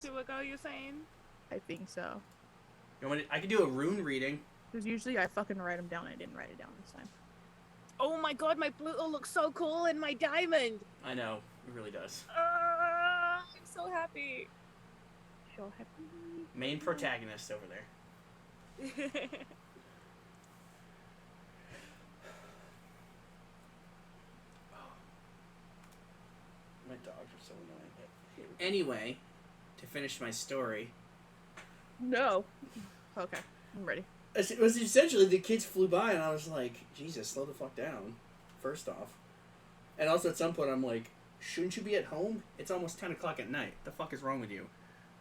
to ago, you're saying? I think so. You want me to, I can do a rune reading. Because usually I fucking write them down. I didn't write it down this time. Oh my god, my Pluto looks so cool in my diamond. I know, it really does. I'm so happy. So happy. Main protagonist over there. My dogs are so annoying. Anyway, to finish my story. No. Okay, I'm ready. It was essentially the kids flew by and I was like, Jesus, slow the fuck down. First off. And also at some point I'm like, shouldn't you be at home? It's almost 10 o'clock at night. The fuck is wrong with you?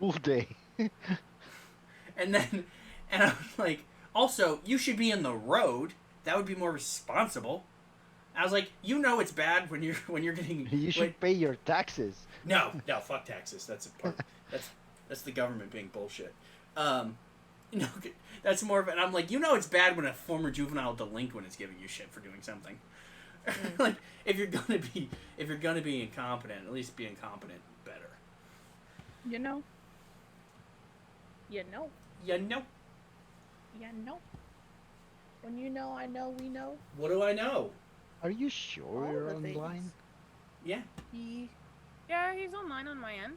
All day. And I was like, also, you should be in the road. That would be more responsible. I was like, you know it's bad when you're getting... You should pay your taxes. No, fuck taxes. That's a part. That's the government being bullshit. No, that's more of it. I'm like, you know it's bad when a former juvenile delinquent is giving you shit for doing something. Like, if you're gonna be incompetent, at least be incompetent better. You know. You know. When you know, I know, we know. What do I know? Are you sure All you're the online? things. Yeah. Yeah, he's online on my end.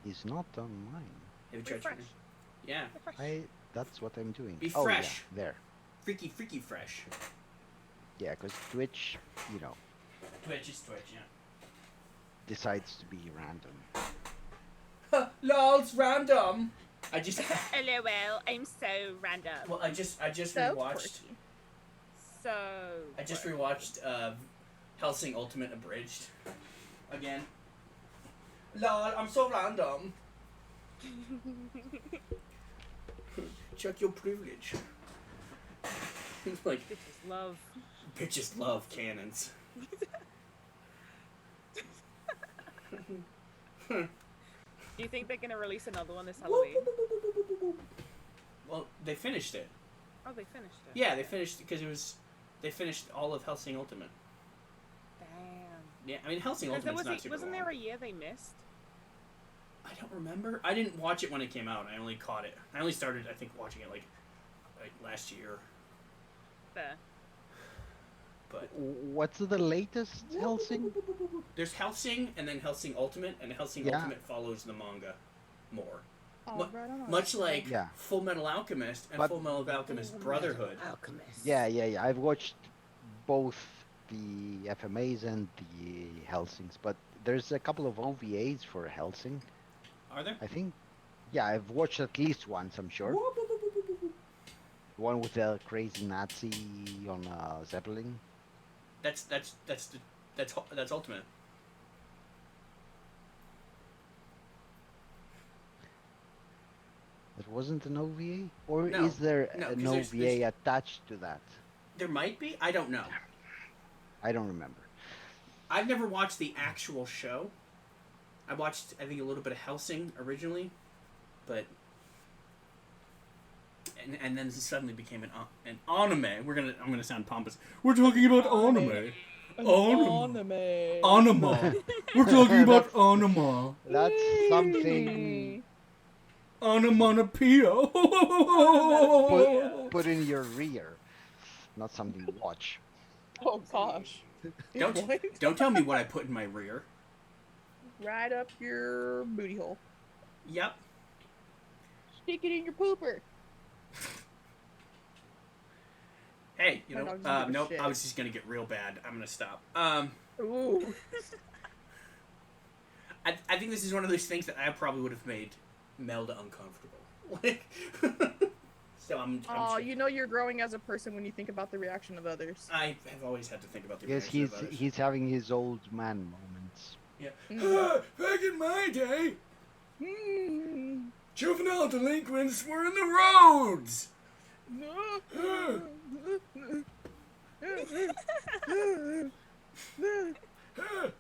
He's not online. Have you tried Refresh. trying? Yeah. Refresh. That's what I'm doing. Be Oh, fresh. yeah, there. Freaky fresh. Yeah, because Twitch, Twitch is Twitch, yeah. decides to be random. Lol, it's random. I just. LOL, I'm so random. Well, I just So rewatched. quirky. So. I just rewatched Hellsing Ultimate Abridged again. Lol, I'm so random. Check your privilege. Like, Bitches love. bitches love cannons. Do you think they're gonna release another one this Halloween? Well, they finished it. Oh, they finished it. Yeah, they finished because they finished all of Hellsing Ultimate. Damn. Yeah, I mean Hellsing Ultimate's not super Wasn't long. there a year they missed? I don't remember. I didn't watch it when it came out. I only caught it. I only started, I think, watching it like last year. There. But What's the latest Helsing? there's Hellsing and then Hellsing Ultimate, and Hellsing Yeah. Ultimate follows the manga more. Oh, right on. Much like Yeah. Full Metal Alchemist and But- Full Metal Alchemist Brotherhood. Alchemist. Yeah. I've watched both the FMAs and the Helsings, but there's a couple of OVAs for Helsing. Are there? I think. Yeah, I've watched at least once, I'm sure. One with the crazy Nazi on Zeppelin. That's Ultimate. It wasn't an OVA? Or No, is there no, an 'cause OVA there's- attached to that? There might be. I don't know. I don't remember. I've never watched the actual show. I watched, I think, a little bit of Hellsing originally, but and then suddenly became an anime. I'm gonna sound pompous. We're talking about anime. Anime. We're talking about anime. That's something Onomatopoeia. put in your rear, not something you watch. Oh gosh. What? Don't tell me what I put in my rear. Right up your booty hole. Yep. Stick it in your pooper. Hey, My dog doesn't give a nope. shit. I was just gonna get real bad. I'm gonna stop. Ooh. I think this is one of those things that I probably would have made Melda uncomfortable. Like, so I'm Oh, you know you're growing as a person when you think about the reaction of others. I have always had to think about the Yes, reaction of others. he's having his old man moments. Yeah. Mm. Back in my day, Mm. juvenile delinquents were in the roads.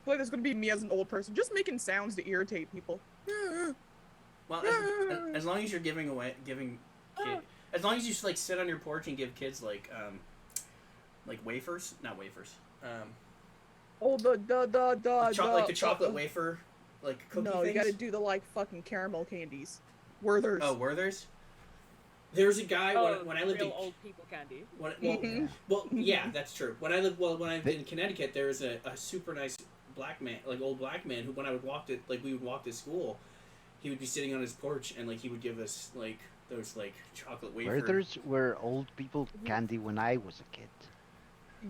Like there's gonna be me as an old person, just making sounds to irritate people. Well, as long as you're giving as long as you like sit on your porch and give kids like wafers, not wafers. Oh, the Like the chocolate wafer like cookie No, things? you gotta do the like fucking caramel candies. Werther's. Oh, Werther's? There's a guy when I lived real in old people candy. well, yeah, that's true. When I lived in Connecticut, there was a super nice black man, like old black man, who when we would walk to school, he would be sitting on his porch and like he would give us like those like chocolate wafer. Werther's were old people candy when I was a kid.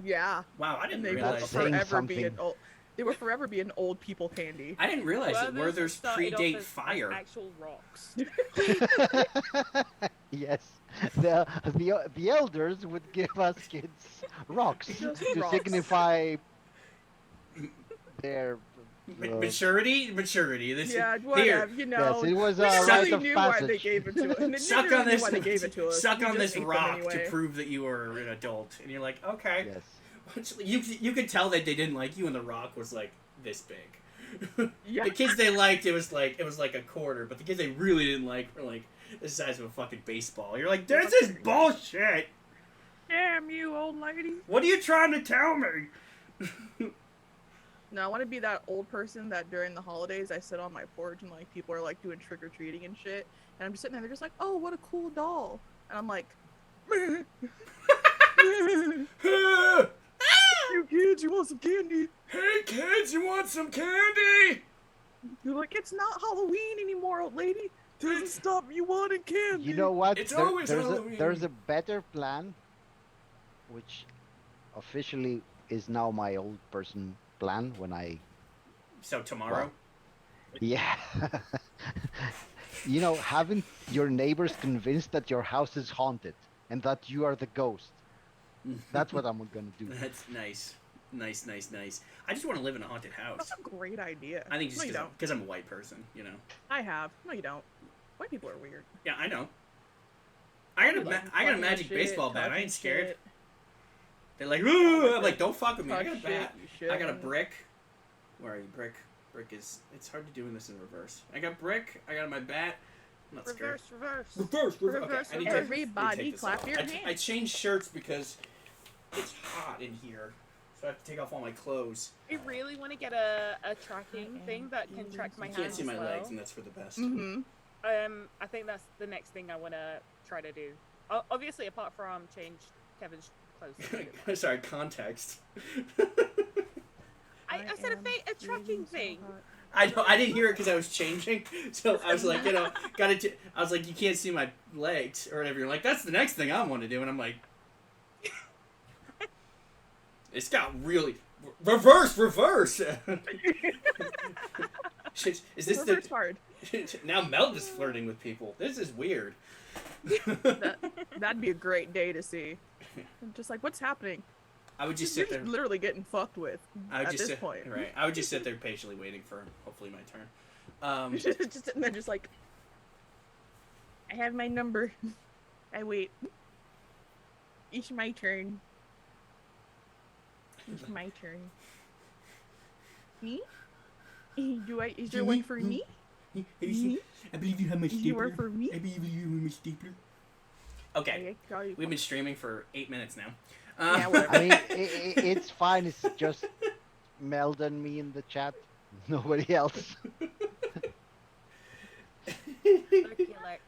Yeah. Wow, I didn't And they will realize. saying forever be something. an old. They will forever be an old people candy. I didn't realize that Werther's started off predate as fire. Actual rocks. Yes, the elders would give us kids rocks Just to rocks. signify their Maturity. This Yeah, here. whatever. You know. Yes, it was we a never rite really of knew why they passage. gave it to us. And they Suck never on knew this. why they gave it to us. Suck We on just this ate them rock anyway. to prove that you were an adult, and you're like, okay. Yes. You could tell that they didn't like you, and the rock was like this big. Yeah. The kids they liked, it was like a quarter, but the kids they really didn't like were like the size of a fucking baseball. You're like, this is bullshit. Damn you, old lady. What are you trying to tell me? No, I want to be that old person that during the holidays I sit on my porch and like people are like doing trick or treating and shit, and I'm just sitting there. They're just like, "Oh, what a cool doll," and I'm like, "You kids, you want some candy?" Hey kids, you want some candy? You're like, "It's not Halloween anymore, old lady. Doesn't stop you wanting candy." You know what? It's always there's Halloween. there's a better plan, which officially is now my old person plan when I So tomorrow. yeah. You know, having your neighbors convinced that your house is haunted and that you are the ghost. That's what I'm gonna do. That's nice. Nice. I just want to live in a haunted house. That's a great idea. I think just no, you don't. because I'm a white person, you know. I have. No, you don't. White people are weird. Yeah, I know. I got a Fucking magic shit, baseball bat. I touching ain't scared. shit. They're like, ooh, I'm like, don't fuck with me. I Touch got a shit, bat. you I got a shouldn't. brick. Where are you? Brick. Brick is. It's hard to do this in reverse. I got brick. I got my bat. I'm not scared. Reverse. Reverse. Reverse, Okay, I need to Everybody take this clap off. your I hands. changed shirts because it's hot in here, so I have to take off all my clothes. I really want to get a tracking thing that can track my You hands can't see my as well. legs, and that's for the best. Mm-hmm. I think that's the next thing I want to try to do. Obviously, apart from change Kevin's clothes. Sorry, context. I said a tracking thing. I know. I didn't hear it because I was changing, so I was like, I was like, you can't see my legs or whatever. You're like, that's the next thing I want to do, and I'm like, it's got really reverse. Is this Reverse hard. now Meld is flirting with people. This is weird. That'd be a great day to see. I'm just like, what's happening? I would just You're sit there. just literally getting fucked with I would at just this sit, point. right. I would just sit there patiently waiting for hopefully my turn. Just sitting there, just like, I have my number. I wait. It's my turn. It's my turn. Me? Is there one for me? Me? I believe you have my Is there one for me? I believe you have my stapler. Okay, Okay. we've been streaming for 8 minutes now. Yeah, whatever. I mean, it's fine. It's just Meld and me in the chat. Nobody else.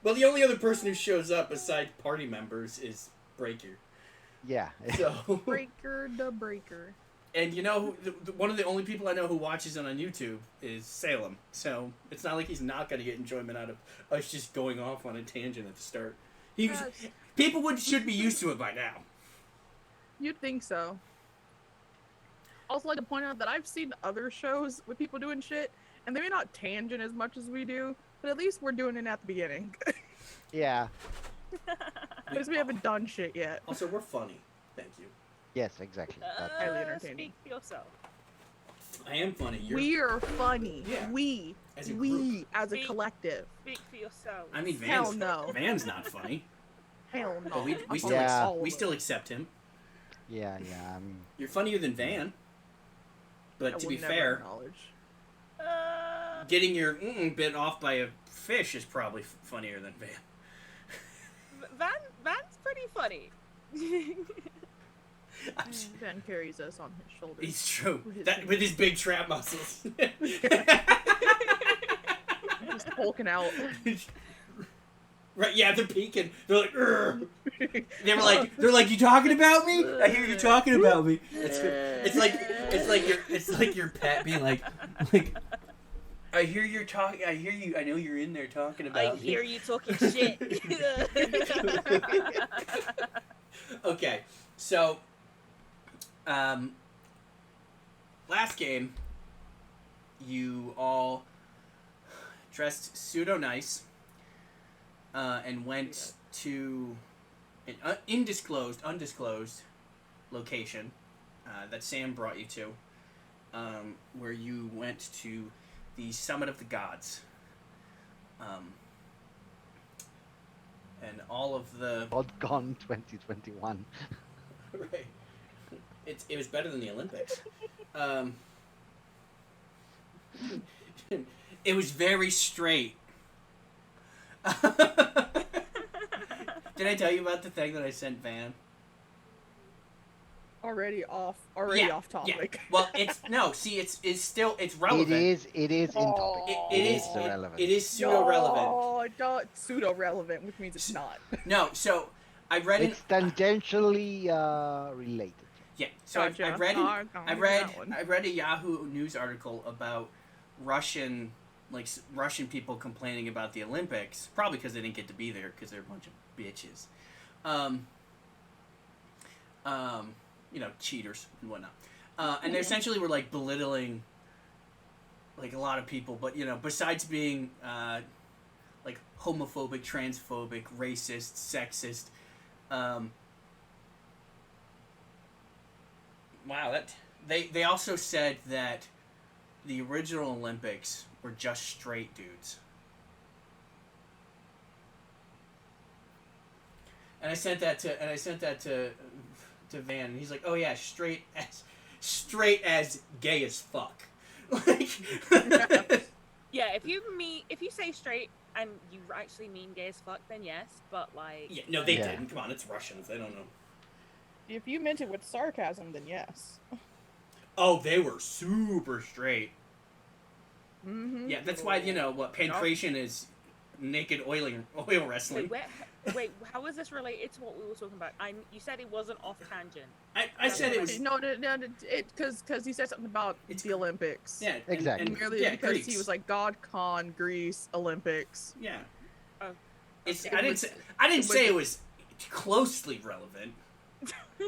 Well, the only other person who shows up besides party members is Breaker. Yeah. So, Breaker the breaker. and you know, one of the only people I know who watches it on YouTube is Salem. So it's not like he's not going to get enjoyment out of us just going off on a tangent at the start. Yes. People should be used to it by now. You'd think so. Also, like to point out that I've seen other shows with people doing shit, and they may not tangent as much as we do, but at least we're doing it at the beginning. Yeah. Because we haven't done shit yet. Also, we're funny. Thank you. Yes, exactly. That. Highly entertaining. Speak for yourself. I am funny. We are funny. Yeah. We. As a We group. as a Speak. collective. Speak for yourself. I mean, Hell no. Van's not funny. Hell no. But we I'm still, fucking Yeah. all of we it. still accept him. Yeah. I mean, You're funnier than Van. But I to will be never fair, acknowledge. getting your bit off by a fish is probably funnier than Van. Van's pretty funny. Ben carries us on his shoulders. It's true. With his With his big trap muscles. Just hulking out. Right? Yeah, they're peeking. They're like, "Urgh." They're like, you talking about me? I hear you talking about me. It's like your pet being like, I hear you're talking. I hear you. I know you're in there talking about me. I hear you talking shit. Okay, so, last game, you all dressed pseudo nice, and went to an undisclosed location that Sam brought you to, where you went to the Summit of the Gods. And all of the... GodCon 2021. Right. It was better than the Olympics. It was very straight. Did I tell you about the thing that I sent Van? Already off topic. Yeah. Well, it's relevant. It is in topic. It is irrelevant. It is pseudo relevant. Oh, it's pseudo relevant, which means it's not. No, so I read It's tangentially related. Yeah, so Gotcha. I read a Yahoo News article about Russian people complaining about the Olympics, probably because they didn't get to be there because they're a bunch of bitches. Cheaters and whatnot. And they essentially were like belittling like a lot of people, but besides being like homophobic, transphobic, racist, sexist, they also said that the original Olympics were just straight dudes. And I sent that to Van, and he's like, "Oh yeah, straight as gay as fuck." Like, Yeah, if you say straight and you actually mean gay as fuck, then yes. But like, yeah, no, they didn't. Come on, it's Russians. They don't know. If you meant it with sarcasm, then yes. Oh, they were super straight. Mm-hmm. Yeah, that's why pancration is naked oil wrestling. Wait, how is this related to what we were talking about? You said it wasn't off tangent. I said it was because he said something about the Olympics. Yeah, exactly. And Merely because Greeks. he was like GodCon, Greece, Olympics. Yeah. Oh, I didn't say it was closely relevant,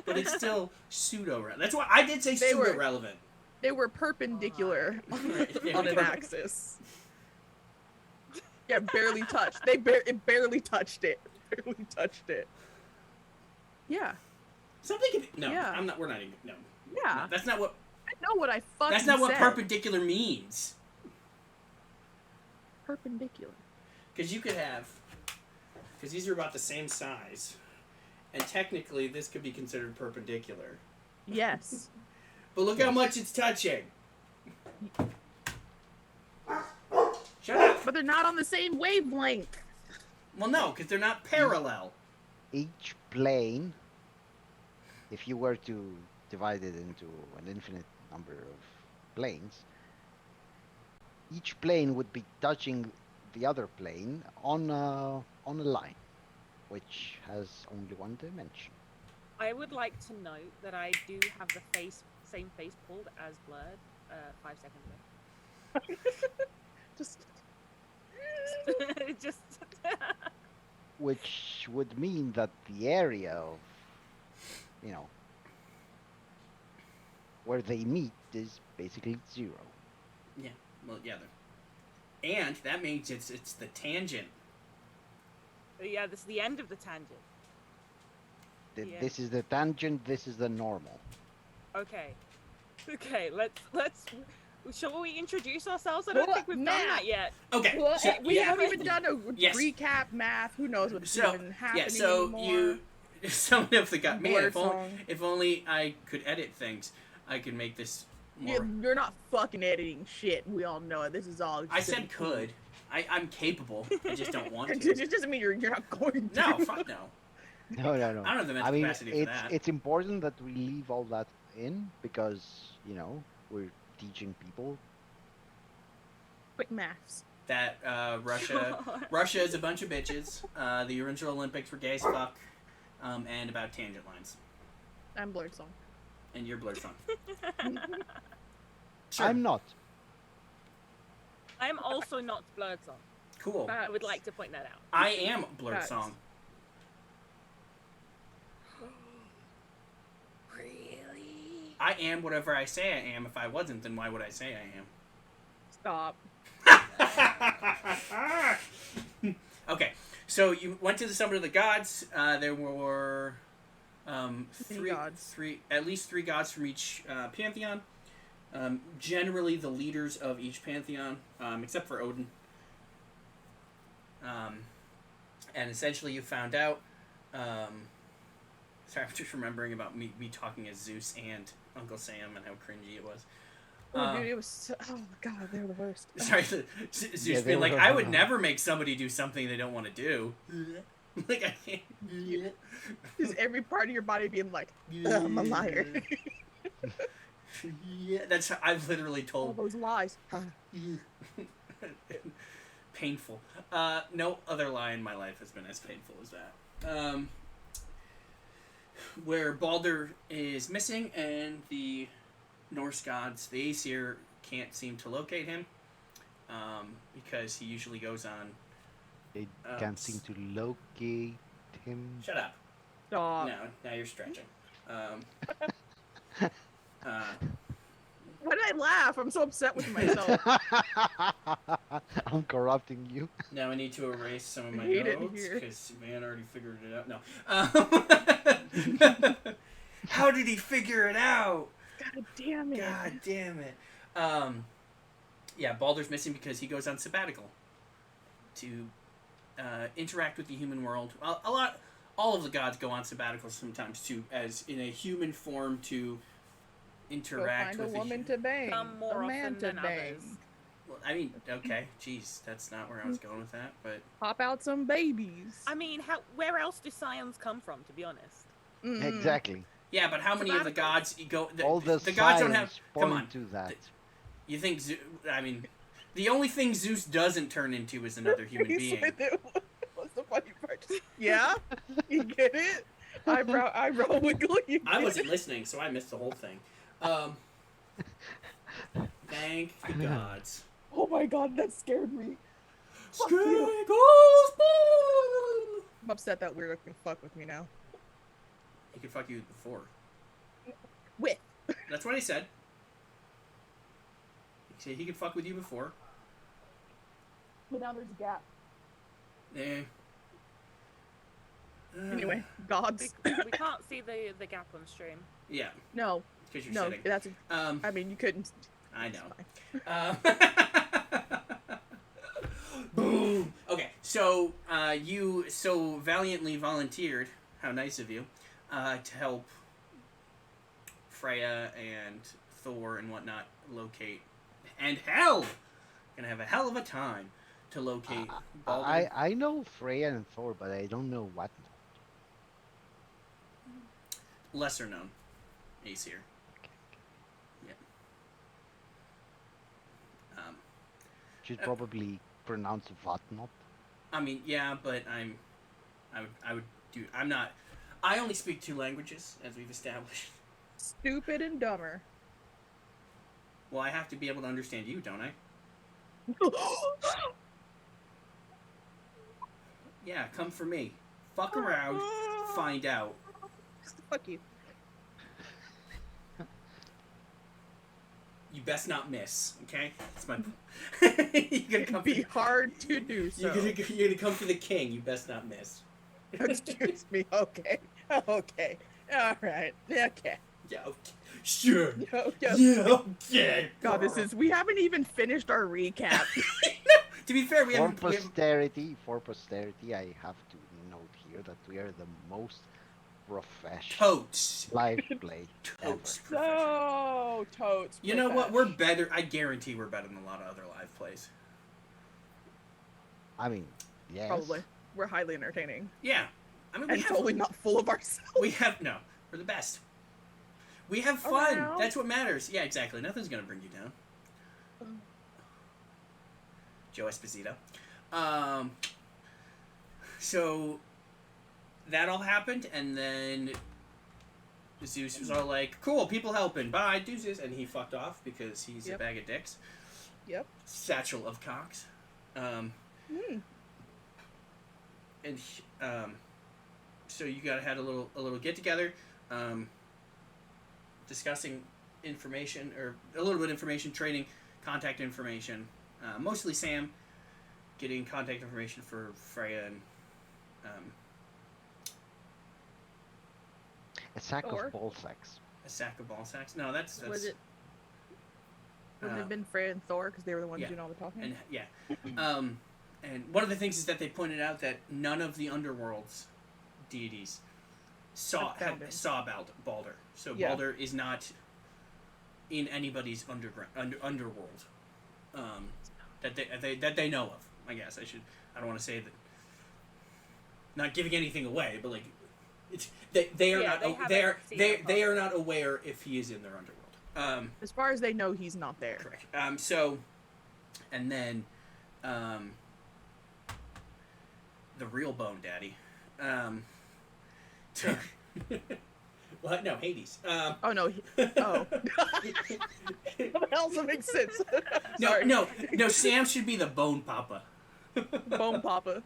but it's still pseudo relevant. That's why I did say pseudo relevant. They were perpendicular on an axis. Yeah, barely touched. It barely touched it. Barely touched it. Yeah. Something can no. Yeah. I'm not. We're not even. No. Yeah. No, that's not what. I know what I fucking That's not what said. perpendicular means. Perpendicular. Because you could have. Because these are about the same size, and technically this could be considered perpendicular. Yes. But look how much it's touching. Shut up. But they're not on the same wavelength. Well, no, because they're not parallel. Each plane, if you were to divide it into an infinite number of planes, each plane would be touching the other plane on a line, which has only one dimension. I would like to note that I do have the same face pulled as Blurred 5 seconds ago. Just Which would mean that the area of, where they meet is basically 0. Yeah. Well, yeah. And that means it's the tangent. Yeah, this is the end of the tangent. Yeah. This is the tangent. This is the normal. Okay. Let's. Shall we introduce ourselves? I don't think we've done that yet. Okay. well, so, we yeah. haven't even done a Yes. recap math. Who knows what's even happening Yeah. So anymore. some of the guys. Man, Blurred song. if only I could edit things, I could make this more. You're not fucking editing shit. We all know it. This is all. I said could. I'm capable. I just don't want It to. just doesn't mean you're not going to. No, fuck no. No. I don't have the mental capacity for that. It's important that we leave all that in because we're teaching people. Quick maths. that Russia is a bunch of bitches. The original Olympics were gay as fuck, and about tangent lines. I'm Blurred Song. And you're Blurred Song. Sure. I'm not. I'm also not Blurred Song. Cool. I would like to point that out. I am Blurred Facts. Song. Really? I am whatever I say I am. If I wasn't, then why would I say I am? Stop. Okay, so you went to the Summit of the Gods. There were Demi-gods. at least three gods from each pantheon. Generally, the leaders of each pantheon, except for Odin. And essentially, you found out. Sorry, I'm just remembering about me talking as Zeus and Uncle Sam and how cringy it was. Oh, dude, it was so... Oh, my God, they're the worst. Sorry, Zeus Yeah, being like, were- I would never make somebody do something they don't want to do. Like, I can't. Just every part of your body being like, I'm a liar. Yeah, that's how I've literally All told. those lies. Painful. No other lie in my life has been as painful as that. Where Balder is missing and the Norse gods, the Aesir, can't seem to locate him because he usually goes on. They can't seem to locate him. Shut up. Stop. No, now you're stretching. Why did I laugh? I'm so upset with myself. I'm corrupting you. Now I need to erase some of my I hate it notes here. because man already figured it out. No. How did he figure it out? God damn it. God damn it. Yeah, Baldur's missing because he goes on sabbatical to interact with the human world. All of the gods go on sabbaticals sometimes too, as in a human form to interact Go with find a woman to bang. Some more a man often to than bang. others. Well, I mean, okay, jeez, that's not where I was going with that, but Pop out some babies. I mean, where else do Scions come from, to be honest? Mm. Exactly. yeah, but how many of the Sabbaticals. gods you go? All the the gods don't have. science Come point on, to that. you think? I mean, the only thing Zeus doesn't turn into is another human He being. said it. What's the funny part? Yeah? You get it? Eyebrow wiggle. You I get wasn't it? listening, so I missed the whole thing. Thank the gods. Oh my god, that scared me. Fuck you. He I'm upset that weirdo can fuck with me now. could fuck you before. With. That's what he said. He said he could fuck with you before. But now there's a gap. Eh. Anyway, gods. We can't see the gap on stream. Yeah, No, because you're no, sitting. that's. Um, I mean, you couldn't. I It's know. fine. Boom. Okay, so you so valiantly volunteered. How nice of you to help Freya and Thor and whatnot locate. And hell, gonna have a hell of a time to locate Baldur. I know Freya and Thor, but I don't know what. Lesser known, Aesir. Yeah. Should probably pronounce Vatnot. I mean, yeah, but I would do. I'm not. I only speak two languages, as we've established. Stupid and dumber. Well, I have to be able to understand you, don't I? Yeah, come for me. Fuck around, find out. Fuck you. You best not miss, okay? That's my. You're gonna It'd come. be hard to do so. You're gonna come for the king. You best not miss. Excuse me. Okay. Okay. All right. Okay. Yeah. Okay. Sure. Yo, Yeah. Okay. God, we haven't even finished our recap. To be fair, we For haven't. posterity, I have to note here that we are the most professional Totes. live play ever. Totes. professional. So, totes. You know what? We're better. I guarantee we're better than a lot of other live plays. I mean, yes. Probably. We're highly entertaining. Yeah. I mean, And totally not full of ourselves. We have no. We're the best. We have fun. Around. That's what matters. Yeah, exactly. Nothing's gonna bring you down. Joe Esposito. So that all happened, and then Zeus was all like, "Cool, people helping, bye, deuces," and he fucked off because he's a bag of dicks. Yep. Satchel of cocks. And so you got had a little get together, discussing information, or a little bit of information, trading contact information. Mostly Sam getting contact information for Freya and A sack Or- of ball sacks. a sack of ball sacks. No, that's Was it? Wouldn't it have been Freya and Thor because they were the ones doing all the talking? and and one of the things is that they pointed out that none of the underworld's deities saw Balder. So Yeah. Balder is not in anybody's underworld that they know of. I guess I don't want to say that. Not giving anything away, but like it's they are not aware if he is in their underworld. As far as they know, he's not there. Correct. So, and then, the real Bone Daddy. What? No, Hades. Oh no. Oh. That also makes sense. Sorry. No. Sam should be the Bone Papa. Bone Papa.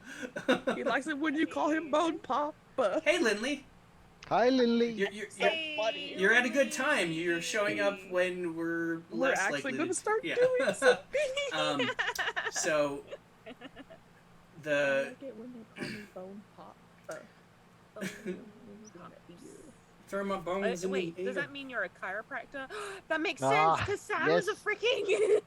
He likes it when you call him Bone Papa. Hey, Lindley. Hi, Lindley. Funny. You're at a good time. You're showing up when we're less actually likely going to start yeah. doing something. So I the like it when they call me Bone Papa. throw my bones in Wait, the does air. that mean you're a chiropractor? That makes Ah, sense, because Sam yes. is a freaking...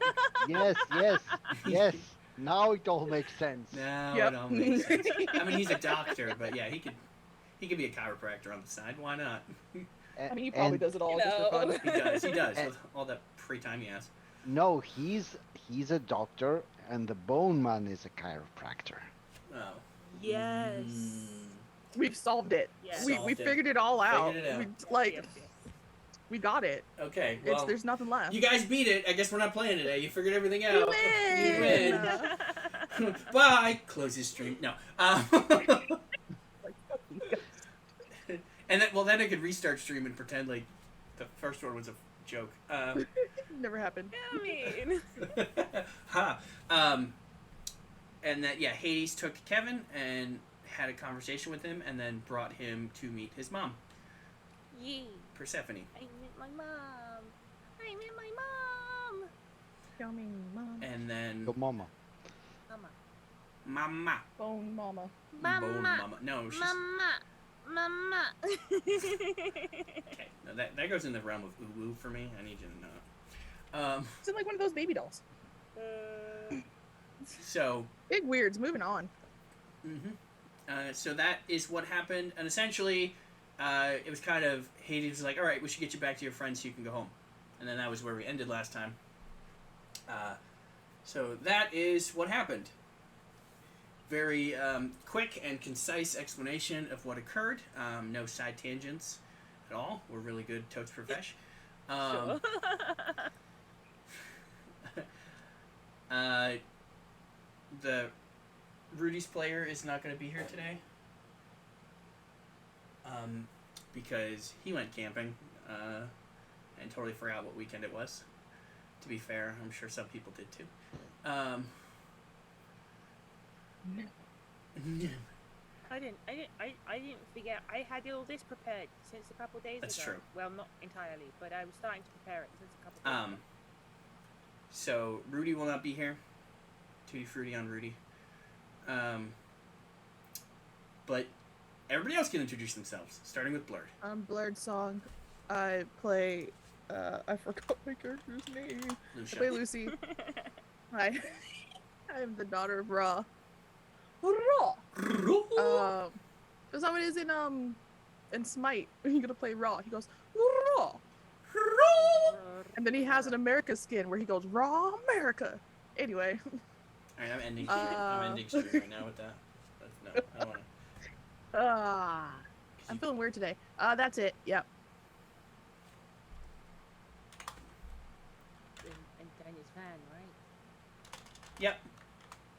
Yes. Now it all makes sense. No, Yep. it all makes sense. I mean, he's a doctor, but yeah, he could be a chiropractor on the side. Why not? I mean, he probably does it all just for fun. He does with all that free time he has. No, he's a doctor, and the Bone Man is a chiropractor. Oh. Yes. We've solved it. Yes. We Solved it. figured it all out. Figured it out. We, we got it. Okay. Well, There's nothing left. you guys beat it. I guess we're not playing today. You figured everything out. You You win. win. Bye. Close his stream. No. And then I could restart stream and pretend like the first one was a joke. Never happened. I mean... Ha. And that Hades took Kevin and had a conversation with him, and then brought him to meet his mom, Yee. Persephone. I met my mom. Yummy mom. And then Go mama. Mama. Mama. Bone mama. Bone Mama. No, she's Mama. okay. No, that goes in the realm of uwu for me. I need you to know. It's like one of those baby dolls. So. Big weirds. Moving on. So that is what happened, and essentially, it was kind of Hades was like, "All right, we should get you back to your friends so you can go home," and then that was where we ended last time. So that is what happened. Very quick and concise explanation of what occurred. No side tangents at all. We're really good, totes profesh. Sure. The Rudy's player is not going to be here today because he went camping and totally forgot what weekend it was. To be fair, I'm sure some people did too. I didn't forget. I had all this prepared since a couple of days That's ago. true. Well, not entirely, but I was starting to prepare it since a couple of days ago. So Rudy will not be here. Tutti frutti on Rudy. But everybody else can introduce themselves, starting with Blurred. Blurred song. I play. I forgot my character's name. Lucia. I play Lucy. I am the daughter of Ra. Ra. That's how it is in Smite. When you're gonna play Ra, he goes Ra. And then he has an America skin where he goes Raw America. Anyway. Alright, I'm ending. I'm ending stream right now with that. No, I don't want to. I'm feeling weird today. That's it. Yep. And Daniel's fan, right? Yep.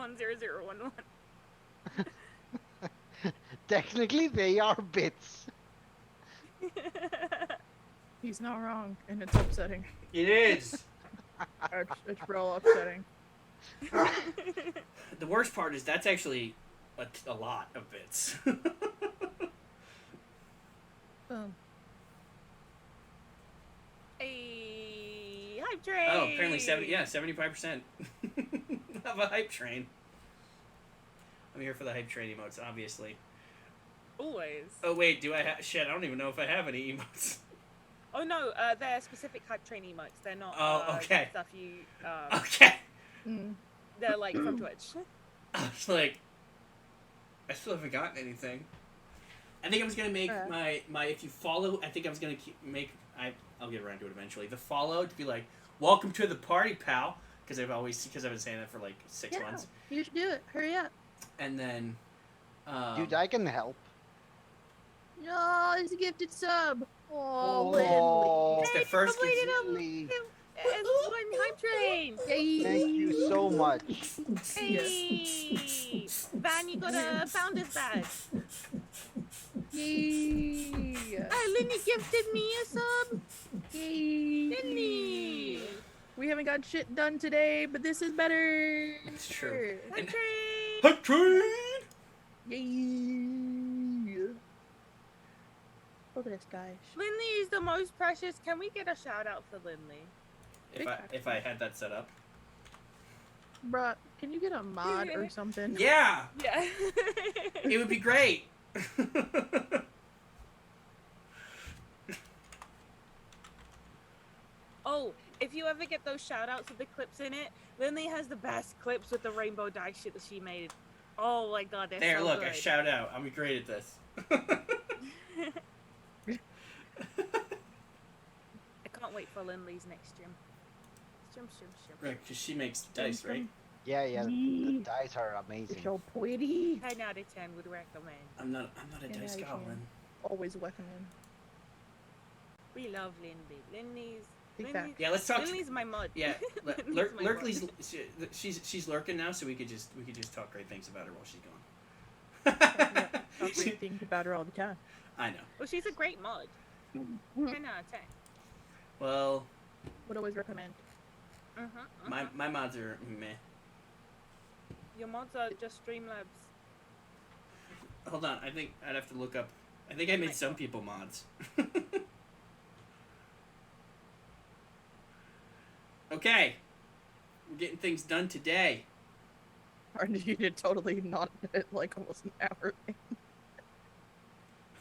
0.00011. Technically, they are bits. He's not wrong, and it's upsetting. It is. It's real upsetting. The worst part is that's actually a lot of bits. Boom. A hype train. Oh, apparently 75% of a hype train. I'm here for the hype train emotes, obviously. Always. Oh wait, do I have shit? I don't even know if I have any emotes. Oh no, they're specific hype train emotes. They're not. Oh, okay. Stuff you. Okay. Mm. They're like from Twitch. I was like, I still haven't gotten anything. I think I was gonna make my if you follow. I think I was gonna make. I'll get around to it eventually. The follow to be like, welcome to the party, pal. Because I've been saying that for like 6 months. You should do it. Hurry up. And then. Dude, I can help. No, it's a gifted sub. Oh, Oh, it's the first. Lee. S1 hype train. Yay! Thank you so much. Hey, Van, you got a founder's badge. Yay! Linny gifted me a sub. Yay! Linny. We haven't got shit done today, but this is better. It's true. Hype train. Hype train! Yay! Look at this guy. Linley is the most precious. Can we get a shout out for Linley? If I had that set up. Bruh, can you get a mod or something? Yeah! Yeah. It would be great! Oh, if you ever get those shout outs with the clips in it, Linley has the best clips with the rainbow dye shit that she made. Oh my god, they're There, so look, good. I shout out. I'm great at this. I can't wait for Linley's next stream. Stream. Right, because she makes dice, right? Yeah, the dice are amazing. You're so pretty. 10 out of 10 would recommend. I'm not a Yeah, dice you goblin. can. Always recommend. We love Linley. Linley's. Big fact. Yeah, let's talk. Linley's my mud. Yeah, Linley's my mud. Lurkley's she's lurking now, so we could just talk great things about her while she's gone. Talk great things about her all the time. I know. Well, she's a great mod. 10 out of 10. Well, Would always recommend. my mods are meh. Your mods are just Streamlabs. Hold on, I think I'd have to look up. I think I made some people mods. Okay, we're getting things done today. Or you did totally not like almost an hour.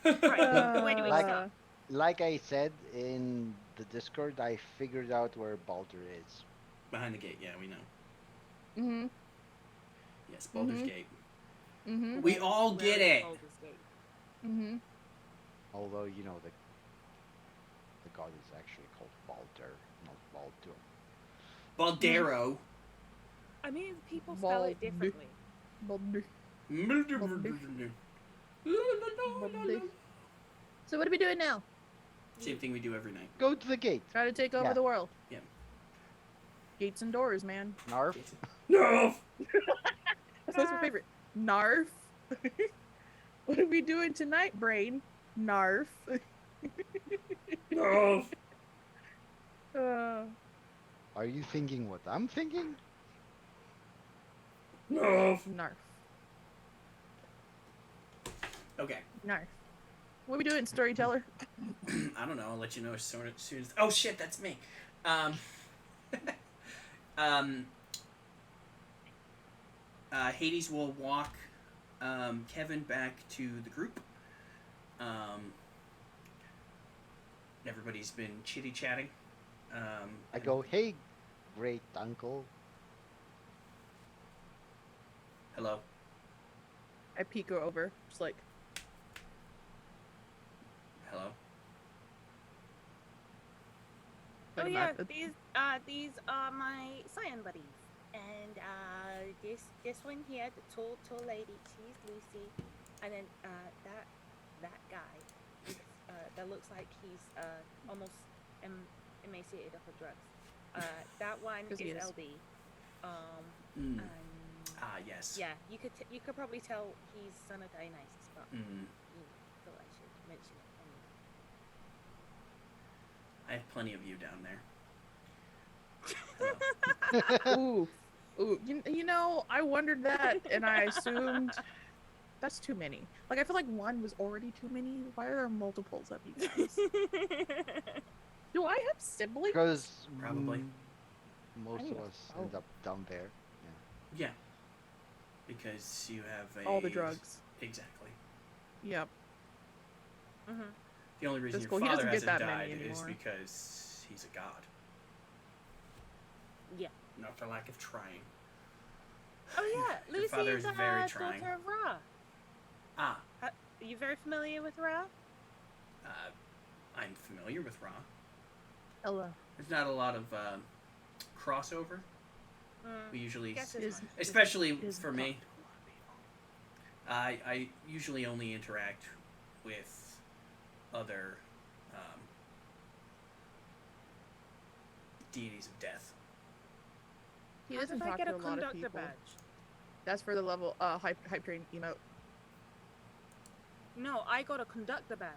Right, where do we Like- start? Like I said in the Discord, I figured out where Baldur is. Behind the gate, yeah, we know. Mm-hmm. Yes, Baldur's Mhm. Gate. Mm-hmm. We all Where get is it. Baldur's Gate? Mm-hmm. Although, you know, the god is actually called Baldur, not Baldur. Baldero. I mean, people spell it Baldur. differently. Baldur. Same So what are we doing now? thing we do every night. Go to the gate. Try to take over Yeah. the world. Yeah. Gates and doors, man. Narf. No. That's my favorite. Narf. What are we doing tonight, brain? Narf. No. Uh, Are you thinking what I'm thinking? No. Narf. Okay. Narf. What are we doing, storyteller? I don't know. I'll let you know as soon as. Oh shit, that's me. Hades will walk Kevin back to the group. Everybody's been chitty chatting. I go, hey, great uncle. Hello. I peek her over. Just like, Hello. Oh Wait a yeah, minute. these are my Scion buddies, and this one here, the tall lady, she's Lucy, and then that guy, that looks like he's almost emaciated off of drugs. That one 'Cause is he is. LB. Mm. And Yes. yeah, you could probably tell he's son of Dionysus, but Mm. thought I should mention it anyway. I have plenty of you down there. Hello. ooh. You know, I wondered that, and I assumed that's too many. Like, I feel like one was already too many. Why are there multiples of you guys? Do I have siblings? Because Probably. most need of a us phone. end up down there. Yeah. Because you have a All the drugs. Exactly. Yep. Mm-hmm. The only reason That's your cool. He father doesn't get hasn't that many died is anymore. because he's a god. Yeah. Not for lack of trying. Oh yeah, Your Lucy father is is very daughter trying. of Ra. Ah, Are you very familiar with Ra? I'm familiar with Ra. Hello. There's not a lot of crossover. Mm. We usually, Guess Is- especially is for me, I usually only interact with other deities of death. He How doesn't did I talk get to a a lot of conductor people. badge? That's for the level hype train emote. No, I got a conductor badge.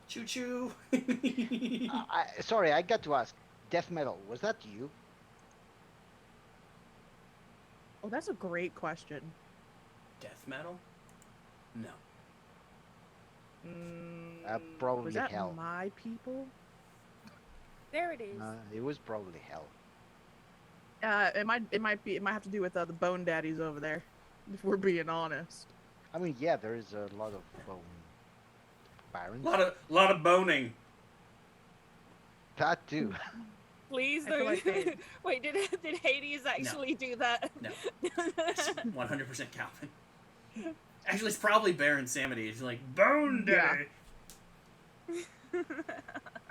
Choo choo. Sorry, I got to ask. Death metal, was that you? Oh, that's a great question. Death metal? No. Probably Was that hell. my people? There it is. It was probably hell. It might have to do with the bone daddies over there. If we're being honest. I mean, yeah, there is a lot of barons. Lot of boning. That too. Please I feel don't. like they- Wait, did Hades actually do that? No. It's 100% Calvin. Actually, it's probably Baron Samity. He's like, Bone Daddy.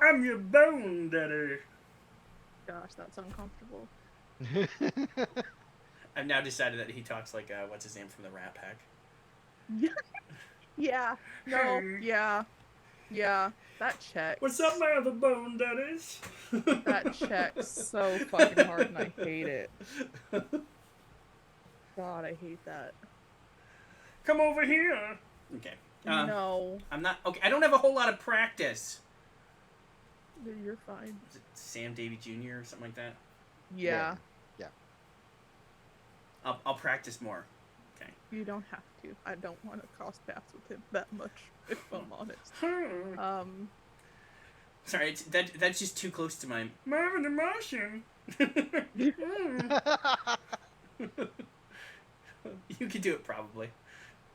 I'm your Bone Daddy. Gosh, that's uncomfortable. I've now decided that he talks like, what's his name from the Rat Pack? Yeah. No. Yeah. Yeah. That check. What's up, my other Bone Daddies? That checks so fucking hard, and I hate it. God, I hate that. Come over here. Okay. No, I'm not. Okay, I don't have a whole lot of practice. you're fine. Is it Sam Davy Jr. or something like that? Yeah, I'll practice more. Okay. you don't have to. I don't want to cross paths with him that much, if I'm honest. Sorry, that's just too close to my Marvin the Martian. You could do it probably.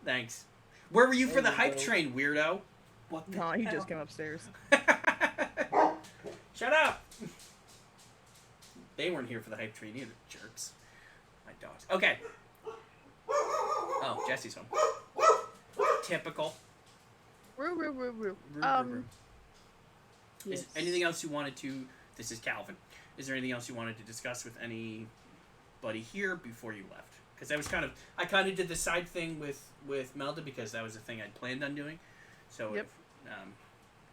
Thanks. Where were you for the hype train, weirdo? What the No, he hell? just came upstairs. Shut up! They weren't here for the hype train either, jerks. My dogs. Okay. Oh, Jesse's home. Typical. Woo, woo, woo, woo. Is Yes. anything else you wanted to... This is Calvin. Is there anything else you wanted to discuss with anybody here before you left? Because I was kind of... I kind of did the side thing with Melda because that was the thing I'd planned on doing. So Yep.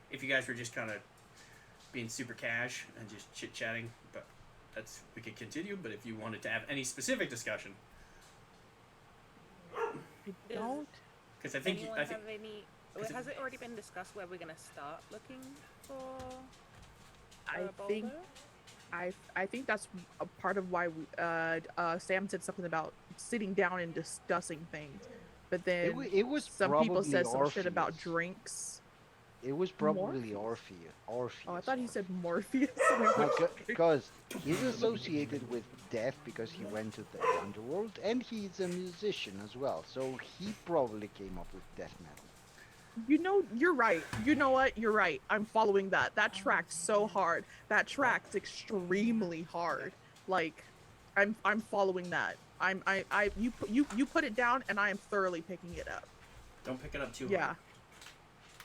if you guys were just kind of being super cash and just chit-chatting, but we could continue. But if you wanted to have any specific discussion... I don't. Because I think... Anyone have any... Has it already been discussed where we're going to start looking for I a think boulder? I think that's a part of why Sam said something about sitting down and discussing things, but then It was some people probably said some shit about Orpheus. drinks. It was probably Orpheus. Oh, I thought he said Morpheus. Because he's associated with death because he went to the underworld, and he's a musician as well. So he probably came up with death metal. You know, you're right. You know what? You're right. I'm following that. That tracks so hard. That tracks extremely hard. Like, I'm following that. You put it down, and I am thoroughly picking it up. Don't pick it up too Yeah. hard.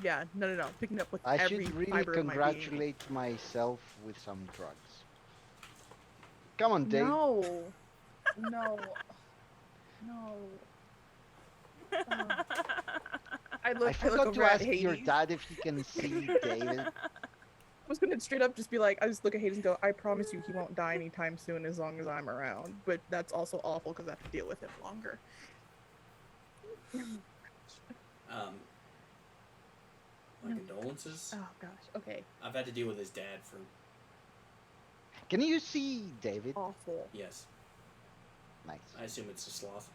Yeah. No. Picking up with I every should really fiber of my being. congratulate myself with some drugs. Come on, Dave. No. No. I I forgot to over at ask your Hades. dad if he can see David. I was gonna straight up just be like, I just look at Hades and go, I promise you he won't die anytime soon as long as I'm around. But that's also awful because I have to deal with him longer. My condolences. Oh gosh, okay. I've had to deal with his dad for Can you see David? Awful. yes. Nice. I assume it's a sloth.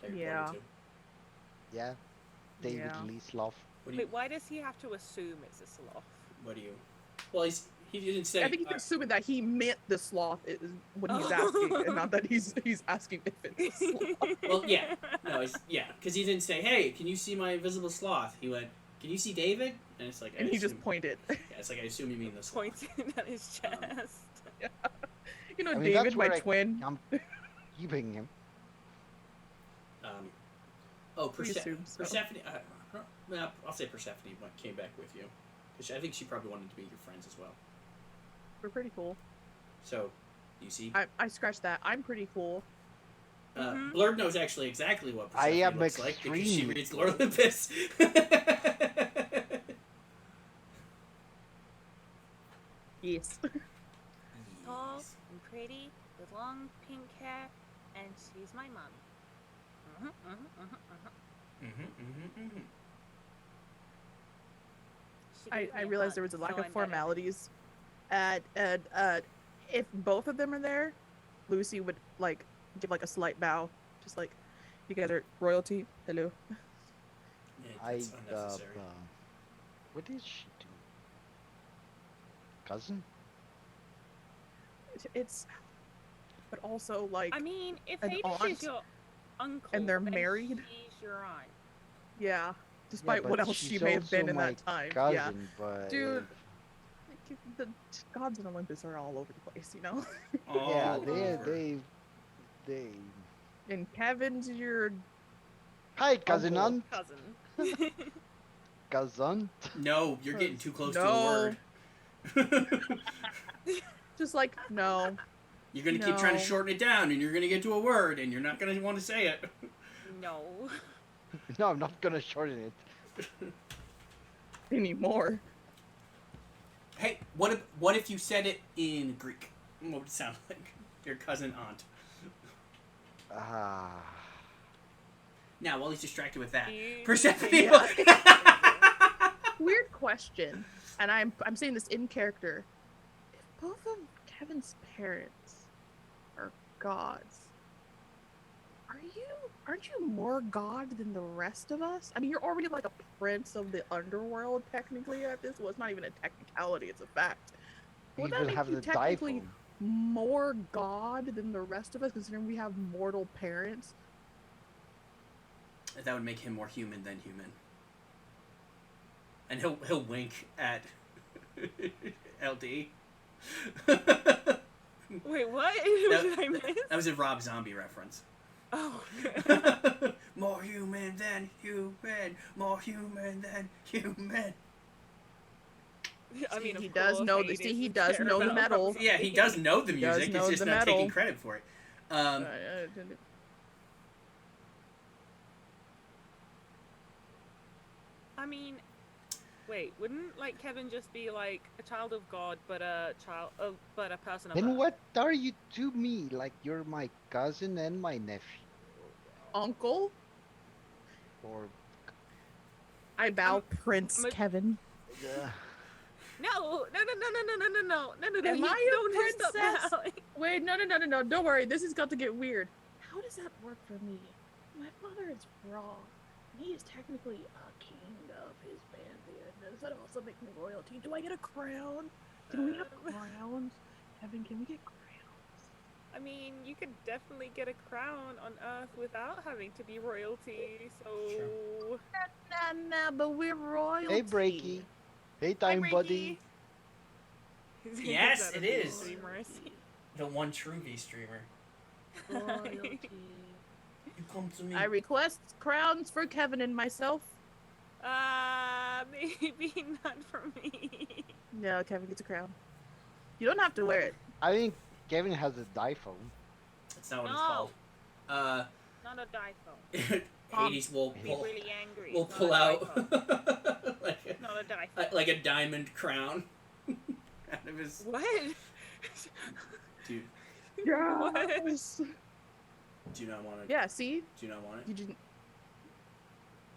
that you're Yeah. pointing to. Yeah. David Yeah. Lee Sloth. What do you? Wait, why does he have to assume it's a sloth? What do you? Well, he didn't say. I think he's assuming that he meant the sloth is what he's asking, and not that he's asking if it's a sloth. Well, yeah. No, because he didn't say, "Hey, can you see my invisible sloth?" He went, "Can you see David?" And it's like, And I he just assume- pointed. Yeah, it's like I assume you mean the sloth. Pointing at his chest. You know, I mean, David, that's my where twin. I'm keeping him. We assume so. Persephone. Well, I'll say Persephone came back with you, because I think she probably wanted to be your friends as well. We're pretty cool. So, you see, I scratched that. I'm pretty cool. Blurb knows actually exactly what I Persephone am looks like because she extremely reads Lord Olympus. Yes. pretty with long pink hair, and she's my mom. She gave I me a realized hug, there was a lack so of I'm better. formalities. If both of them are there, Lucy would like give like a slight bow, just like, you guys are royalty. Hello. Yeah, it's unnecessary. What did she do? Cousin? It's, but also like, I mean, if an Hades aunt, is your uncle, and they're then married? she's your aunt. yeah. Despite but what else she she's may have been also in my that time. cousin, Yeah. but Dude, the gods in Olympus are all over the place, you know. yeah, All over. they. And Kevin's your Hi, cousin Uncle. aunt. Cousin. Cousin. No, you're getting too close to a No. word. just like no. You're gonna keep trying to No. shorten it down, and you're gonna get to a word, and you're not gonna want to say it. No. No, I'm not gonna shorten it. Anymore. Hey, what if you said it in Greek? What would it sound like? Your cousin aunt. Ah. Now, while he's distracted with that, You- Persephone. Yeah. Weird question, and I'm saying this in character. If both of Kevin's parents are gods, aren't you more god than the rest of us? I mean, you're already like a prince of the underworld technically at this. Well, it's not even a technicality; it's a fact. We Would that even make have you the technically diphone. more god than the rest of us, considering we have mortal parents? That would make him more human than human. And he'll wink at LD. Wait, what? That- Did I miss? That was a Rob Zombie reference. Oh. More human than human. More human than human. I mean, he of does course, know the- Hades see, he would does care know the about metal. Rob Yeah, he Zombie. does know the He does music. know It's just the not taking metal. credit for it. I mean, wait, wouldn't like Kevin just be like a child of God, but a person of Then Earth? what are you to me? Like you're my cousin and my nephew, Uncle, or I bow, I'm- Prince I'm a- Kevin. No. Am you I a don't stop princess? bowing. Wait, no. Don't worry. This is got to get weird. How does that work for me? My father is wrong. He is technically a king of his pantheon. Does that also make me royalty? Do I get a crown? Can we have crowns? Kevin, can we get crowns? I mean, you could definitely get a crown on Earth without having to be royalty. So. Nah, but we're royalty. Hey, Breaky. Hey, time buddy. Yes, it is. Streamers. The one true V streamer. Royalty. You come to me. I request crowns for Kevin and myself. Maybe not for me. No, Kevin gets a crown. You don't have to wear it. I think Kevin has a diphone. That's not what No. it's called. Not a diphone. Hades will Be pull, really angry. will It's pull not a out diphone. like, Not a diphone. like a diamond crown out of his What? dude. Yes. Do you not want it? Yeah, see? Do you not want it? You didn't.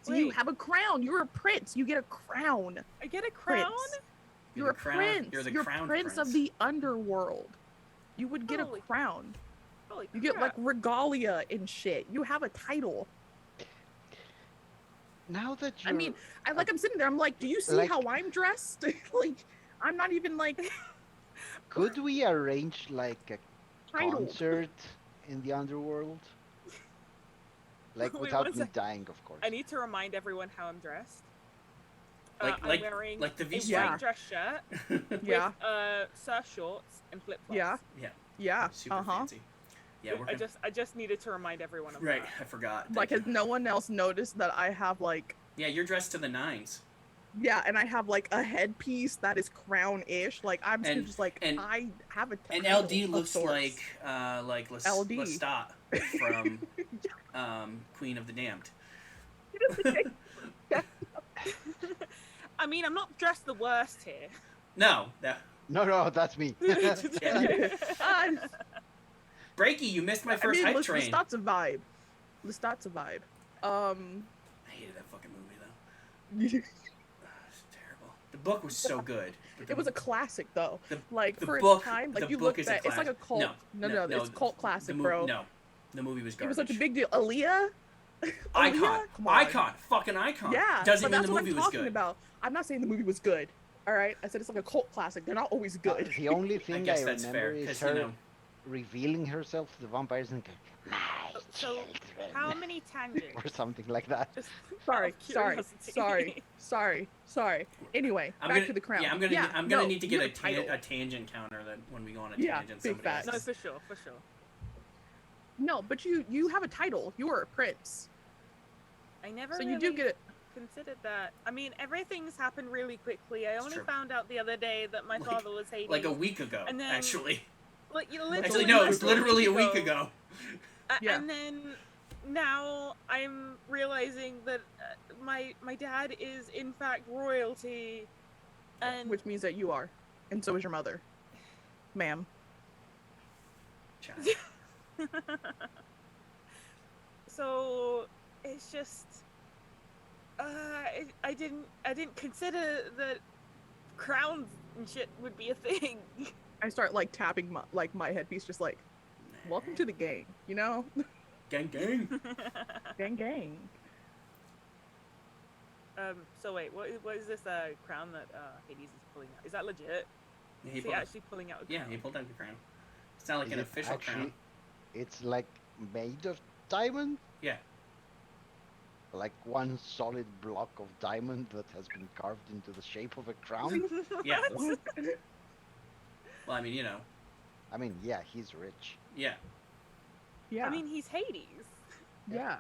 So you Wait. have a crown. You're a prince. You get a crown. I get a crown? Prince. You're You're a the crown- prince. you're the You're crown prince of prince. the underworld. You would get Holy- a crown. Holy You get like crap. regalia and shit. You have a title. Now that you're, I mean, I'm sitting there. I'm like, do you see Like- how I'm dressed? like, I'm not even like could we arrange like a title. concert in the underworld? Like Wait, without one me sec. dying, of course. I need to remind everyone how I'm dressed. I'm wearing like the V a string. Yeah. white dress shirt Yeah. with surf shorts and flip flops. Yeah. Yeah. Super Uh-huh. fancy. Yeah, we're I gonna, just needed to remind everyone of right. that. I forgot. Like, Thank has you. no one else noticed that I have like, Yeah, you're dressed to the nines. yeah, and I have like a headpiece that is crown-ish. Like, I'm still And- just like, and- I have a And title LD of looks sorts. like LD. Lestat from Queen of the Damned. I mean, I'm not dressed the worst here. No, that No, that's me. Breaky, you missed my first hype train. Lestat's a vibe. Lestat's a vibe. I hated that fucking movie though. It's terrible. The book was so good. It was a classic though. The For book, its time, the you book look is at a it's like a classic. cult. It's cult classic, bro. No, the movie was It garbage. was such a big deal. Aaliyah? Icon, Come on. icon, fucking icon. Yeah, Doesn't but mean that's the what movie I'm was talking good. about. I'm not saying the movie was good. All right, I said it's like a cult classic. They're not always good. The only I thing guess I that's remember fair, is 'cause, her you know, revealing herself to the vampires and going, "My So, children," how many tangents? or something like that. Just Sorry, out of curiosity. sorry. Anyway, back to the crown. Yeah, I'm gonna no, need to you get have title. a tangent counter that when we go on a Yeah, tangent, big somebody else. facts. No, for sure. No, but you have a title. You are a prince, I never so really you do get it. considered that. I mean, everything's happened really quickly. I It's only true. found out the other day that my father was Hades. Like a week ago, And then- actually. Like, you literally Actually, no, it's ago. literally a week ago. Yeah. And then now I'm realizing that my dad is in fact royalty, and Which means that you are, and so is your mother, ma'am. Child. so it's just I didn't consider that crowns and shit would be a thing. I start like tapping my headpiece, just like, welcome to the gang, you know? Gang, gang. gang. So wait, what is this crown that Hades is pulling out? Is that legit? Yeah, Is he actually pulling out a crown? yeah, he pulled out the crown. It's not like Is an it official actually- crown. It's like made of diamond? Yeah. Like one solid block of diamond that has been carved into the shape of a crown? Yeah. Well, I mean, you know. I mean, yeah, he's rich. Yeah. Yeah. I mean, he's Hades. yeah.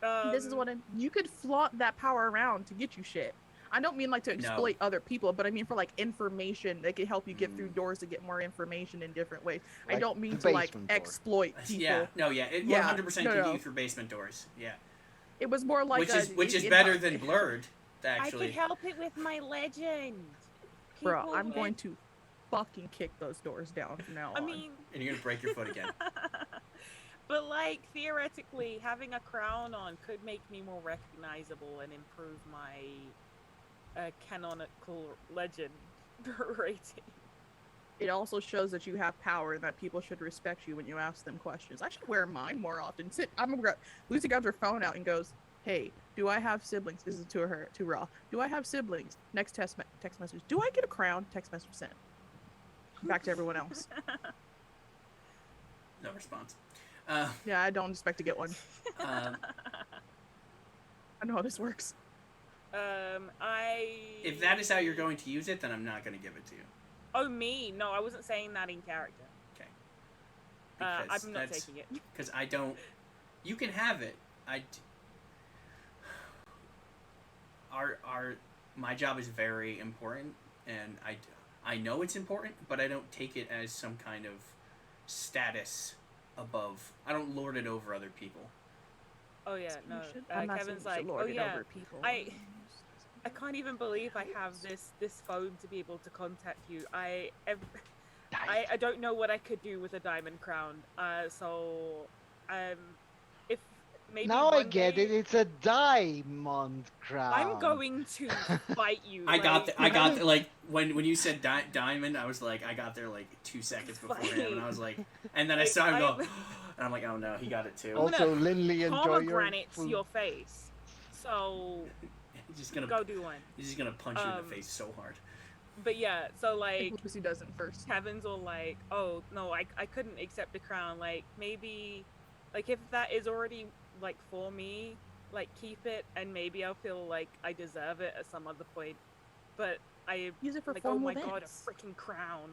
This This is what you could flaunt that power around to get you shit. I don't mean like to exploit other people, but I mean for like information that could help you get through doors to get more information in different ways. I Like don't mean the to like basement door. exploit people. Yeah. No, yeah. It Yeah, 100% can no. get you through basement doors. Yeah. It was more like Which is better than blurred, I actually. could help it with my legend. Bro, People I'm with- going to fucking kick those doors down from now I on. mean, And you're gonna break your foot again. but like theoretically, having a crown on could make me more recognizable and improve my canonical legend rating. It also shows that you have power and that people should respect you when you ask them questions. I should wear mine more often. Lucy grabs her phone out and goes, "Hey, do I have siblings?" This is to Raw. "Do I have siblings?" Next text message. "Do I get a crown?" Text message sent. Back to everyone else. No response. Yeah, I don't expect to get one. Um, I know how this works. if that is how you're going to use it, then I'm not gonna give it to you. Oh, me? No, I wasn't saying that in character. Okay. I'm not taking it. Because I don't. You can have it. My job is very important, and I know it's important, but I don't take it as some kind of status above. I don't lord it over other people. Oh yeah, no. I'm not saying Kevin's you should like, lord oh it yeah, over people. I can't even believe I have this phone to be able to contact you. I don't know what I could do with a diamond crown. If maybe Now I one get day it. It's a diamond crown. I'm going to fight you. I got the, like when you said diamond, I was like, I got there like 2 seconds before him, and I was like, and then I saw him go, and I'm like, oh no, he got it too. Also, Lindley, enjoy your pomegranates food. your face. So He's just gonna go do one. He's just gonna punch you in the face so hard. But yeah, so like Lucy doesn't first. Kevin's all like, oh no, I couldn't accept the crown. Like maybe, like if that is already like for me, like keep it, and maybe I'll feel like I deserve it at some other point. But I Use it for like, oh formal my events. god, a freaking crown.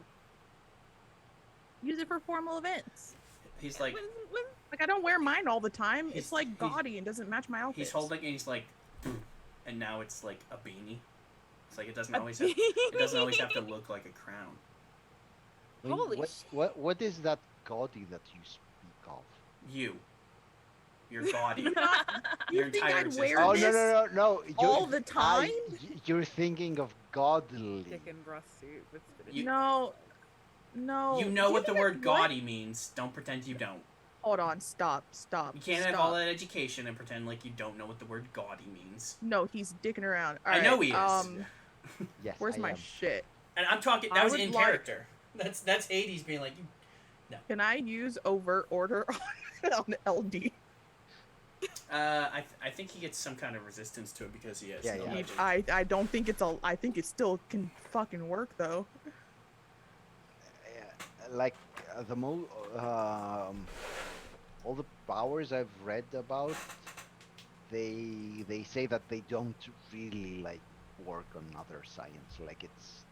Use it for formal events. He's like, Like I don't wear mine all the time. He's- It's like he's- gaudy and doesn't match my outfit. he's holding, and he's like, and now it's like a beanie. It's like it doesn't always have to look like a crown. I mean, Holy what is that gaudy that you speak of? You're gaudy. You Your think entire I'd existence. wear Oh this no! all the time? You're thinking of godly. Dick and breast suit with You- No. No. You know what the think word what? gaudy means. Don't pretend you don't. Hold on. Stop. You can't have all that education and pretend like you don't know what the word gaudy means. No, he's dicking around. I know he is. Yes, Where's I my am. shit? And I'm talking. That I was would in like- character. That's Hades being like, Can I use overt order on LD? I think he gets some kind of resistance to it because he has Yeah, no yeah. legend. I don't think it's I think it still can fucking work though. Like all the powers I've read about, they say that they don't really like work on other science. Like it's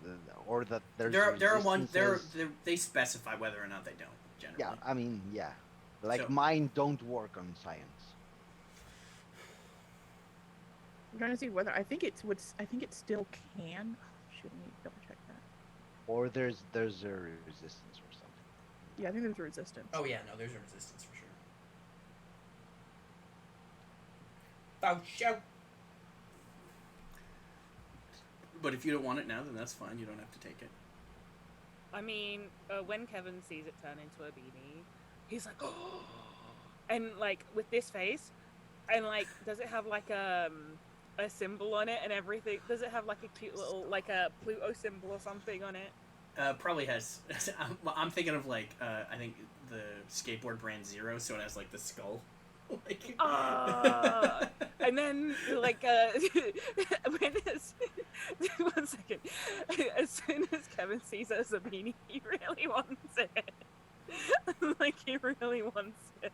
or that there's There are ones resistances. they specify whether or not they don't generally. Yeah, I mean, yeah. Like So- mine don't work on science. I'm trying to see whether I think it still can. Should we double check that? Or there's a resistance or something. Yeah, I think there's a resistance. Oh yeah, no, there's a resistance for sure. Oh show. But if you don't want it now, then that's fine. You don't have to take it. I mean, when Kevin sees it turn into a beanie, he's like, oh, and like with this face, and like, does it have like a symbol on it and everything? Does it have like a cute little like a Pluto symbol or something on it? Probably has. I'm thinking of like I think the skateboard brand Zero, so it has like the skull. Like... And then like when is one second, as soon as Kevin sees it as a beanie, he really wants it. Like he really wants it.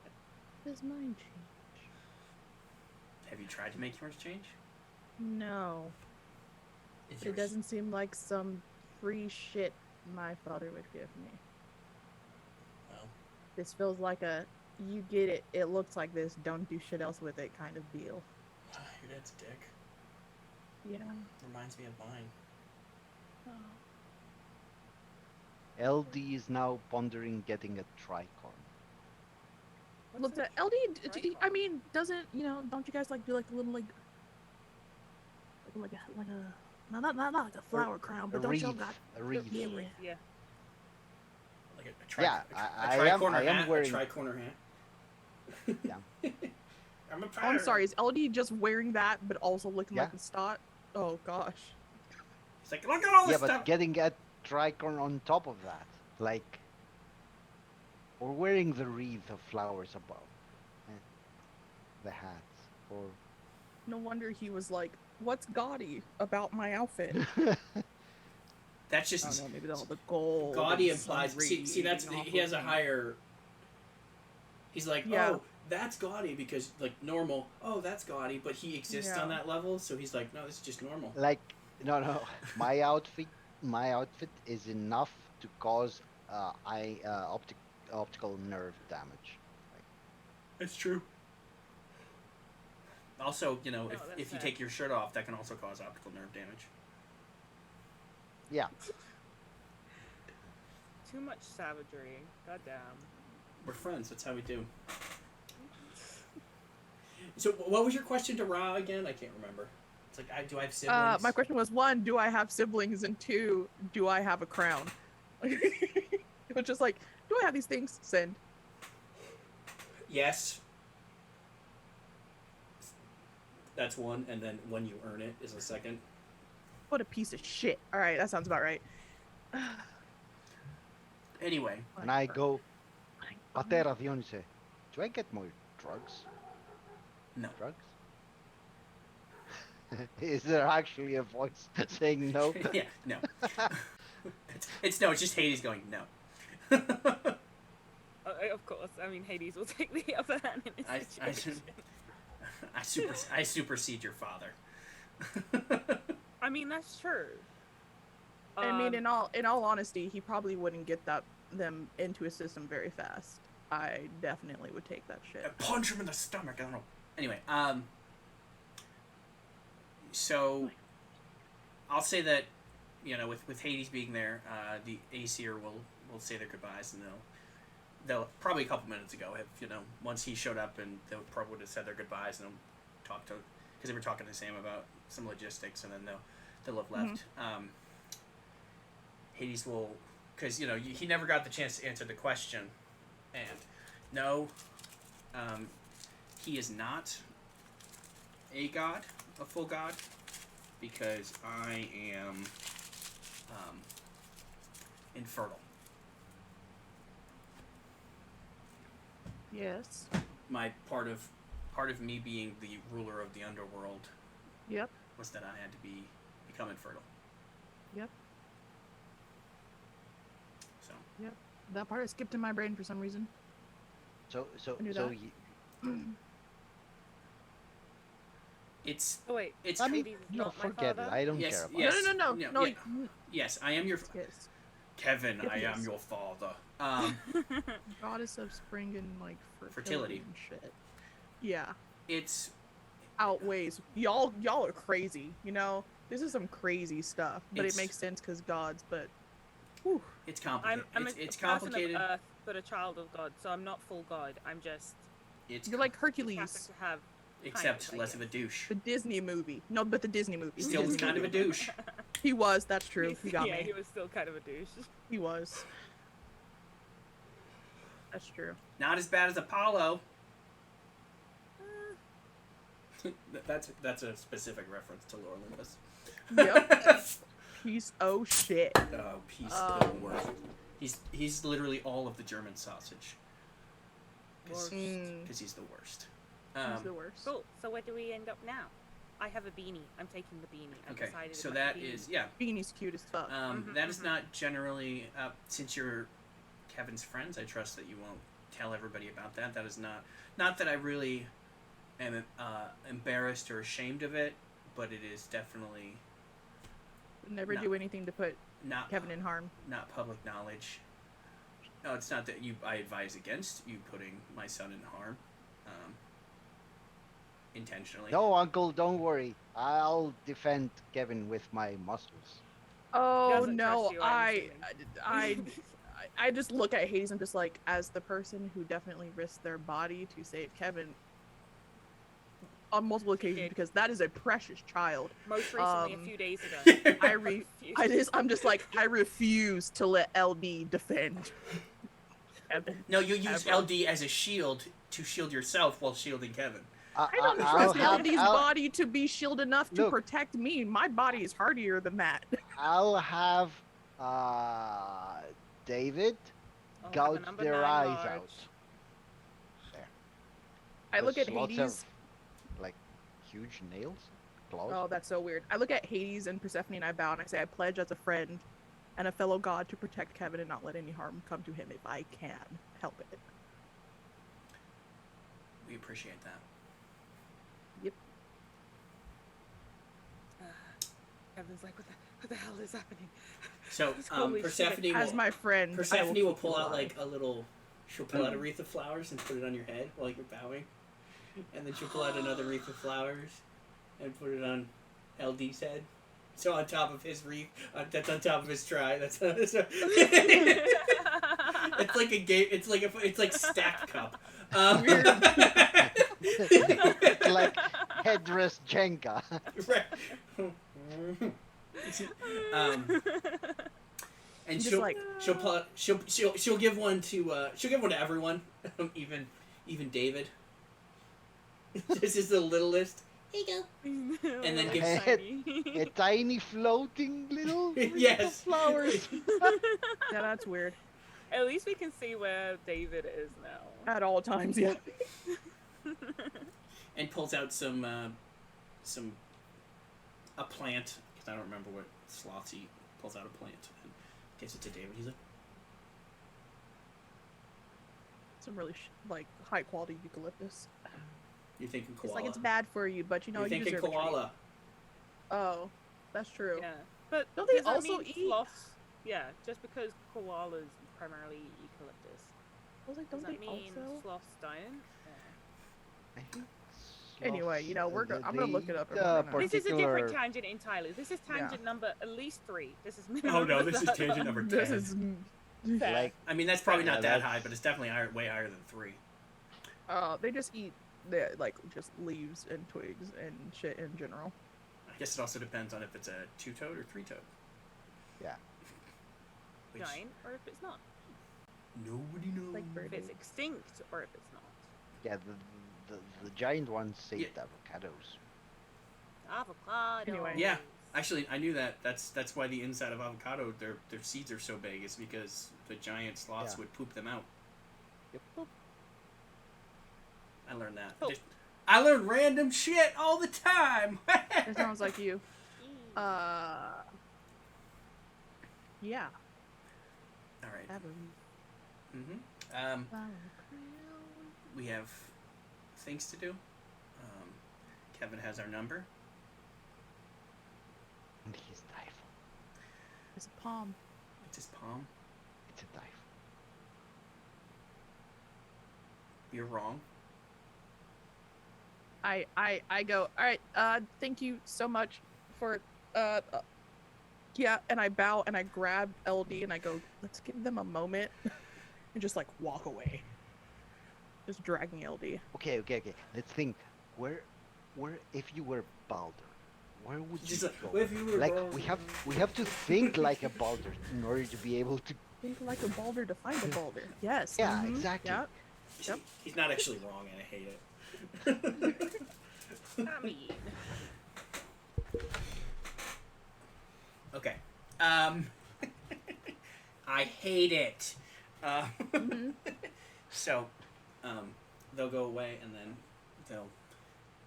Does mine change? Have you tried to make yours change? No. Is It yours- doesn't seem like some free shit my father would give me. Well, This feels like a you get it, it looks like this, don't do shit else with it kind of deal. your dad's a dick. Yeah. Reminds me of mine. LD is now pondering getting a tricorn. Look, the LD, I mean, doesn't, don't you guys like do like a little like a not like a flower crown, but A don't y'all wreath. got A wreath. yeah. Yeah. Like a Yeah, I am- tri-corner I am hat. wearing- A tri-corner hat. Yeah. I'm a Oh, I'm pirate. sorry, is LD just wearing that but also looking Yeah. like a stot? Oh gosh. He's like, look at all Yeah, this but stuff. getting a tricorn on top of that, like, or wearing the wreath of flowers above, eh, the hats, or No wonder he was like, what's gaudy about my outfit? That's I just don't know, maybe all the gold. gaudy and sun implies. See, that's radiating he off has a of me. higher. He's like, Yeah. oh, that's gaudy because like normal. Oh, that's gaudy, but he exists on Yeah. that level, so he's like, no, this is just normal. like, no, my outfit is enough to cause optical nerve damage. It's true. Also, Oh, that's if you sad. take your shirt off, that can also cause optical nerve damage. Yeah, Too much savagery. Goddamn. We're friends. That's how we do. So, what was your question to Ra again? I can't remember. It's like, do I have siblings? My question was one, do I have siblings? And two, do I have a crown? It was just like, do I have these things? Send. Yes. That's one, and then when you earn it is a second. What a piece of shit. All right, that sounds about right. Anyway, and I go, Patera Dionyse, do I get more drugs? no. Drugs? Is there actually a voice saying no? Yeah, no. It's just Hades going no. Of course. I mean, Hades will take the upper hand in this situation. I supersede your father. I mean, that's true. I mean, in all honesty, he probably wouldn't get them into his system very fast. I definitely would take that shit. Punch him in the stomach. I don't know. Anyway, so I'll say that with Hades being there, the Aesir will say their goodbyes, and they'll probably a couple minutes ago have once he showed up, and they probably would have said their goodbyes and talked to because they were talking to Sam about some logistics, and then they'll have left. Hades will, because he never got the chance to answer the question, and no, he is not a god, a full god, because I am infertile. Yes. My part of me being the ruler of the underworld Yep. was that I had to become infertile. Yep. So Yep. That part skipped in my brain for some reason. So I knew that. it's Oh wait, it's I mean, Hades is no, not my forget it. father? I don't Yes, care about yes. it. No. Yeah. Yes, I am your Yes. Kevin. I Yes. am your father. Goddess of spring and like Fertility. and shit. Yeah. It's Outweighs y'all are crazy, this is some crazy stuff, but It's- it makes sense because gods, but whew. it's complicated. I'm It's a complicated. person of Earth, but a child of God, so I'm not full God. I'm just It's You're like happen Hercules, to have. except kind of, I less of a guess. douche. the Disney movie. No, but the Disney movie. Still The was Disney kind of a movie. douche. He was, that's true. He got yeah, me. he was still kind of a douche. He was. That's true. Not as bad as Apollo. That's a specific reference to Lore Olympus. Yep. He's oh shit. Oh, he's the worst. He's literally all of the German sausage. Because he's the worst. He's the worst. Cool. So where do we end up now? I have a beanie. I'm taking the beanie. I've Okay, decided so about that the beanie. is yeah. Beanie's cute as fuck. That is not generally since you're Kevin's friends. I trust that you won't tell everybody about that. That is not that I really am embarrassed or ashamed of it, but it is definitely Never no. do anything to put not Kevin in harm. not public knowledge. No, it's not that I advise against you putting my son in harm, intentionally. No, Uncle, don't worry. I'll defend Kevin with my muscles. Oh doesn't no, trust you, I'm I just look at Hades and just like, as the person who definitely risked their body to save Kevin on multiple occasions, Did. because that is a precious child. Most recently, a Um, few days ago. I'm just like, I refuse to let LD defend Kevin. No, you use Ever. LD as a shield to shield yourself while shielding Kevin. I don't I'll trust have- LD's I'll- body to be shield enough to Look. protect me. My body is hardier than that. I'll have David I'll have a gouge number their 9 eyes large. out. There. I look With at lots Hades. of, like, huge nails, claws. Oh, that's so weird. I look at Hades and Persephone and I bow and I say, I pledge as a friend and a fellow god to protect Kevin and not let any harm come to him if I can help it. We appreciate that. Yep. Kevin's like, what the hell is happening? So Holy shit. Persephone As will, my friend, Persephone I will keep pull you out alive. like a little. She'll pull out a wreath of flowers and put it on your head while you're bowing, and then she'll pull out another wreath of flowers and put it on LD's head. So on top of his wreath, that's on top of his try. That's it's like a game. It's like stacked cup. It's like headrest Jenga. Right. And Just she'll like- she'll give one to everyone, even David. This is the littlest. Here you go. And then give- A tiny floating little Yes. flowers. Yeah, that's weird. At least we can see where David is now. At all times, yeah. And pulls out a plant, because I don't remember what sloths eat. Pulls out a plant and gives it to David. He's like, Some really high quality eucalyptus. "You're thinking It's koala. like it's bad for you, but You're you thinking deserve a treat. koala." Oh, that's true. Yeah, but Don't they does that also mean eat- sloths? Yeah, just because koalas primarily eat eucalyptus. I was like, Does don't that they mean also? sloths don't? I think Anyway, sloths, I'm gonna look it up. they and eat, we're gonna- This is a different particular- tangent entirely. This is tangent number at least 3. This is Oh no, this is tangent number 10. This is. Fair. Like, I mean, that's probably not Yeah, that high, that's- but it's definitely way higher than 3. They just eat just leaves and twigs and shit in general. I guess it also depends on if it's a two-toed or three-toed. Yeah. Which Giant, or if it's not. nobody knows. Like If it's extinct, or if it's not. Yeah, the giant ones saved Yeah. avocados. Avocado. Anyway. Yeah. Actually, I knew that. That's why the inside of avocado, their seeds are so big, is because the giant sloths Yeah. would poop them out. Yep. I learned that. Cool. I learn random shit all the time. That sounds like you. Eee. Yeah. All right. Adam. Mm-hmm. We have things to do. Kevin has our number. And he's typhoon. It's a palm. It's his palm. It's a typhoon. You're wrong. I go, all right, thank you so much for, yeah, and I bow and I grab LD and I go, let's give them a moment and just like walk away. Just dragging LD. Okay. Let's think. Where if you were Balder, where would you Just go? if you were Like wrong. we have to think like a Balder in order to be able to. Think like a boulder to find a boulder. Yes. Yeah, mhm, exactly. Yep. Yep. He's not actually wrong, and I hate it. I mean, Okay. I hate it. Mhm. So, they'll go away, and then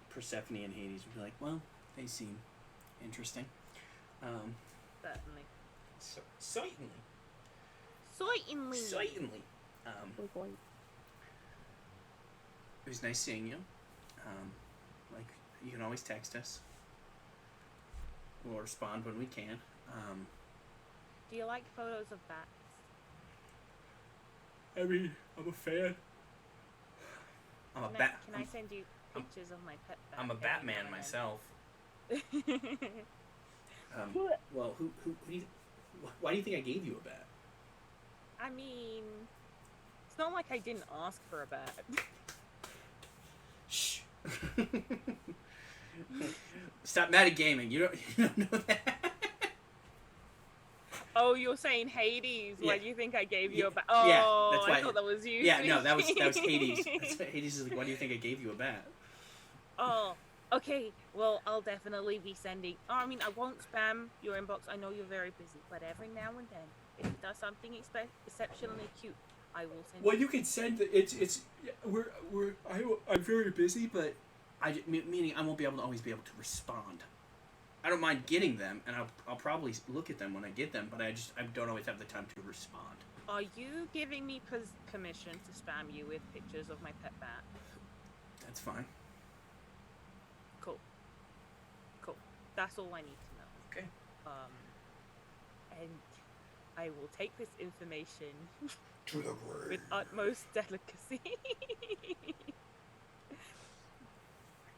Persephone and Hades will be like, well, they seem interesting. certainly. Certainly. Certainly. Oh, boy. It was nice seeing you. You can always text us. We'll respond when we can. Do you like photos of bats? I mean, I'm a fan. I'm a Can I send you pictures of my pet bat? I'm a every Batman now and myself. then? Well, who do you, why do you think I gave you a bat? I mean, it's not like I didn't ask for a bat. Shh. Stop mad at gaming. You don't know that. Oh, you're saying Hades? Why Yeah. do you think I gave you Yeah, a bat? yeah, Oh, that's why- I thought that was you. Yeah, no, that was speaking. Hades. Hades is like, why do you think I gave you a bat? Oh, okay. Well, I'll definitely be sending. Oh, I mean, I won't spam your inbox. I know you're very busy, but every now and then, if it does something exceptionally cute, I will send. Well, you can send it's I'm very busy, but meaning I won't be able to always be able to respond. I don't mind getting them, and I'll probably look at them when I get them, but I don't always have the time to respond. Are you giving me permission to spam you with pictures of my pet bat? That's fine. Cool. That's all I need to know. Okay. And I will take this information To the grave. with utmost delicacy.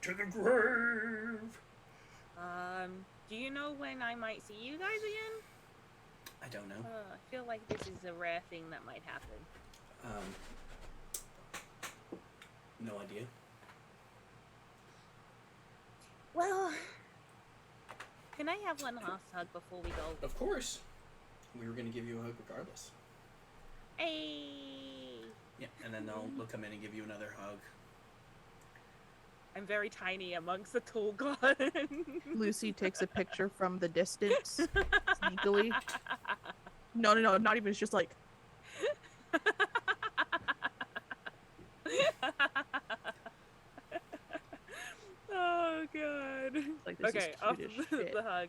To the grave. Do you know when I might see you guys again? I don't know. I feel like this is a rare thing that might happen. No idea. Well, can I have one last hug before we go? Of course. We were gonna give you a hug regardless. Hey! Yeah, and then they'll come in and give you another hug. I'm very tiny amongst the tall garden. Lucy takes a picture from the distance, sneakily. No, not even. It's just like, Oh god. like this Okay, is after cute as the, shit. the hug,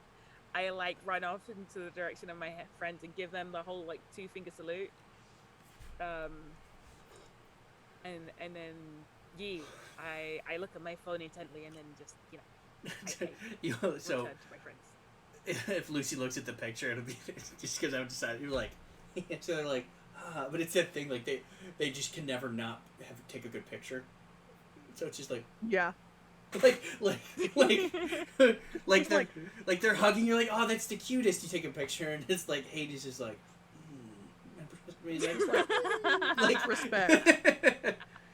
I like run off into the direction of my friends and give them the whole like 2-finger salute. And then I look at my phone intently and then just So return to my friends. if Lucy looks at the picture, it'll be just because I've decided you're like, so they're like, but it's that thing like they just can never not take a good picture. So it's just like Yeah. like they're hugging. You're like, oh, that's the cutest. You take a picture, and it's like Hades is like, Like respect.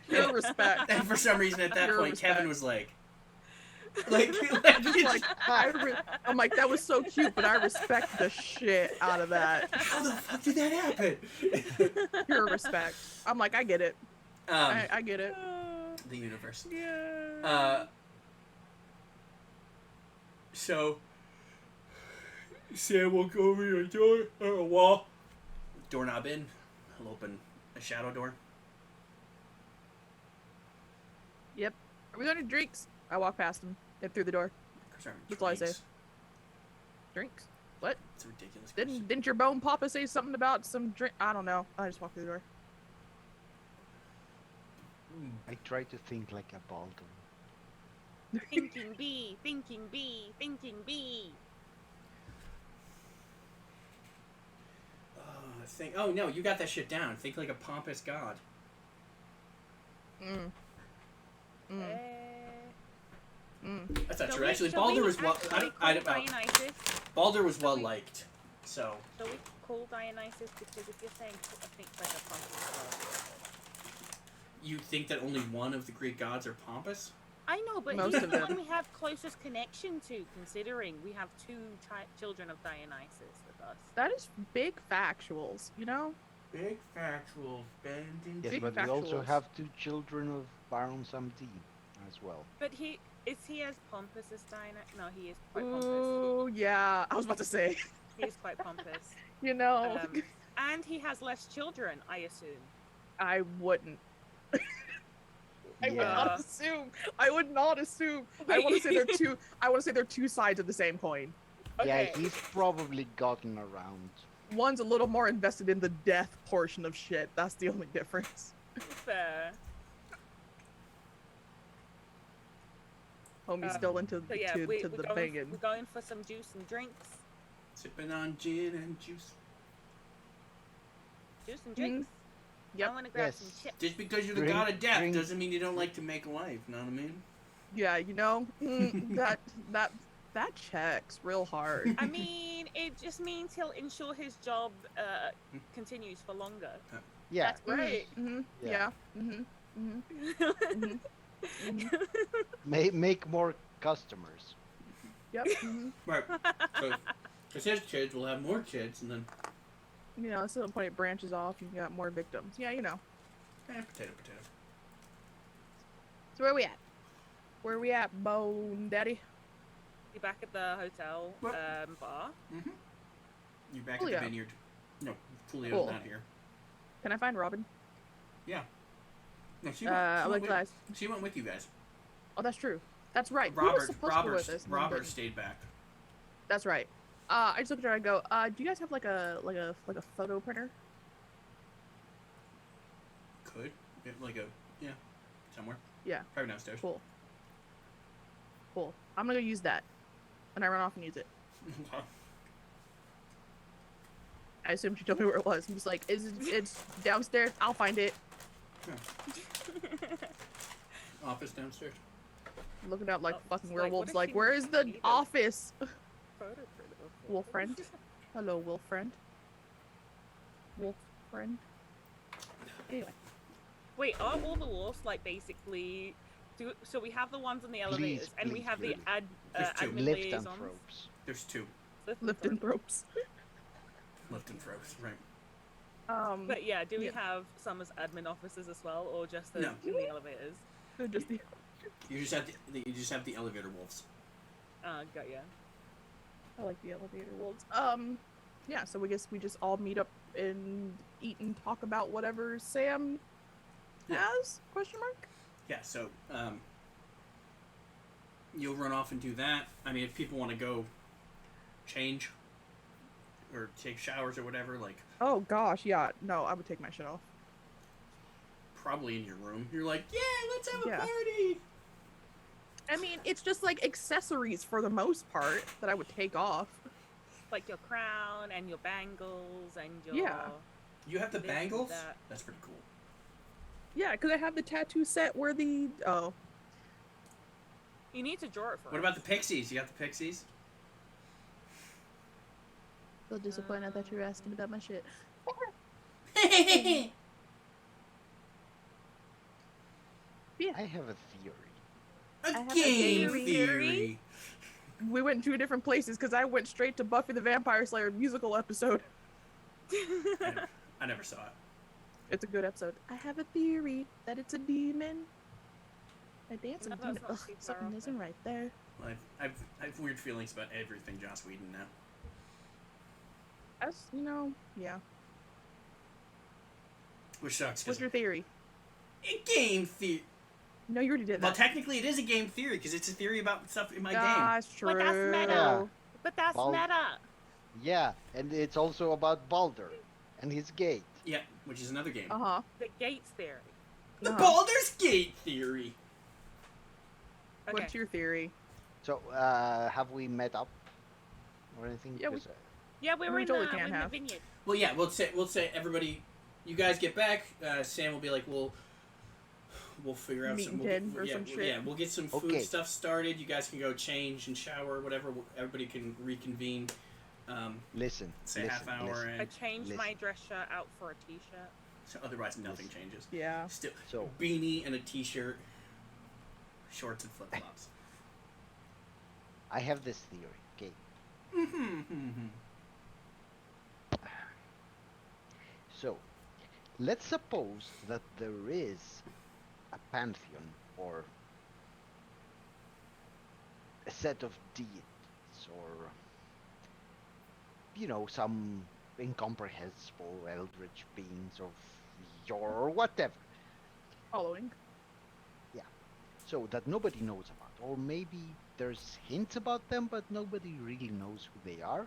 Pure respect. And for some reason, at that Pure point, respect. Kevin was like, Like I'm like, that was so cute, but I respect the shit out of that. how the fuck did that happen? Pure respect. I'm like, I get it. I get it. The universe. Yeah. So Sam will go over your door or a wall. Doorknob in. He'll open a shadow door. Yep. Are we going to drinks? I walk past him and through the door. That's all I say. Drinks? What? It's a ridiculous question. Didn't your bone papa say something about some drink? I don't know. I just walk through the door. I try to think like a Baldwin. Thinking B, thinking B, thinking B. Oh no, you got that shit down. Think like a pompous god. That's not Shall true. we- Actually, shall Baldur we was well. actually call Dionysus? Baldur was Shall well we- liked. So Shall we call Dionysus? Because if you're saying I think like a pompous you think that only one of the Greek gods are pompous? I know, but Most he's of the them. one we have closest connection to, considering we have two children of Dionysus with us. That is big factuals, you know? Big factual bending. Yes, Big but we also factuals. have 2 children of Baron Samedi as well. But is he as pompous as Dionysus? No, he is quite pompous. Ooh, yeah. I was about to say, He is quite pompous. you know, And he has less children, I assume. I wouldn't. I would Yeah. not assume. I would not assume. I want to say they're two. I want to say they're two sides of the same coin. Okay. Yeah, he's probably gotten around. One's a little more invested in the death portion of shit. That's the only difference. Fair. Homie's still into So yeah, to we're the going, banging. we're going for some juice and drinks. Sipping on gin and juice. Juice and drinks. Yep. I want to grab Yes. some chips. Just because you're the Drink- god of death drink- doesn't mean you don't like to make life. Know what I mean? Yeah, you know that checks real hard. I mean, it just means he'll ensure his job continues for longer. Yeah, That's great. Mm-hmm. Yeah. Yeah. Mm-hmm. make more customers. Yep. Mm-hmm. Right. So, because his kids will have more kids, and then You know, at some point it branches off. You got more victims. Yeah, you know. potato. So where we at? Where we at, Bone Daddy? Be back at the hotel What? bar. Mm-hmm. You're back Julio. at the vineyard. No, Julio's Cool. not here. Can I find Robin? Yeah. No, she I went, like guys. she went with you guys. Oh, that's true. That's right. Who was supposed to go with us? and then Robert didn't? stayed back. That's right. I just looked at her and go, do you guys have like a photo printer? Could. Yeah, somewhere. Yeah. Probably downstairs. Cool. Cool. I'm gonna go use that. And I run off and use it. I assumed she told me where it was. I'm just like, it's downstairs. I'll find it. Office downstairs. Looking out like Oh, fucking it's like, what werewolves. if Like, she where is the needed- office? Photo print of Wolf friend. Hello, wolf friend. Wolf friend. Anyway. Wait, are all the wolves like basically? So we have the ones on the elevators, and we please, have really. There's two. admin Lift and liaisons. ropes. There's two. Lifting ropes. Lift and throws. Right. But yeah, do we Yeah. have some as admin officers as well, or just the No. in the elevators? They're just the. You just have the elevator wolves. Got ya. I like the elevator wolves. Yeah. So we guess we just all meet up and eat and talk about whatever Sam Yeah. has? Question mark. Yeah. So you'll run off and do that. I mean, if people want to go change or take showers or whatever, like Oh gosh, yeah. No, I would take my shit off. probably in your room, you're like, yeah, let's have a Yeah. party. I mean, it's just like accessories for the most part that I would take off. Like your crown and your bangles and your Yeah. You have the This and bangles? that. That's pretty cool. Yeah, because I have the tattoo set where the You need to draw it for What us. about the pixies? You got the pixies? So disappointed that you were asking about my shit. I have a theory. A have a game theory. theory. We went 2 different places because I went straight to Buffy the Vampire Slayer musical episode. I never saw it. It's a good episode. I have a theory that it's a demon. A dancing No, that's demon. not Ugh, too far something off isn't then. right there. Well, I have weird feelings about everything Joss Whedon now. As yeah. Which sucks. 'Cause What's your theory? a game theory. No, you already did Well, that. technically, it is a game theory because it's a theory about stuff in my game. That's true. But that's meta. Yeah. But that's Bal- meta. Yeah, and it's also about Baldur and his gate. Yeah, which is another game. Uh-huh. The Gates theory. The Uh-huh. Baldur's Gate theory. Okay. What's your theory? So, have we met up or anything? Yeah, we- 'Cause, Yeah, we were We in, totally the, can we're in the have. vineyard. Well, yeah, we'll say everybody, you guys get back. Sam will be like, we'll figure out Meet some. and We'll Ted get, or yeah, some shit. Yeah, we'll get some food Okay. stuff started. You guys can go change and shower, whatever. Everybody can reconvene. listen, Say listen, half hour, listen. I and changed my Listen. dress shirt out for a t-shirt. so otherwise nothing changes. Yeah. Still, So- beanie and a t-shirt, shorts and flip flops. I have this theory, okay? So, let's suppose that there is a pantheon or a set of deities or, some incomprehensible eldritch beings of yore or whatever. Following. So that nobody knows about. Or maybe there's hints about them, but nobody really knows who they are.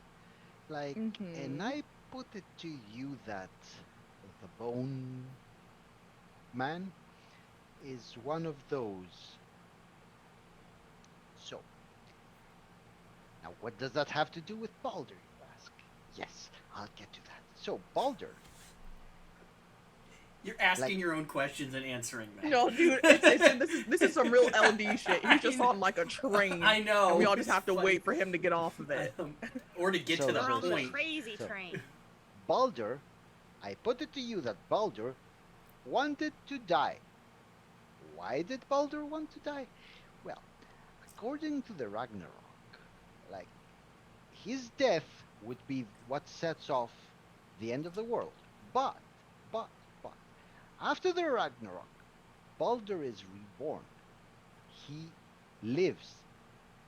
Like, and Mhm. I put it to you that the Bone Man is one of those. So, now what does that have to do with Baldur, you ask? Yes, I'll get to that. So, Baldur. You're asking Like- your own questions and answering them. No, dude, this is some real LD shit. He's just on like a train. I know. And we all just it's have to funny. wait for him to get off of it. Or to get So- to the We're on the point. crazy So- train. Baldur, I put it to you that Baldur wanted to die. Why did Baldur want to die? Well, according to the Ragnarok, like, his death would be what sets off the end of the world. But, after the Ragnarok, Baldur is reborn. He lives.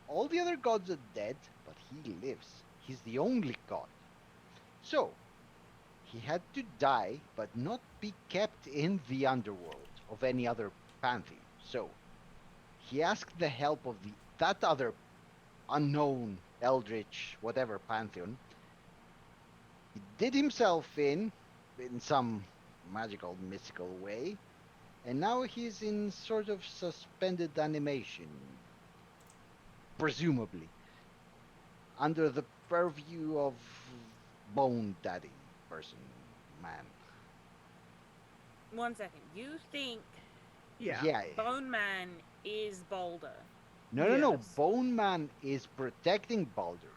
All the other gods are dead, but he lives. He's the only god. So, he had to die, but not be kept in the underworld of any other pantheon. So, he asked the help of that other unknown, eldritch, whatever pantheon. He did himself in some magical, mystical way, and now he's in sort of suspended animation, presumably, under the purview of Bone Daddy person, man. 1 second. You think Yeah. Bone Man is Boulder? No. Yes. Bone Man is protecting Baldur.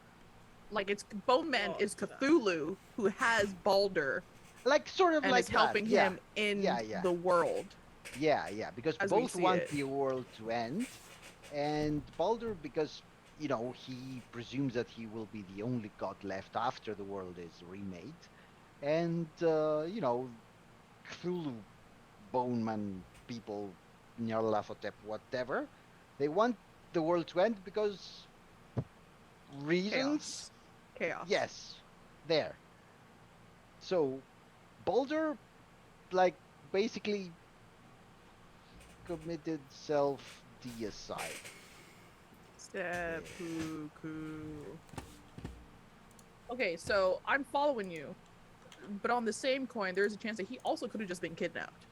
Like it's Bone Man Oh, is so- Cthulhu who has Baldur Like, sort of and like is helping that. Yeah. him in Yeah. the world. Yeah, because As we both see want it. the world to end, and Baldur, because he presumes that he will be the only god left after the world is remade, and Cthulhu, Bone Man people, Nyarlathotep, whatever, they want the world to end because reasons. Chaos. Yes, there. So, Baldur, like, basically committed self-deicide. Seppuku. Okay, so I'm following you, but on the same coin, there's a chance that he also could have just been kidnapped.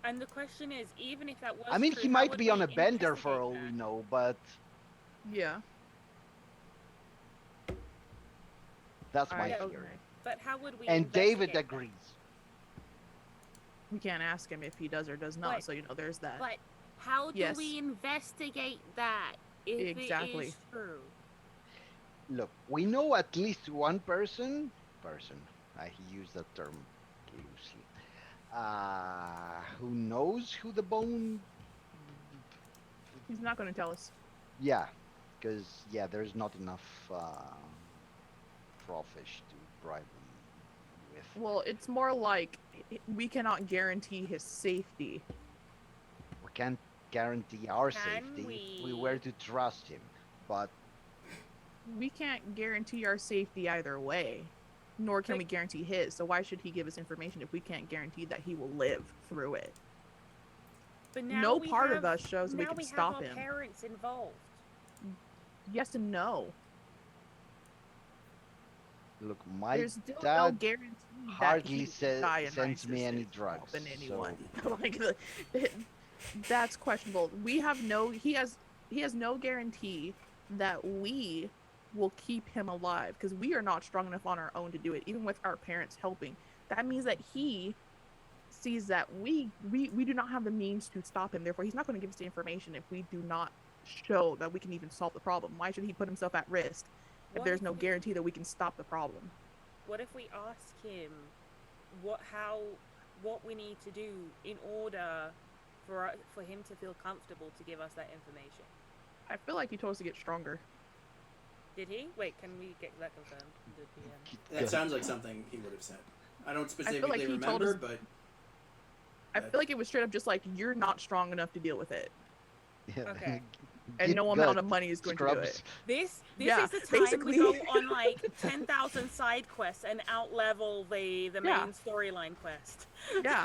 And the question is, even if that was I mean, true, he how might would be we on a bender for investigate all that? we know, but Yeah. that's my Alright, theory. okay. But how would we? And David investigate that? agrees. We can't ask him if he does or does not, But- so there's that. But how do Yes. we investigate that if it Exactly. is true? Look, we know at least one person, I use that term loosely, who knows who the He's not going to tell us. Yeah, because there's not enough crawfish to bribe him with. Well, it's more like we cannot guarantee his safety. We can't guarantee our Can safety if we we- were to trust him, but We can't guarantee our safety either way, nor can we guarantee his. So why should he give us information if we can't guarantee that he will live through it? But now No we part have, of us shows we now can we stop have our him. parents involved. Yes and no. look, my There's still no dad guarantee hardly that he die in sends me ISIS any is drugs. helping anyone. So Like that's questionable. He has no guarantee that we will keep him alive because we are not strong enough on our own to do it, even with our parents helping. That means that he sees that we do not have the means to stop him. Therefore, he's not going to give us the information if we do not show that we can even solve the problem. Why should he put himself at risk if What there's if no we- guarantee that we can stop the problem? What if we ask him what we need to do in order for him to feel comfortable to give us that information? I feel like he told us to get stronger. Did he? Wait, can we get that confirmed? Did he, That sounds like something he would have said. I don't like specifically he told remember, us- but I feel like it was straight up just like, you're not strong enough to deal with it. Okay. And Get no amount gut, of money is going to do scrubs. it. This Yeah, is the time basically. we go on like 10,000 side quests and outlevel the Yeah. main storyline quest. Yeah.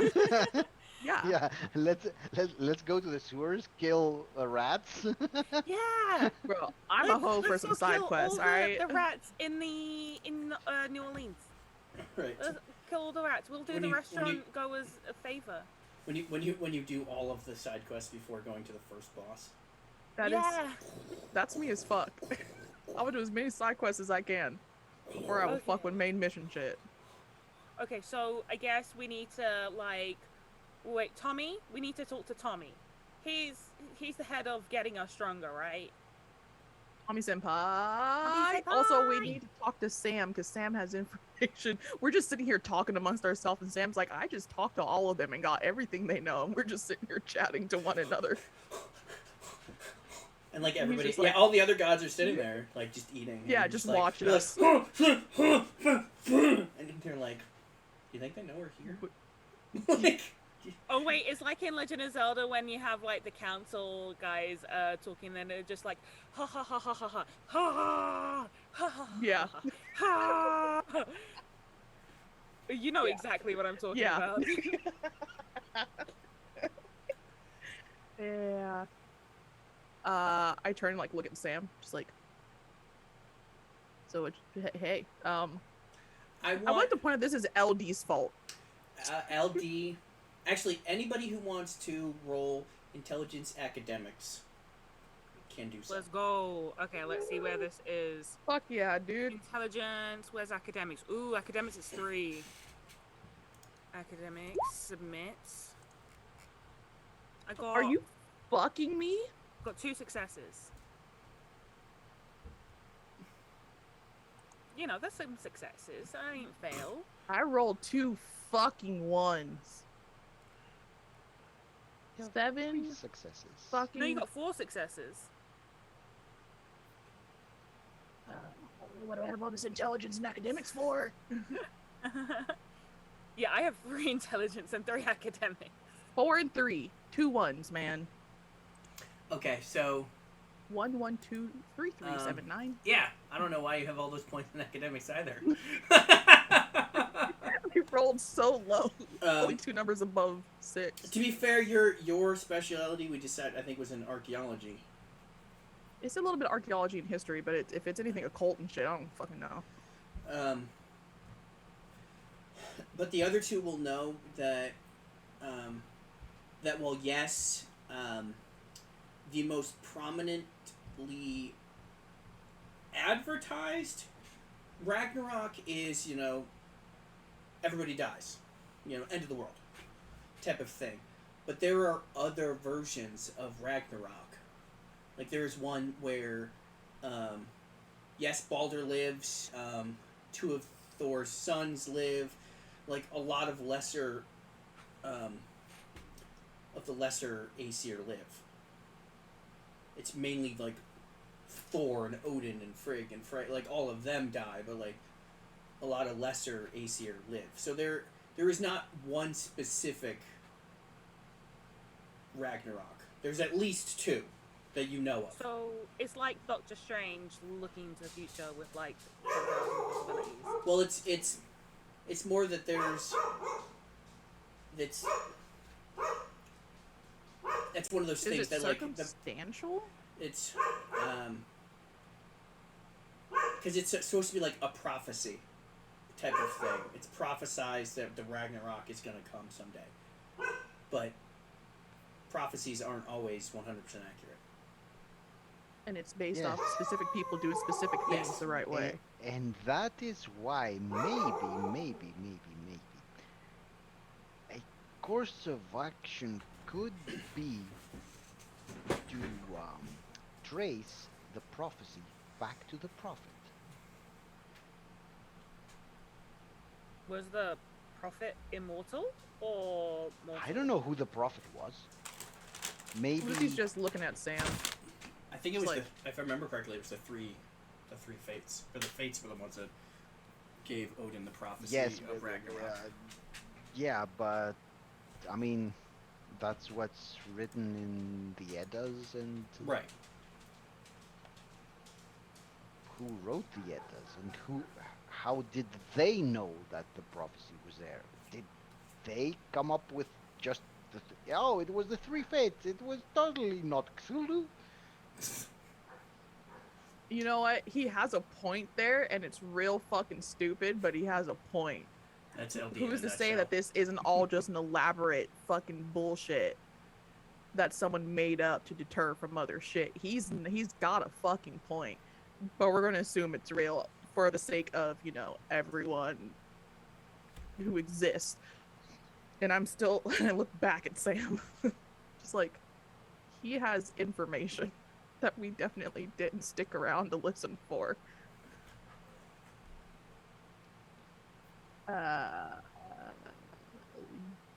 Yeah. Yeah, let's go to the sewers, kill rats. Yeah. Bro, I'm a hoe for Let's some go side kill quests, all alright? the rats in New Orleans. right. Let's kill all the rats. We'll do When the you- when restaurant you- goers a favor. When you do all of the side quests before going to the first boss. That's me as fuck. I would do as many side quests as I can. Or I will Okay. fuck with main mission shit. Okay, so I guess we need to wait, Tommy. We need to talk to Tommy. He's the head of getting us stronger, right? Tommy senpai. Senpai! Also, we need to talk to Sam because Sam has information. We're just sitting here talking amongst ourselves, and Sam's like, I just talked to all of them and got everything they know. And we're just sitting here chatting to one another. And like He's everybody, just like- all the other gods are sitting there, like just eating. Yeah, and just like, watching you're us. like, and they're like, "You think they know we're here?" Like, Oh wait, it's like in Legend of Zelda when you have like the council guys talking, and they're just like ha ha ha ha ha ha ha ha ha. Yeah. Ha. You know exactly what I'm talking Yeah. about. Yeah. I turn and like look at Sam, just like. So hey, I I want like to point out this is LD's fault. LD. Actually, anybody who wants to roll intelligence academics can do so. Let's go. Okay, let's see where this is. Fuck yeah, dude. Intelligence. Where's academics? Ooh, academics is 3. Academics submit. I got. Are you fucking me? Got 2 successes. You know, there's some successes. I ain't fail. I rolled 2 fucking ones. Yeah, 7 3 successes. fucking. No, you got 4 successes. What do I have all this intelligence and academics for? Yeah, I have 3 intelligence and 3 academics. 4 and 3, 2 ones, man. Okay, so 1, 1, 2, 3, 3, 7, 9. yeah, I don't know why you have all those points in academics either. We rolled so low. Only um, 2 numbers above 6. to be fair, your specialty we decided I think was in archaeology. It's a little bit of archaeology and history, but if it's anything occult and shit, I don't fucking know. But the other 2 will know that well, yes, the most prominently advertised Ragnarok is, everybody dies, end of the world type of thing. But there are other versions of Ragnarok. Like there's one where, yes, Balder lives, 2 of Thor's sons live, like a lot of lesser, of the lesser Aesir live. it's mainly like Thor and Odin and Frigg and Frey, like all of them die, but like a lot of lesser Aesir live. So there is not one specific Ragnarok. There's at least two that you know of. So it's like Doctor Strange looking into the future with like 10,000 possibilities. Well, it's more that there's that's one of those things Is it that like circumstantial? it's because it's supposed to be like a prophecy type of thing. It's prophesized that the Ragnarok is going to come someday, but prophecies aren't always 100% accurate. And it's based Yes. off specific people doing specific things Yes. the right way. And that is why maybe a course of action could be to trace the prophecy back to the prophet. Was the prophet immortal or mortal? I don't know who the prophet was. Maybe Lucy's just looking at Sam. I think it was Like- if I remember correctly, it was the three fates. Or the fates were the ones that gave Odin the prophecy yes, of Ragnarok. yeah, but I mean, that's what's written in the Eddas, and Right. who wrote the Eddas, and how did they know that the prophecy was there? Did they come up with just it was the three fates? It was totally not Cthulhu. You know what? He has a point there, and it's real fucking stupid, but he has a point. That's LD. Who's to say that this isn't all just an elaborate fucking bullshit that someone made up to deter from other shit? He's got a fucking point, but we're gonna assume it's real for the sake of, you know, everyone who exists. And I'm still, I look back at Sam, just like, he has information that we definitely didn't stick around to listen for.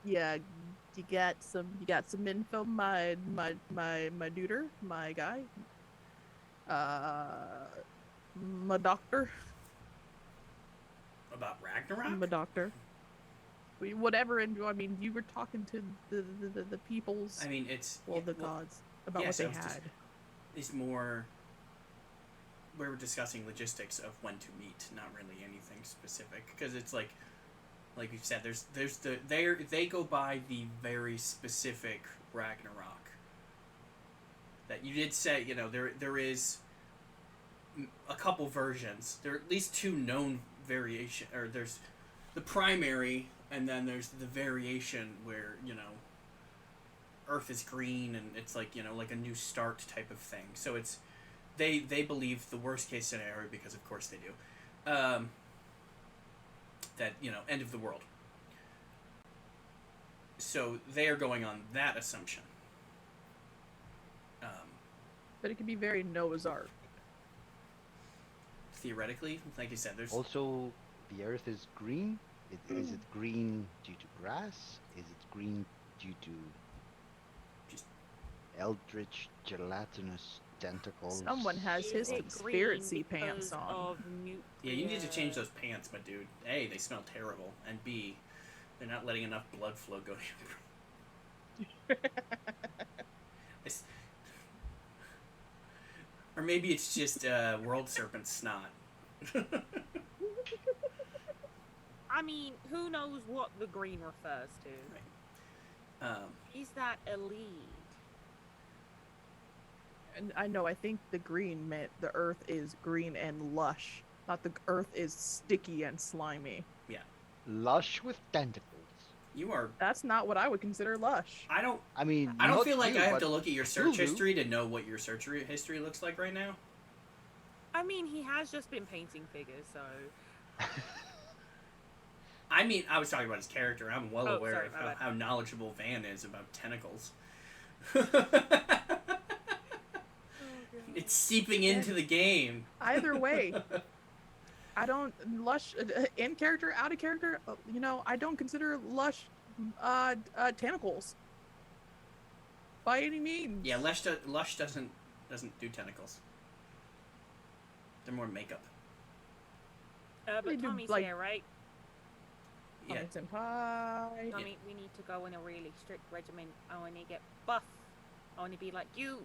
Yeah, you got some info, my duder, my guy, my doctor, about Ragnarok. my doctor. Whatever, and I mean, you were talking to the peoples, I mean, it's the gods, about yeah, what so they it's just- had. Is more. We were discussing logistics of when to meet, not really anything specific, because it's like you said, there's they go by the very specific Ragnarok. That you did say, you know, there is a couple versions. There are at least two known variation, or there's the primary, and then there's the variation where, you know, Earth is green and it's like, you know, like a new start type of thing. So it's they believe the worst case scenario, because of course they do, that, you know, end of the world. So they are going on that assumption. But it could be very Noah's Ark. Theoretically, like you said, there's Also, the Earth is green. Is it green due to grass? Is it green due to Just- eldritch gelatinous tentacles? Someone has his Is it conspiracy green pants because on. of yeah, you need to change nuclear- those pants, but dude, A, they smell terrible, and B, they're not letting enough blood flow go to your It's- or maybe it's just world serpent snot. I mean, who knows what the green refers to? Is that a lead? And I know, I think the green meant the earth is green and lush, not the earth is sticky and slimy. Lush with tentacles. You are. That's not what I would consider lush. I don't I mean, I don't not feel like you, I have but to look at your search Cthulhu. history to know what your search history looks like right now. I mean, he has just been painting figures, so I mean, I was talking about his character. I'm well Oh, aware sorry, of my bad. how knowledgeable Van is about tentacles. It's seeping into the game. Either way, I don't lush in character, out of character. You know, I don't consider lush tentacles by any means. Yeah, Lush doesn't doesn't do tentacles. They're more makeup. But They do, Tommy's like- here, right? Yeah. Senpai. Tommy, we need to go in a really strict regimen. I want to get buff. I want to be like you.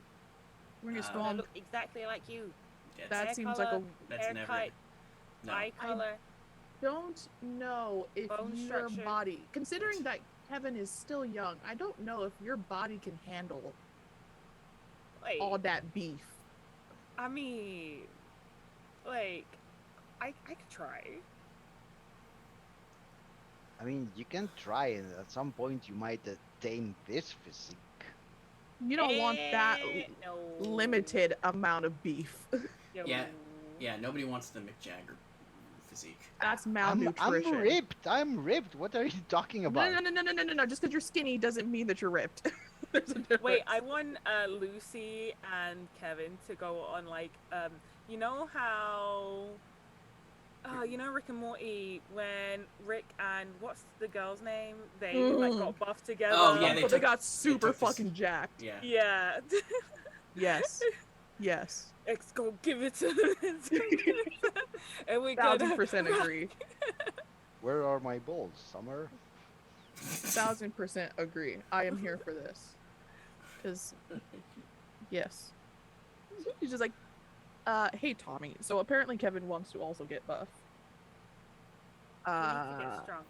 We're gonna Uh, I wanna storm. look exactly like you. That's, That hair seems like a. color, that's never. haircut, No. eye color. Don't know if Bone your structure. body, considering that Kevin is still young, I don't know if your body can handle Wait, all that beef. I mean, like, I could try. I mean, you can try, and at some point you might attain this physique. You don't want that No. limited amount of beef. No. Yeah. Yeah, nobody wants the Mick Jagger physique. That's I'm malnutrition. ripped. I'm ripped. What are you talking about? No. Just because you're skinny doesn't mean that you're ripped. There's a difference. Wait, I want Lucy and Kevin to go on like you know how you know Rick and Morty when Rick and what's the girl's name? They like got buffed together. Oh, yeah, They got super took this- fucking jacked. Yeah. Yeah. Yes. Yes. X go give it to them. And we got 1000% agree. Where are my balls? Summer? 1000% agree. I am here for this. Because, yes. He's just like, hey Tommy. So apparently Kevin wants to also get buff. We need to get strong.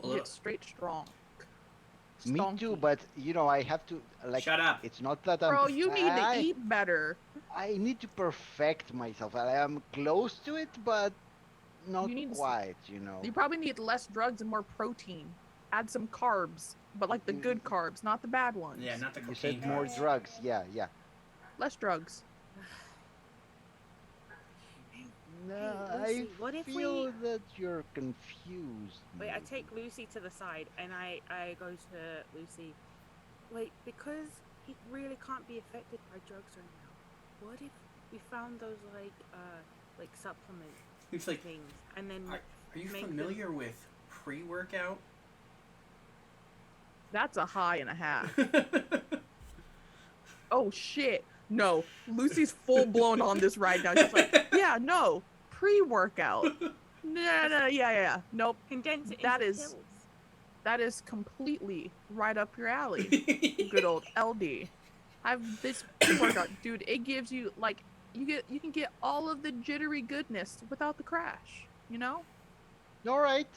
Well, Get straight strong. Me too, Stonky. but you know, I have to like. Shut up. It's not that I'm. Bro, you need to I, eat better. I need to perfect myself. I am close to it, but not You need to s- quite. You know. You probably need less drugs and more protein. Add some carbs, but like the good carbs, not the bad ones. Yeah, not the You cocaine. said more carbs. drugs. Yeah. Less drugs. No, Lucy, I what if feel we- that you're confused. Wait, I maybe. take Lucy to the side and I go to Lucy. Wait, because he really can't be affected by drugs right now. What if we found those like supplement It's like, things and then are you make familiar with pre-workout? That's a high and a half. Oh shit. No. Lucy's full blown on this right now. She's like, yeah, no. Pre-workout. No, yeah. Nope. condense it That into is- pills? That is completely right up your alley. Good old LD. I've this pre-workout, dude, it gives you like you can get all of the jittery goodness without the crash, you know? All right.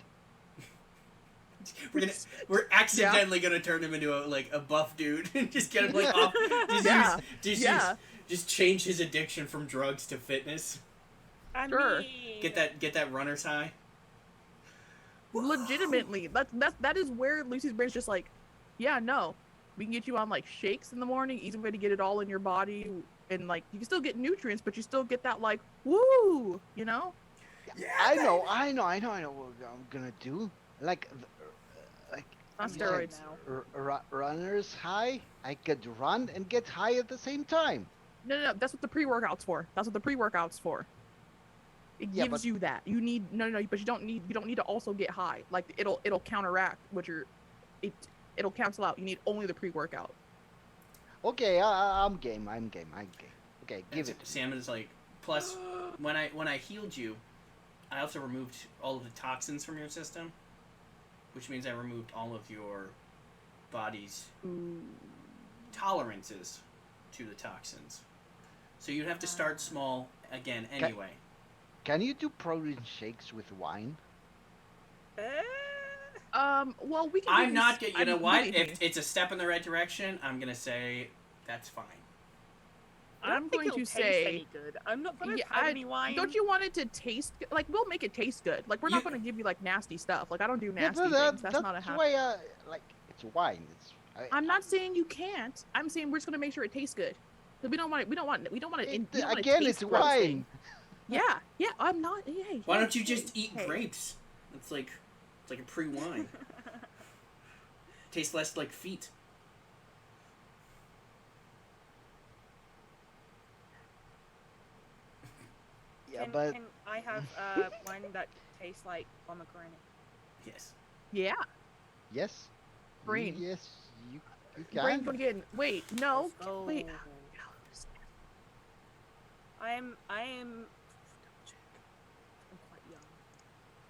We're accidentally gonna turn him into a buff dude and just get him like off. Just change his addiction from drugs to fitness. I Sure. mean, Get that runner's high. Legitimately, that is where Lucy's brain's just like, yeah, no, we can get you on like shakes in the morning, easy way to get it all in your body, and like you can still get nutrients, but you still get that like woo, you know? Yeah, I know what I'm gonna do. Like Not you said, steroids. Runner's high. I could run and get high at the same time. No, that's what the pre-workout's for. That's what the pre-workout's for. It Yeah, gives but- you that. You need but you don't need to also get high. Like it'll counteract what it'll cancel out. You need only the pre-workout. Okay, I'm game. Okay, give it. Sam is like. Plus, when I healed you, I also removed all of the toxins from your system, which means I removed all of your body's tolerances to the toxins. So you'd have to start small again anyway. Can you do protein shakes with wine? Well, we can. I'm not. You know what? believe me, If it's a step in the right direction, I'm gonna say that's fine. I don't I'm think going it'll to taste say- any good. I'm not gonna Yeah, have any wine. Don't you want it to taste good? Like we'll make it taste good. Like we're not You- going to give you like nasty stuff. Like I don't do Yeah, nasty things. That's not a habit. why. Like it's wine. I'm not saying you can't. I'm saying we're just going to make sure it tastes good. Because we don't want it. Again, it's wine. Yeah. I'm not. Hey, Why don't you just eat hey. grapes? It's like a pre-wine. Tastes less like feet. Yeah, Can, but can I have one that tastes like pomegranate? Yes. Yeah. yes. Brain. Yes, you Brain can. again. Wait. No. Let's go. Wait. I am. I'm quite young.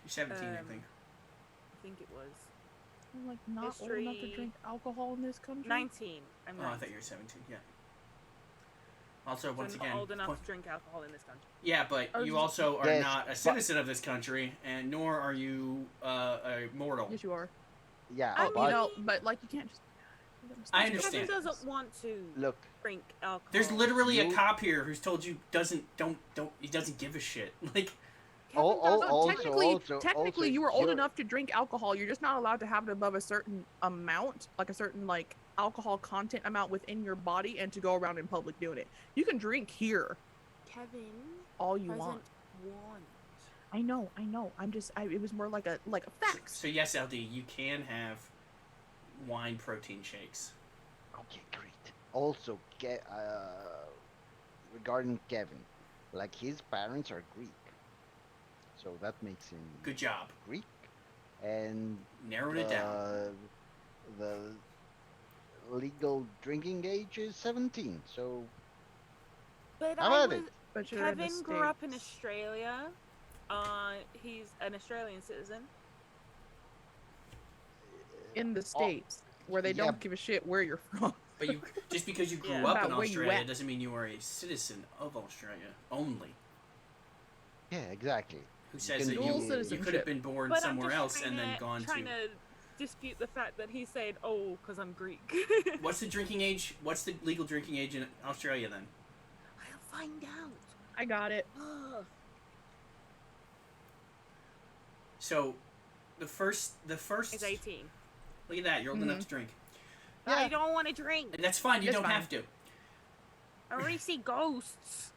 You're 17, I think. I think it was I'm like not old enough to History- drink alcohol in this country. 19. I'm Oh, 19. I thought you were 17. Yeah. Also, So once not again, old enough to drink alcohol in this country. yeah, but I was you just- also are Yes, not a but- citizen of this country, and nor are you a mortal. Yes, you are. Yeah, I Oh, but you know, but like you can't just. I understand. Kevin doesn't want to look, drink alcohol. There's literally a You- cop here who's told you don't he doesn't give a shit. Like, Kevin Oh, doesn't- also- technically, also, you were old you're- enough to drink alcohol. You're just not allowed to have it above a certain amount, like a certain like alcohol content amount within your body, and to go around in public doing it. You can drink here Kevin all you doesn't want. want. I know. It was more like a facts. so yes, LD, you can have wine protein shakes. okay, great. Also, regarding Kevin, like his parents are Greek, so that makes him Good job. Greek, and Narrowed it down. the legal drinking age is 17. So But How I about was, it? But you're in the Kevin grew up in States. Australia. He's an Australian citizen. in the States where they yeah. don't give a shit where you're from. But you just because you grew Yeah. up About in where you Australia at. doesn't mean you are a citizen of Australia only. yeah, exactly. Who says can that be- you Dual could have citizenship. been born But somewhere I'm just else and then gone trying to dispute the fact that he said, "Oh, because I'm Greek." What's the drinking age? What's the legal drinking age in Australia then? I'll find out. I got it. Ugh. So, the first. It's 18. Look at that. You're old enough Mhm. to drink. I Yeah. don't want to drink. And that's fine. You It's don't fine. have to. I already see ghosts.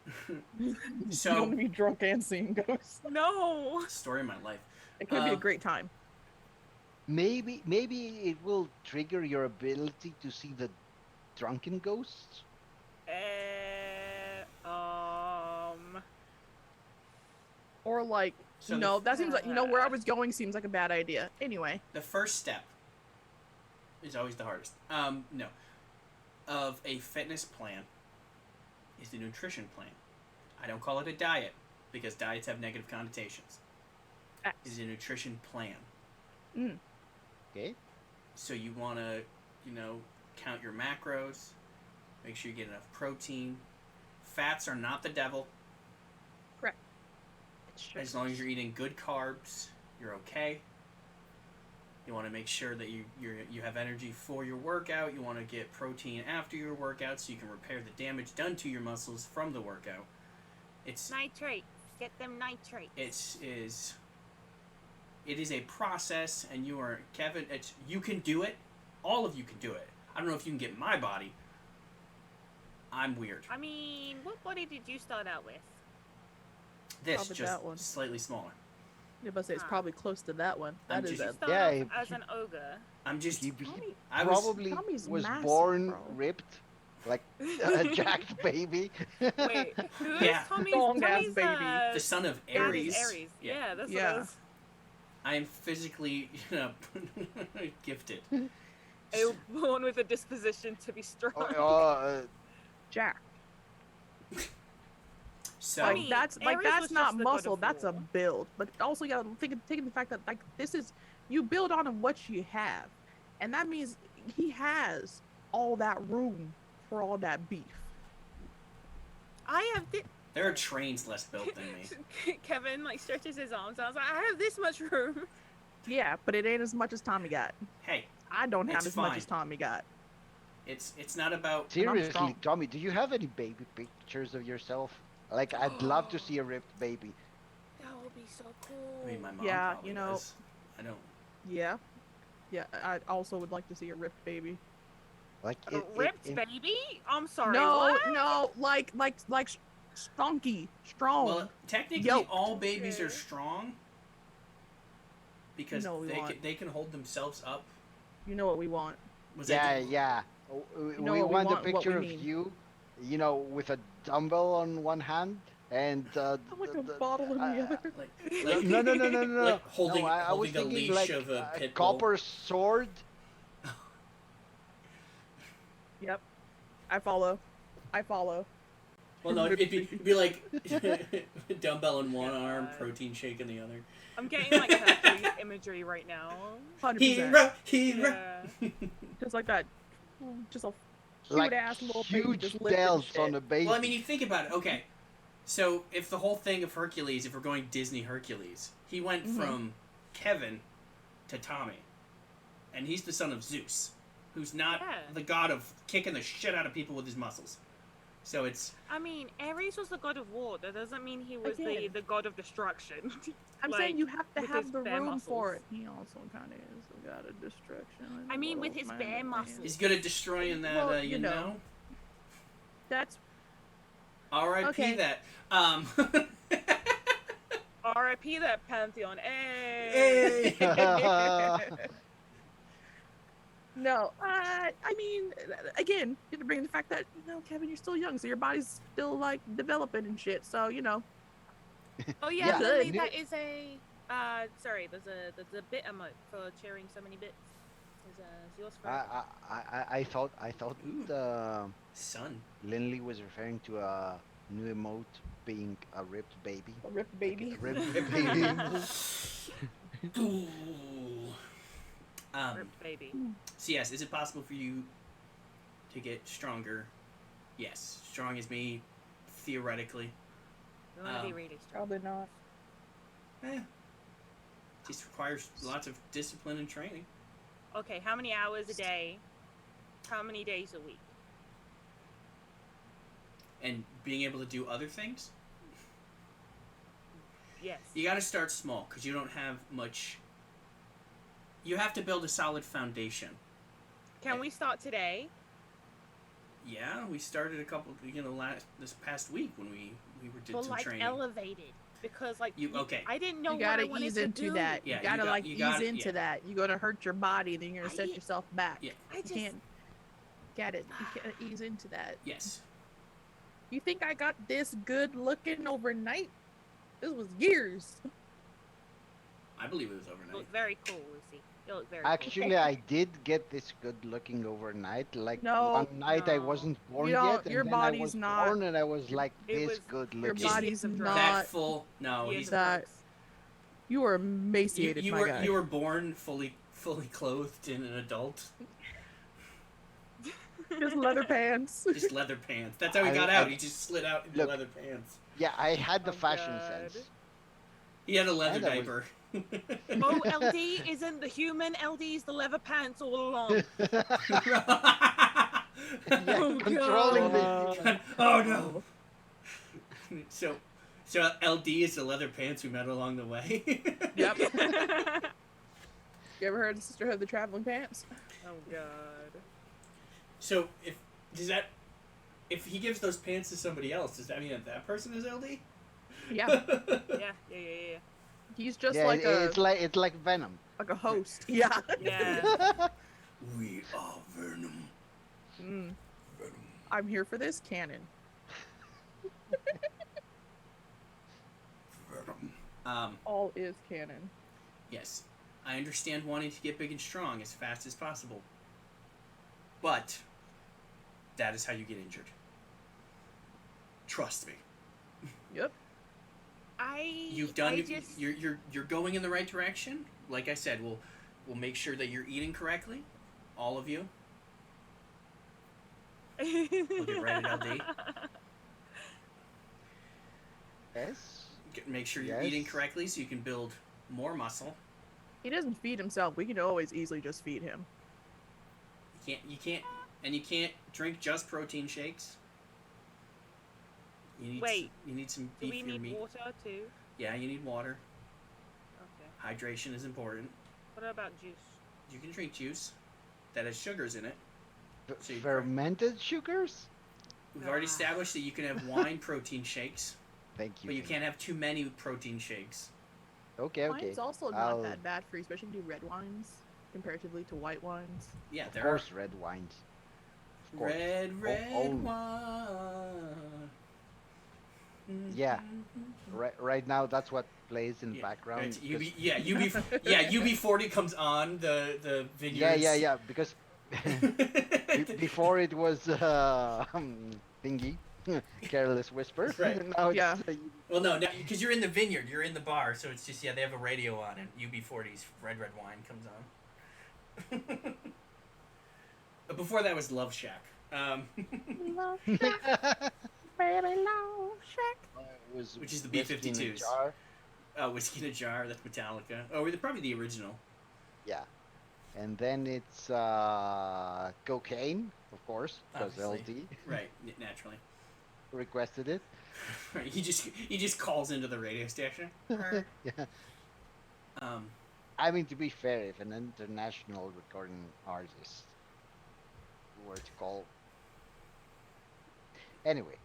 You don't So, want to be drunk and seeing ghosts. No. story of my life. It could be a Uh, great time. Maybe it will trigger your ability to see the drunken ghosts. Or like, So no, the, that seems like where I was going seems like a bad idea. Anyway, the first step is always the hardest. No, of a fitness plan is the nutrition plan. I don't call it a diet because diets have negative connotations. It's a nutrition plan. Okay. So you want to, count your macros, make sure you get enough protein. Fats are not the devil. As long as you're eating good carbs, you're okay. You want to make sure that you have energy for your workout. You want to get protein after your workout so you can repair the damage done to your muscles from the workout. Nitrates. Get them nitrates. It is a process, and you are Kevin. You can do it. All of you can do it. I don't know if you can get my body. I'm weird. I mean, what body did you start out with? This Probably just that one. slightly smaller. yeah, but say it's Huh. probably close to that one. I'm That is just- You a. started Yeah, off as an ogre. I'm just. He Tommy, I was. probably Tommy's was massive, born bro. ripped, like a jacked baby. Wait, who is Yeah. Tommy's? Strong-ass Tommy's baby. The son of dad Ares. is Ares. Yeah, that's Yeah. what it was. I am physically, gifted. A born with a disposition to be strong. Jack. So I Like mean, that's Ares was that's not just the god muscle. of That's a war. build. But also you gotta taking the fact that like this is you build on what you have, and that means he has all that room for all that beef. I have there are trains less built than me. Kevin like stretches his arms out. I was like, I have this much room. Yeah, but it ain't as much as Tommy got. Hey, I don't have It's as much fine. as Tommy got. it's not about. Seriously, strong. Tommy, do you have any baby pictures of yourself? Like, I'd love to see a ripped baby. That would be so cool. I mean, my mom Yeah, probably you know- does. I don't. Yeah. Yeah, I also would like to see a ripped baby. Like, A ripped baby? I'm sorry. no, what? no, like stonky, strong. Well, technically, Yoked. all babies are Okay. strong because No, we want- they can hold themselves up. You know what we want. Was Yeah, that yeah. know We what we want a want, what picture we of mean. you, with a dumbbell on one hand and Like a bottle in the other. like, no. like holding, No, I was holding the thinking leash like of a a pit bull. copper sword. Yep. I follow. Well, no, it'd be like dumbbell in one arm, protein shake in the other. I'm getting like Hercules imagery right now. 100%. Hero. Yeah. Just like that. Just a cute Like ass little baby huge just lifting delts shit. on a baby. Well, I mean, you think about it. Okay, so if the whole thing of Hercules, if we're going Disney Hercules, he went from Kevin to Tommy, and he's the son of Zeus, who's not the god of kicking the shit out of people with his muscles. So it's. I mean, Ares was the god of war. That doesn't mean he was Again. the god of destruction. I'm Like, saying you have to with have his the bare room for muscles. it. He also kind of is a god of destruction. I mean, with his bare muscles. He's good at destroying that, Well, you know. That's R.I.P. Okay. that. R.I.P. that pantheon. Hey. no. I mean, again, you have to bring in the fact that Kevin, you're still young, so your body's still like developing and shit. So Oh yeah, Yeah. Lily, Good. that is a. Sorry, there's a bit emote for cheering so many bits. Is yours for? I thought Son. Lindley was referring to a new emote being a ripped baby. a ripped baby. A ripped baby. Ooh. Ripped baby. So yes, is it possible for you to get stronger? Yes, strong as me, theoretically. You want to be really strong. Probably not. Just requires lots of discipline and training. Okay, how many hours a day? How many days a week? And being able to do other things? Yes. You gotta start small, because you don't have much... You have to build a solid foundation. Can we start today? Yeah, we started a couple, this past week when we did But some like training. elevated. Because like Okay. I didn't know You what I gotta wanted ease to into do. that. Yeah, you gotta you ease gotta- into yeah. that. You're gonna hurt your body, then you're gonna set I- yourself back. Yeah. I You just can't get it. You can't ease into that. Yes. You think I got this good looking overnight? This was years. I believe it was you overnight. look very cool, Lucy. You look very Actually, I did get this good looking overnight. Like No. one night I No. wasn't born You don't- yet, and your then I body's was not- born, and I was like It this was- good Your looking. body's Years of not. That full... No, Years he's... of that- drugs. You were emaciated, my guy. You were born fully clothed in an adult. Just leather pants. Just leather pants. That's how he I- got I- out. He just slid out in Look. leather pants. Yeah, I had the Oh, fashion God. sense. He had a leather And I was- diaper. Oh, LD isn't the human. LD's the leather pants all along. Yeah, Oh, controlling God. the. Oh no. So LD is the leather pants we met along the way. Yep. You ever heard of Sisterhood of the Traveling Pants? Oh God. So if he gives those pants to somebody else, does that mean that person is LD? Yeah. Yeah. He's just Yeah, like it's like Venom. a host. Yeah. Yeah. We are Venom. Mm. Venom. I'm here for this canon. Venom. All is canon. Yes, I understand wanting to get big and strong as fast as possible, but that is how you get injured. Trust me. Yep. You've done. I just... You're going in the right direction. Like I said, we'll make sure that you're eating correctly, all of you. We'll get right at LD. Yes. Make sure you're Yes. eating correctly so you can build more muscle. He doesn't feed himself. We can always easily just feed him. You can't drink just protein shakes. You need Wait, you need some Do beef we in your need meat. water too? Yeah, you need water. Okay. Hydration is important. What about juice? You can drink juice that has sugars in it. So you- Fermented sugars? We've already established that you can have wine protein shakes, Thank you. but you can't have too many protein shakes. Okay, okay. Wine's also not I'll- that bad for you, especially if you do red wines comparatively to white wines. Yeah, Of there course, red wines. Of are course. red oh. wine. Yeah. Right now, that's what plays in the Yeah, background. right, because- UB40 comes on the vineyards. Yeah, because before it was thingy. Careless whisper. Right. Now it's, Yeah. Well, no, because you're in the vineyard, you're in the bar, so it's just they have a radio on, and UB40's Red Wine comes on. But before that was Love Shack. Love Shack, baby, Love Shack. it was Which is the whiskey in a B-52s. jar. Whiskey in a Jar, that's Metallica. Oh, probably the original. Yeah. And then it's cocaine, of course, because Obviously. LD Right, naturally. requested it. Right, he just calls into the radio station. Yeah. Um, I mean, to be fair, if an international recording artist were to call. Anyway.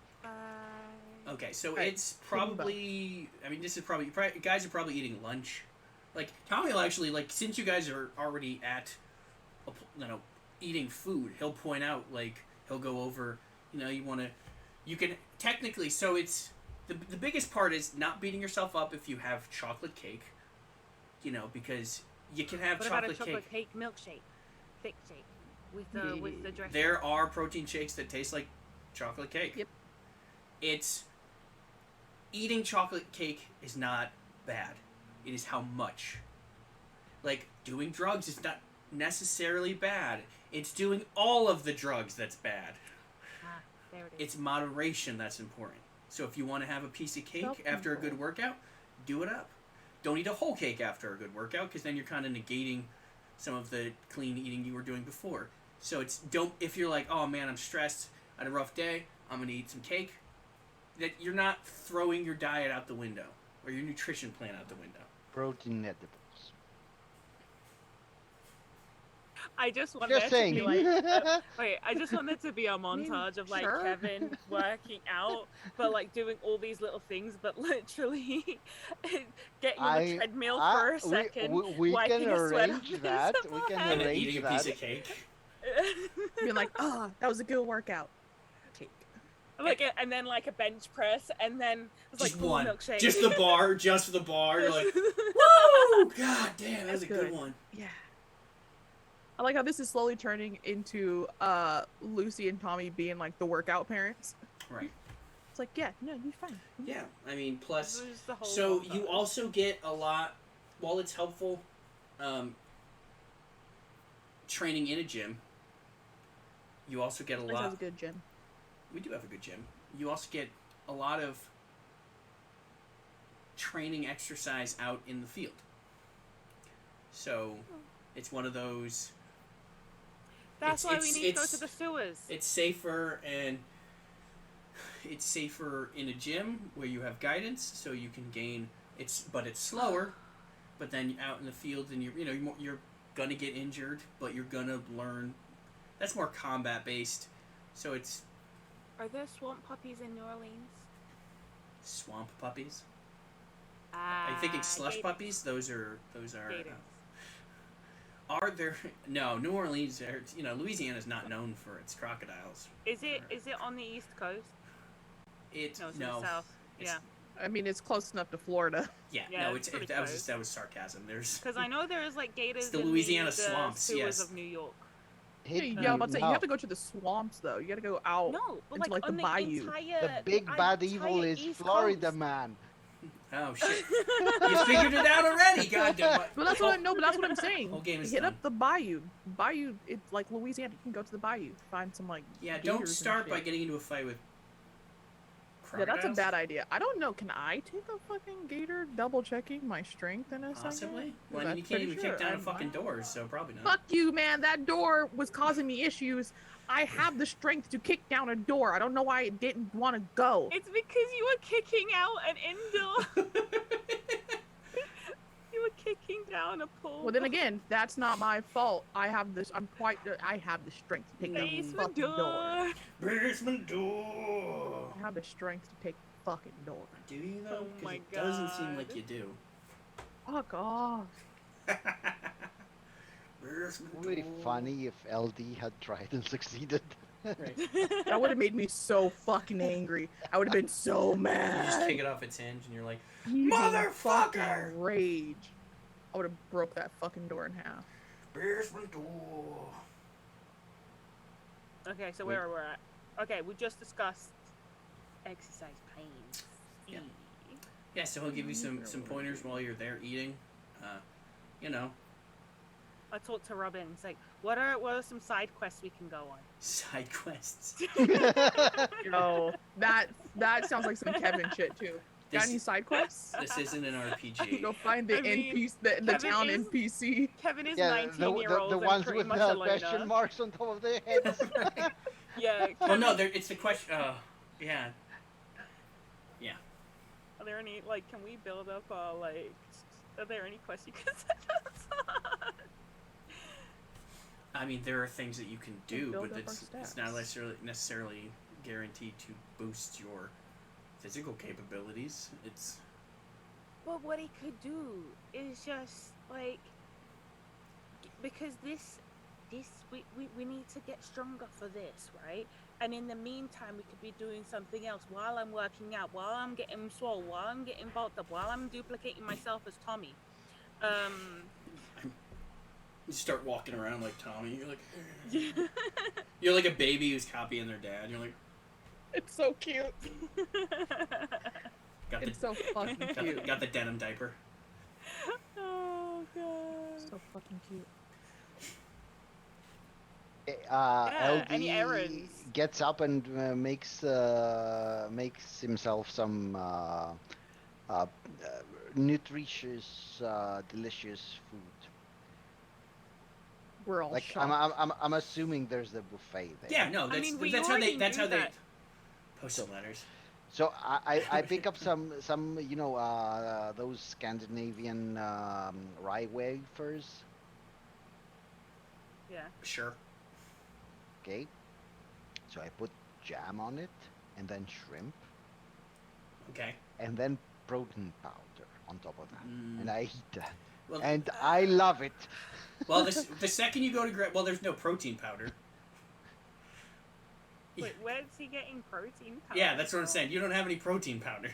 okay, so Right. it's probably. I mean, this is probably guys are probably eating lunch. Like Tommy will actually since you guys are already at, eating food. He'll point out he'll go over. You can technically. So it's the biggest part is not beating yourself up if you have chocolate cake. Because you can have What about a chocolate chocolate cake. cake milkshake? Thick shake. With the dressing. There are protein shakes that taste like chocolate cake. Yep. It's eating chocolate cake is not bad. It is how much. Doing drugs is not necessarily bad. It's doing all of the drugs that's bad. There it is. It's moderation that's important. So if you want to have a piece of cake after a good workout, do it up. Don't eat a whole cake after a good workout, because then you're kind of negating some of the clean eating you were doing before. So if you're like, oh man, I'm stressed, I had a rough day, I'm gonna eat some cake. That you're not throwing your diet out the window or your nutrition plan out the window. Protein edibles. I just want Just there saying. to be wait, I just want there to be a montage of sure. Kevin working out, but doing all these little things, but literally getting on the treadmill for a second, we wiping can a sweat arrange off that. his We can forehead. And then arrange eating a that. piece of cake. Being like, that was a good workout. Cake. And then a bench press, and then it's Just full one. milkshake. Just the bar, just for the bar. You're like, woo! God damn, that was a good one. Yeah. I like how this is slowly turning into Lucy and Tommy being the workout parents. Right. It's yeah, no, you're fine. Yeah, I mean, plus, This is the whole so montage. you also get a lot, while it's helpful, training in a gym, you also get a This lot. has a good gym. We do have a good gym. You also get a lot of training exercise out in the field. So, it's one of those. That's why we need to go to the sewers. It's safer in a gym where you have guidance, so you can gain. But it's slower. But then out in the field, and you're gonna get injured, but you're gonna learn. That's more combat based, so it's. Are there swamp puppies in New Orleans? Swamp puppies. Are you thinking slush gators. puppies? Those are. Gators. Are there? No, New Orleans. Louisiana's not known for its crocodiles. Is it on the East Coast? No, it's in the South. It's- Yeah. I mean, it's close enough to Florida. Yeah, Yeah, no, it's pretty that was close. that was sarcasm. There's Because I know there is gators It's the in Louisiana the swamps, sewers yes. of New York. Yeah, I'm about to say, you have to go to the swamps, though. You gotta go out. No, but Into, on the bayou. entire The big bad evil entire is East Florida, Coast. man. oh shit, you figured it out already. God damn it. But that's what I'm saying. Whole game is Hit done. up the bayou. Bayou, it's like Louisiana. You can go to the bayou, find some Yeah, gators don't and start by shit. getting into a fight with Yeah, crocodiles. that's a bad idea. I don't know. Can I take a fucking gator? Double checking my strength in a second. Possibly. Well, I That's mean, you can't even pretty kick down a sure. fucking door, so probably not. Fuck you, man. That door was causing me issues. I have the strength to kick down a door. I don't know why it didn't want to go. It's because you were kicking out an indoor. You were kicking down a pool. Well, then again, that's not my fault. I have this. I have the strength to take down the Basement fucking door. door. Basement door. I have the strength to take the fucking door. Do you though? Oh 'Cause my it doesn't seem like God. you do. Fuck off. Basement It would be door. funny if LD had tried and succeeded. Right. That would have made me so fucking angry. I would have been so You just mad. take it off its hinge, and you're like, Heaving Motherfucker! fucking rage. I would have broke that fucking door in half. basement door. Okay, so where we're at. Okay, we just discussed exercise pains. Yeah. Yeah, so he'll give you some pointers while you're there eating. You know, I talked to Robin. It's like, what are some side quests we can go on? side quests. Yo, that sounds like some Kevin shit too. Got This- any side quests? This isn't an RPG. Go find the I mean, NPC, the Kevin town is- NPC. Kevin is Yeah, 19-year-old the and ones pretty with much the a question loner. marks on top of their heads. Yeah. Well, no, Kevin, it's the question. Yeah. Yeah. are there any, like, can we build up our, like, are there any quests you can send us? I mean, there are things that you can do, build but up our it's not stats. necessarily guaranteed to boost your physical capabilities. It's But what he could do is just, like, because we need to get stronger for this, right? And in the meantime, we could be doing something else while I'm working out, while I'm getting swole, while I'm getting bulked up, while I'm duplicating myself as Tommy. you start walking around like Tommy. You're like a baby who's copying their dad. You're like, It's so cute. got It's so fucking cute. got the denim diaper. Oh god. So fucking cute. any LD errands? gets up and makes himself some nutritious, delicious food. We're all Like shocked. I'm assuming there's a buffet there. Yeah, no, that's we that's how they already that's knew how they that. post the letters. So I pick up some those Scandinavian rye wafers. Yeah. Sure. Okay. So I put jam on it, and then shrimp, Okay. and then protein powder on top of that, and I eat that, Well, and I love it. well, the second you go to grab, well, there's no protein powder. Wait, where's he getting protein powder? Yeah, that's what I'm from? saying. You don't have any protein powder,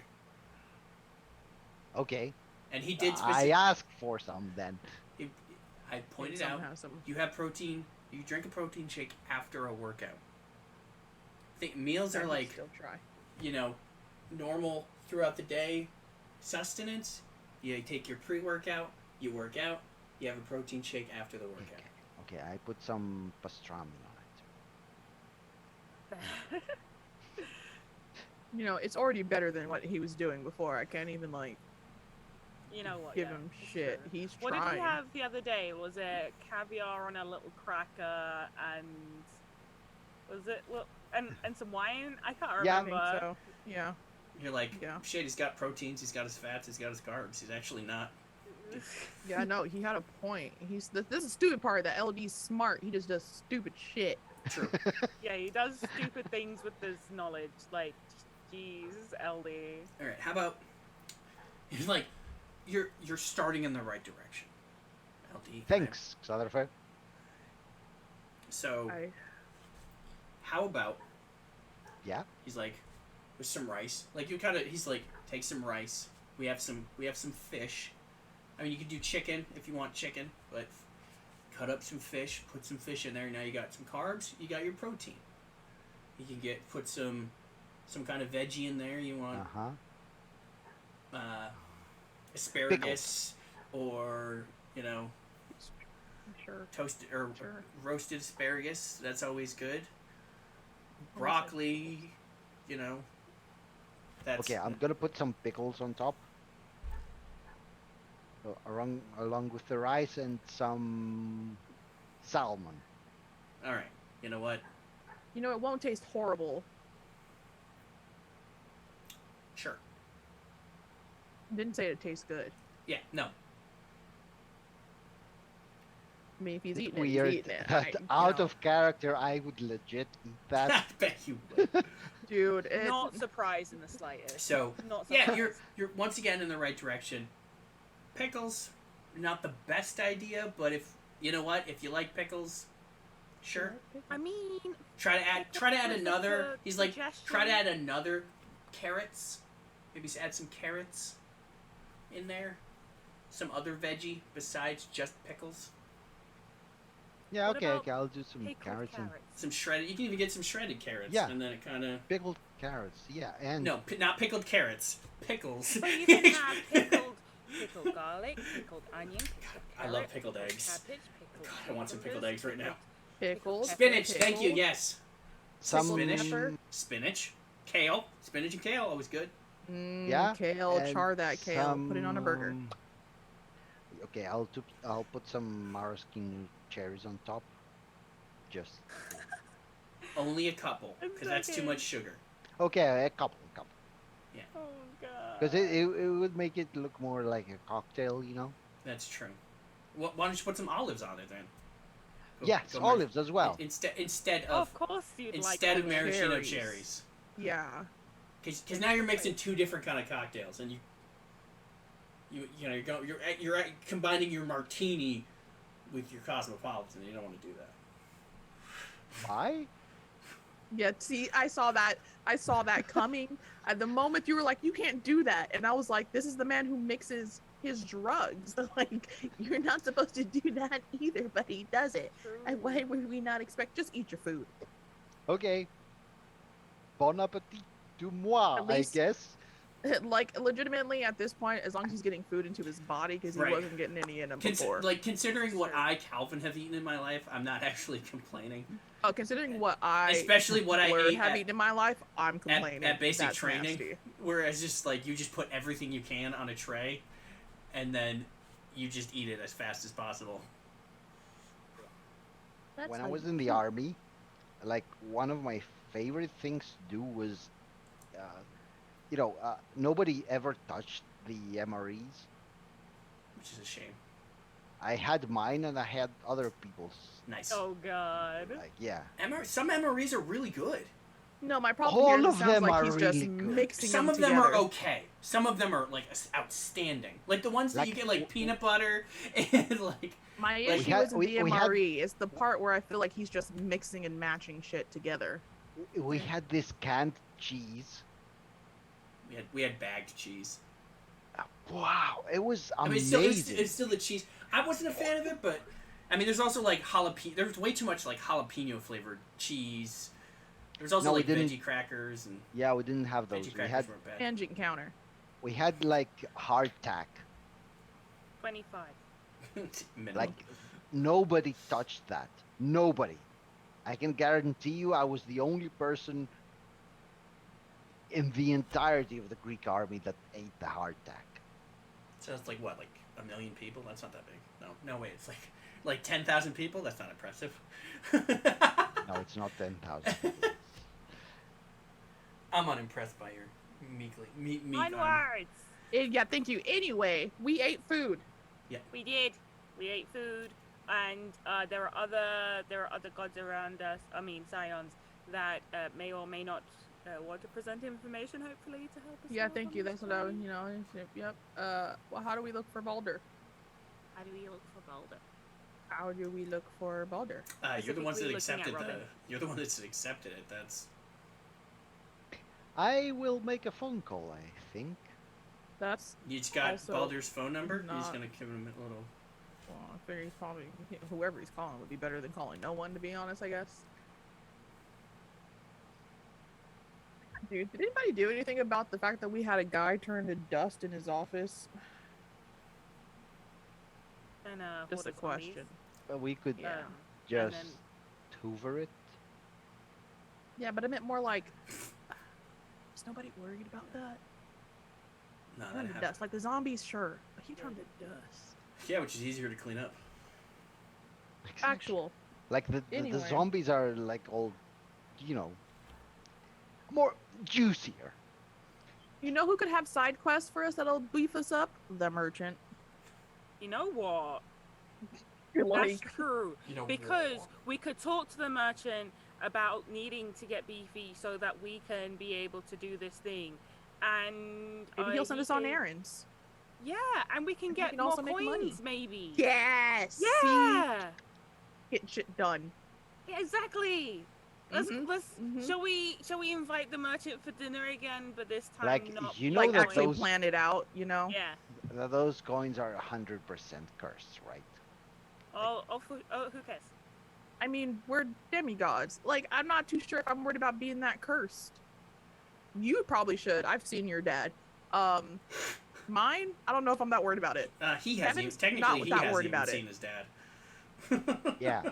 Okay. and he did. I asked for some then. I pointed Some out has some. you have protein. You drink a protein shake after a workout. I think meals I are would like, still try. normal throughout the day sustenance. You take your pre-workout, you work out, you have a protein shake after the workout. Okay, I put some pastrami on it. It's already better than what he was doing before. I can't even You know what? give yeah, him it's shit. true. He's What trying. did he have the other day? Was it caviar on a little cracker and was it and some wine? I can't Yeah, I I remember. think so. Yeah. You're like, Yeah. shit, he's got proteins, he's got his fats, he's got his carbs. He's actually not. Yeah, no, he had a point. This is the stupid part that LD's smart. He just does stupid shit. True. Yeah, he does stupid things with his knowledge. Like, jeez, LD. All right, how about you're like, you're starting in the right direction, LD. Thanks, Xander. So I how about Yeah. he's like, with some rice. Like he's like, take some rice. We have some fish. I mean, you could do chicken if you want chicken, but cut up some fish, put some fish in there. Now you got some carbs. You got your protein. You can put some kind of veggie in there. You want asparagus or sure. toasted or Sure. roasted asparagus. That's always good. Broccoli. That's Okay, I'm gonna put some pickles on top. Along with the rice and some salmon. all right. You know what? It won't taste horrible. Sure. Didn't say it tastes good. Yeah. No. I mean, if he's eating Weird. it, he's eating it. That out of character, I would legit eat that. I bet you would. Dude, Not surprised in the slightest. So Not surprised. yeah, you're once again in the right direction. Pickles, not the best idea, but if you like pickles, sure. I mean, Try to add Just another. a He's like, suggestion. try to add another carrots. Maybe add some carrots in there. Some other veggie besides just pickles. What about Okay, I'll do some pickled carrots and Some shredded. You can even get some shredded carrots. Yeah. And then it kind of. pickled carrots. Yeah, and No, not pickled carrots. Pickles. But you can have pickled garlic, pickled onion, pickled I love carrot, pickled eggs. cabbage, pickled God, I want some pickled cucumbers, eggs right now. Pickles. Spinach, Pickles. thank you, yes. some Spinach. Pepper. Spinach. Kale. Spinach and kale, always good. Yeah, Kale, and char that kale, put it on a burger. some- Okay, I'll put some maraschino cherries on top. Just Only a couple, because that's too much sugar. okay, a couple. Oh god. Because it would make it look more like a cocktail, you know. That's true. Why don't you put some olives on it then? Yes, Mar- olives as well. Instead Oh, of of course you'd instead of like maraschino cherries. cherries. Yeah. Because now you're mixing two different kind of cocktails, and you're combining your martini with your cosmopolitan, and you don't want to do that. Why? Yeah, see, I saw that coming. At the moment you were like, you can't do that. And I was like, this is the man who mixes his drugs. Like, you're not supposed to do that either, but he does it. And why would we not expect? Just eat your food. Okay. Bon appetit to moi, At least- I guess. Like, legitimately, at this point, as long as he's getting food into his body, because he Right. wasn't getting any in him before. Considering what Calvin, have eaten in my life, I'm not actually complaining. Oh, considering what I Especially what I ate have at- eaten in my life, I'm complaining. at basic That's training. nasty. Whereas just like you just put everything you can on a tray, and then you just eat it as fast as possible. That's When I how was you in the eat. army, like one of my favorite things to do was, nobody ever touched the MREs. Which is a shame. I had mine and I had other people's. Nice. Oh god. Like, yeah. Some MREs are really good. No, my problem All here is it of sounds them like are he's just really good. mixing Some them of them together. are okay. Some of them are like outstanding. Like the ones that Like- you get like peanut butter and like. My Like, issue had- isn't we- the we had- MRE. It's the part where I feel like he's just mixing and matching shit together. We had this canned cheese. We had bagged cheese. Wow, it was I mean, amazing. it's still the cheese. I wasn't a fan of it, but I mean, there's also like jalapeno. There's way too much like jalapeno flavored cheese. There's also No, we like didn't- veggie crackers and Yeah, we didn't have those. veggie We had crackers weren't bad. Tangent counter. like hardtack. 25. Minimum. Like nobody touched that. Nobody. I can guarantee you, I was the only person in the entirety of the Greek army that ate the hardtack. So it's like what, like 1 million people? That's not that big. No way. It's like 10,000 people. That's not impressive. No, it's not 10,000. I'm unimpressed by your meat. One word. Yeah, thank you. Anyway, we ate food. We did. We ate food, and there are other gods around us. I mean, Scions that may or may not want to present information. Hopefully, to help us. Yeah, out thank on you. this That's what I was, journey. yep. Well, how do we look for Balder? How do we look for Balder? How do we look for Balder? You're the ones that Specifically accepted looking at Robin. You're the one that's accepted it. That's. I will make a phone call, I think. That's, You just got Also Balder's phone number. You're just not- gonna give him a little. well, I figure he's probably, whoever he's calling would be better than calling no one, to be honest, I guess. Dude, did anybody do anything about the fact that we had a guy turn to dust in his office? And Just a question. But we could Yeah. just then- hoover it. Yeah, but I meant more like, is nobody worried about that? No, that Turned to happened. dust. Like the zombies, sure, but he turned to dust. Yeah, which is easier to clean up. Exactly. Actual. Like the Anyway. zombies are like all, more juicier. You know who could have side quests for us that'll beef us up? The merchant. You know what? You're That's true. You know, Because we could talk to the merchant about needing to get beefy so that we can be able to do this thing. And maybe he'll send he us on can- errands. Yeah, and we can And we get can more also make money. coins, maybe. Yes. Yeah. Get shit done. Yeah, exactly. Let's Mhm. shall we invite the merchant for dinner again, but this time Like, not you know Like that actually those- plan it out, you know? Yeah. Those coins are 100% cursed, right? Who cares? I mean, we're demigods. Like, I'm not too sure if I'm worried about being that cursed. You probably should. I've seen your dad. Mine, I don't know if I'm that worried about it. He hasn't. Kevin's Technically, not he that hasn't worried even about it. seen his dad. Yeah.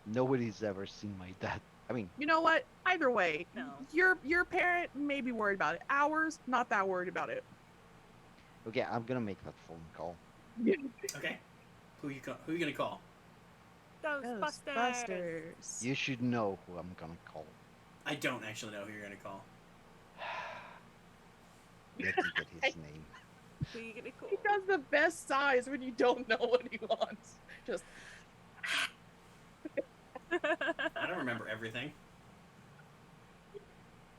Nobody's ever seen my dad. I mean, You know what? Either way, No. your parent may be worried about it. Ours, not that worried about it. okay, I'm gonna make that phone call. Okay. Who you gonna call? Ghostbusters. You should know who I'm gonna call. I don't actually know who you're gonna call. Let me get his name. Who are you gonna call? He does the best size when you don't know what he wants. Just I don't remember everything.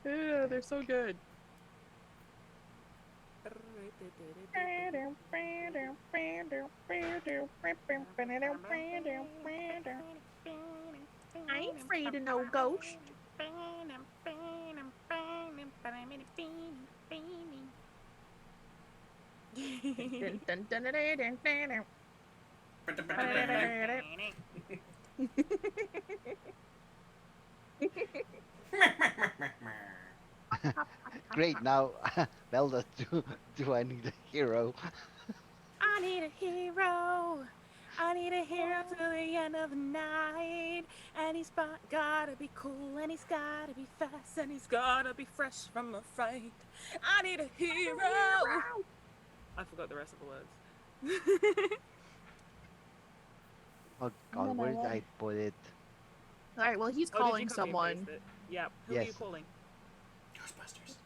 yeah, they're so good. I ain't afraid of no ghost. Dun, dun, dun, dun, dun, dun, dun. Great, now, Velda, do I need a hero? I need a hero. I need a hero till the end of the night. And he's gotta be cool, and he's gotta be fast, and he's gotta be fresh from a fight. I need a hero. I forgot the rest of the words. Oh god, where did I put it? All right, well, he's Oh, did you calling copy and someone. paste it? Yep. Who are you Yes. calling? Ghostbusters.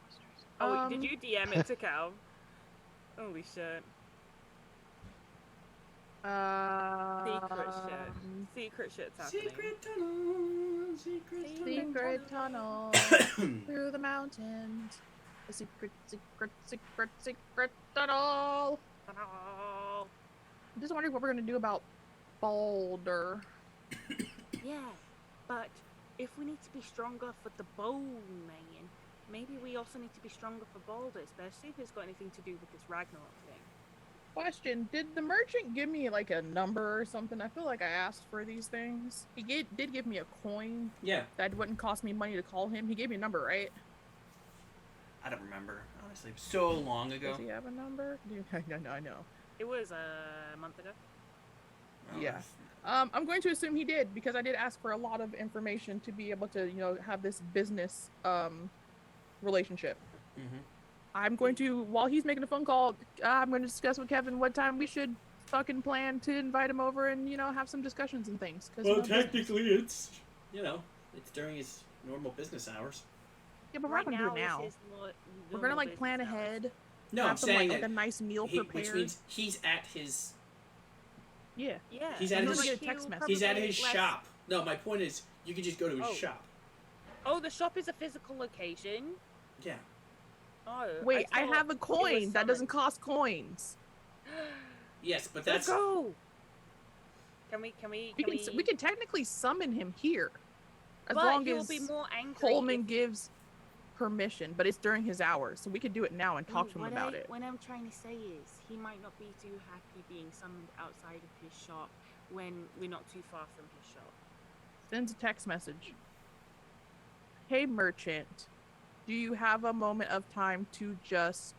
Oh, did you DM it to Cal? Holy shit. Secret shit. Secret shit's happening. Secret tunnel. Secret tunnel. Secret tunnel through the mountains. A secret tunnel. Oh. I'm just wondering what we're gonna do about Balder. Yeah, but if we need to be stronger for the Bone Man, maybe we also need to be stronger for Balder, especially if it's got anything to do with this Ragnarok thing. Question: did the merchant give me like a number or something? I feel like I asked for these things. He did give me a coin Yeah. that wouldn't cost me money to call him. He gave me a number, right? I don't remember, honestly. So long ago. Does he have a number? I know. It was a month ago. Oh, Yeah. I'm going to assume he did because I did ask for a lot of information to be able to, have this business relationship. Mm-hmm. I'm going to, while he's making a phone call, I'm going to discuss with Kevin what time we should fucking plan to invite him over and, have some discussions and things. Well, technically, it's during his normal business hours. Yeah, but we're not going to do it now. We're going to, like, plan ahead. No, have I'm some, saying like a that nice meal prepared. which means he's at his. Yeah. Yeah. He's at I'm his. gonna get a text message. He's at his shop. No, my point is, you can just go to his Oh. shop. Oh, the shop is a physical location. Yeah. Oh. Wait, I thought have a it was coin that doesn't summoned. cost coins. Yes, but Let's that's. go. Can we? We can technically summon him here, as But long he'll as be more angry. Coleman if- gives permission. But it's during his hours, so we could do it now and talk to him What about it. What I'm trying to say is, he might not be too happy being summoned outside of his shop when we're not too far from his shop. Sends a text message. Hey, merchant, do you have a moment of time to just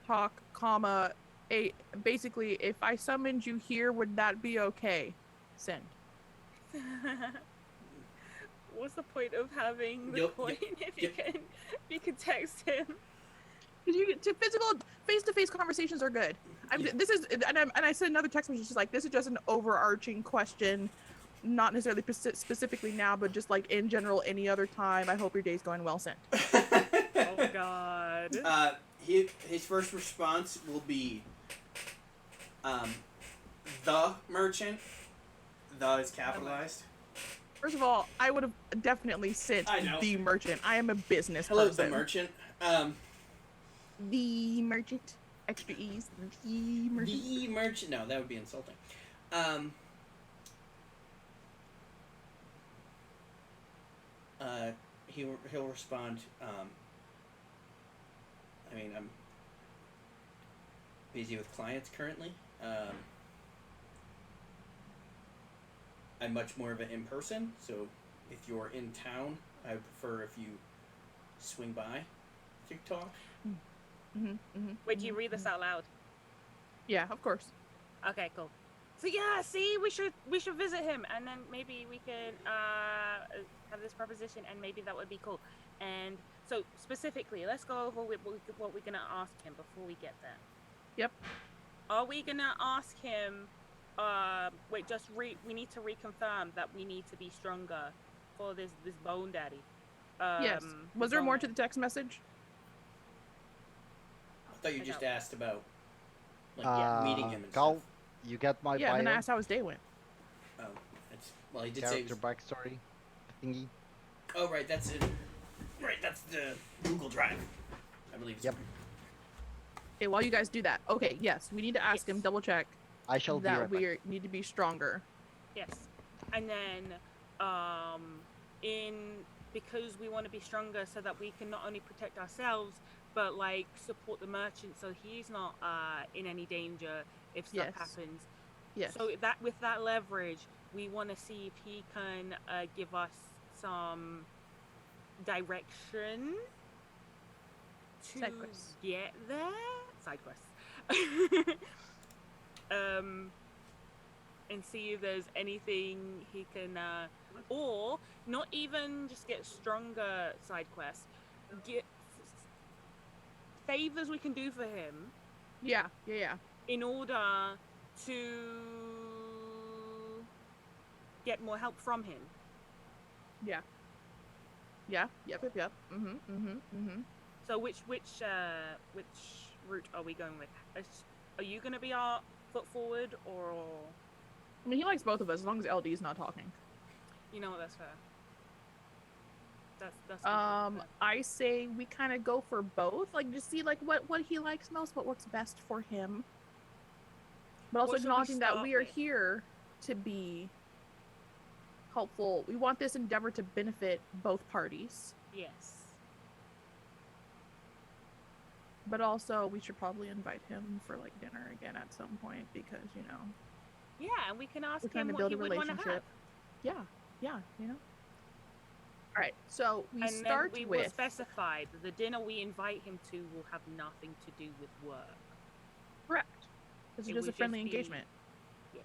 talk, basically, if I summoned you here, would that be okay? Send. What's the point of having the Yep, coin if you can text him? Physical face-to-face conversations are good. Yeah. This is, and I sent another text message, just like, this is just an overarching question, not necessarily specifically now, but just like in general, any other time. I hope your day's going well. Sent. Oh God. His first response will be, the merchant. The is capitalized. First of all, I would have definitely sent I know. the merchant. I am a business Hello, person. the merchant. The merchant. Extra E's. The merchant. The merchant. No, that would be insulting. He'll respond. I mean, I'm busy with clients currently. I'm much more of an in person. So if you're in town, I would prefer if you swing by TikTok. Wait, do you read this out loud? Yeah, of course. Okay, cool. So yeah, see, we should visit him, and then maybe we can have this proposition, and maybe that would be cool. And so specifically, let's go over what we're gonna ask him before we get there. Yep. Are we gonna ask him? Wait, we need to reconfirm that we need to be stronger for this bone daddy. Yes. Was there more to the text message? I thought you just asked about meeting him and Gal, stuff. you got my Yeah, bio? and then I asked how his day went. Oh, well, he did say. Character backstory thingy. Oh, right, that's it. Right, that's the Google Drive. I believe. Yep. Okay, while you guys do that, okay, yes, we need to ask him, double check I shall be that right back. we need to be stronger. Yes, and then because we want to be stronger so that we can not only protect ourselves but like support the merchant so he's not in any danger if stuff happens. Yes. So that with that leverage, we want to see if he can give us some direction to get there. Side quests. And see if there's anything he can, or not even just get stronger side quests, get favors we can do for him. Yeah. In order to get more help from him. Yeah. Yep. So which route are we going with? Are you going to be our foot forward, or? I mean, he likes both of us as long as LD's not talking. You know what? That's fair. That's I say we kind of go for both, like just see like what he likes most, what works best for him, but also acknowledging that we are here to be helpful. We want this endeavor to benefit both parties. Yes. But also, we should probably invite him for like dinner again at some point because Yeah, and we can ask we're trying him to what build he a would want to have. relationship. Yeah. All right, so we start then we with will specify that the dinner we invite him to will have nothing to do with work. correct. This is It just a would friendly just be- engagement. Yes,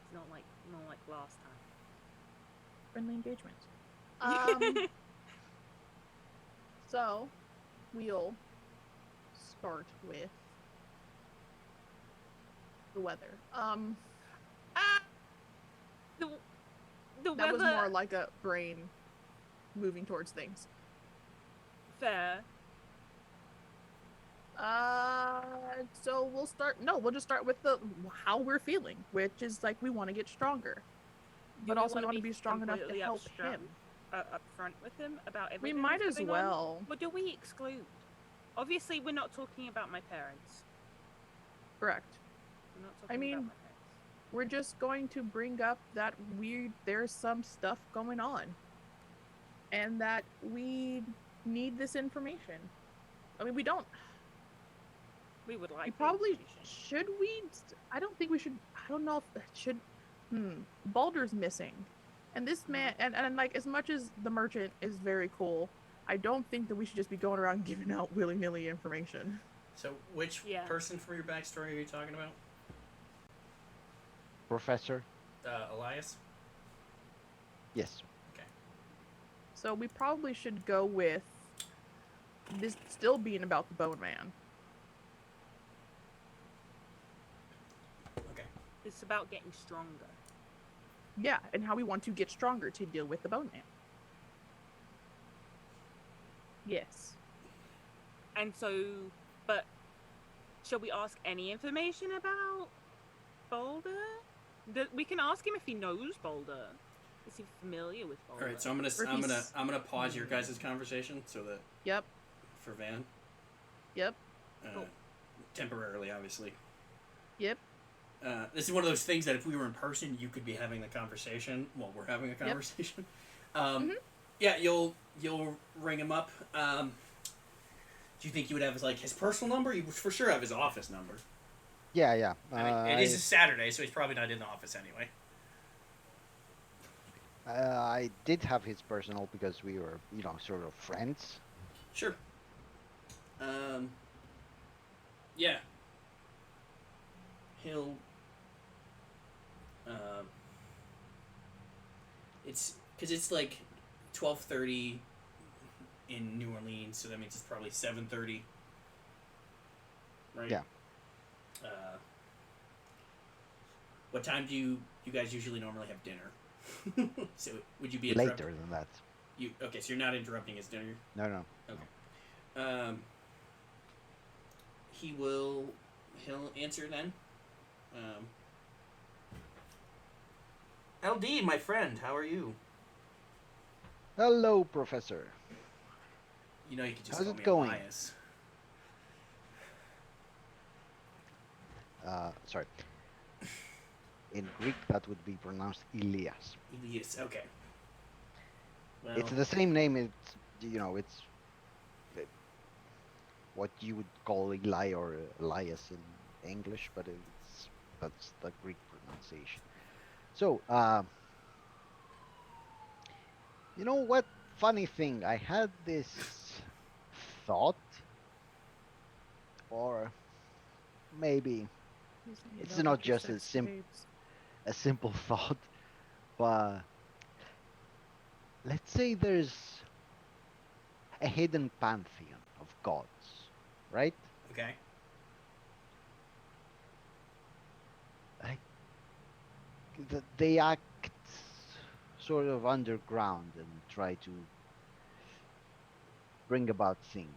it's not like last time. Friendly engagement. So we'll start with the weather. The That weather. was more like a brain moving towards things. Fair. So we'll start. No, we'll just start with how we're feeling, which is like we want to get stronger, but also we want to be strong enough to help him. Up front with him about We everything. might that's as going on. well. What do we exclude? Obviously, we're not talking about my parents. Correct. We're not I talking mean, about my parents. We're just going to bring up that there's some stuff going on, and that we need this information. I mean, we don't. We would like. We the probably information. should we? I don't think we should. I don't know if it should. Baldur's missing, and this man, and like as much as the merchant is very cool, I don't think that we should just be going around giving out willy-nilly information. So, which person from your backstory are you talking about? Professor? Elias? Yes. Okay. So we probably should go with this still being about the Bone Man. Okay. It's about getting stronger. Yeah, and how we want to get stronger to deal with the Bone Man. Yes. And so, but shall we ask any information about Boulder? We can ask him if he knows Boulder. Is he familiar with Boulder? All right, so I'm gonna pause your guys' conversation so that. Yep. For Van. Yep. Cool. Temporarily, obviously. Yep. This is one of those things that if we were in person, you could be having the conversation while we're having a conversation. Yeah, you'll ring him up. Do you think you would have his personal number? You would for sure have his office number. Yeah. I mean, it is a Saturday, so he's probably not in the office anyway. I did have his personal because we were, sort of friends. Sure. Yeah. He'll. It's because it's like 12:30 in New Orleans, so that means it's probably 7:30. Right. Yeah. What time do you guys usually normally have dinner? So would you be interrupting? Later than that. You okay? So you're not interrupting his dinner. No, no. Okay. He'll answer then. LD, my friend, how are you? Hello, Professor. You know you could just How's call it me going? Elias. Sorry. In Greek, that would be pronounced Elias. Elias, okay. Well, It's the same name. It's what you would call Eli or Elias in English, but that's the Greek pronunciation. So, you know what? Funny thing, I had this thought, or maybe it's not just a simple thought, but let's say there's a hidden pantheon of gods, right? okay. Like they act sort of underground and try to bring about things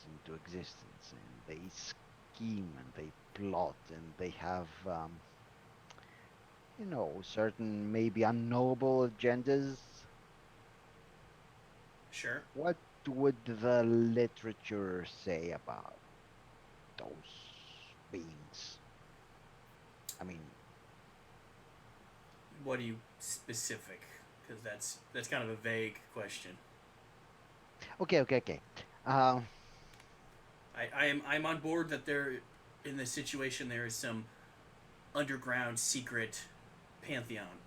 into existence, and they scheme and they plot and they have certain maybe unknowable agendas. Sure. What would the literature say about those beings? I mean, What do you specific? Because that's kind of a vague question. okay. Um, I'm on board that there, in this situation, there is some underground secret pantheon,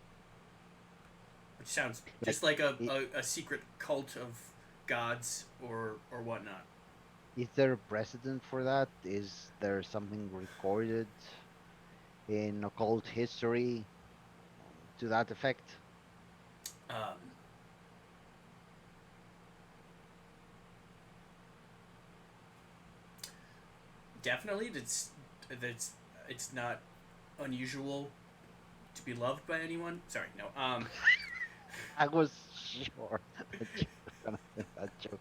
which sounds just like a secret cult of gods or whatnot. is there a precedent for that? Is there something recorded in occult history to that effect? Um, Definitely, it's not unusual to be loved by anyone. Sorry, no. I was sure that you were gonna make that joke.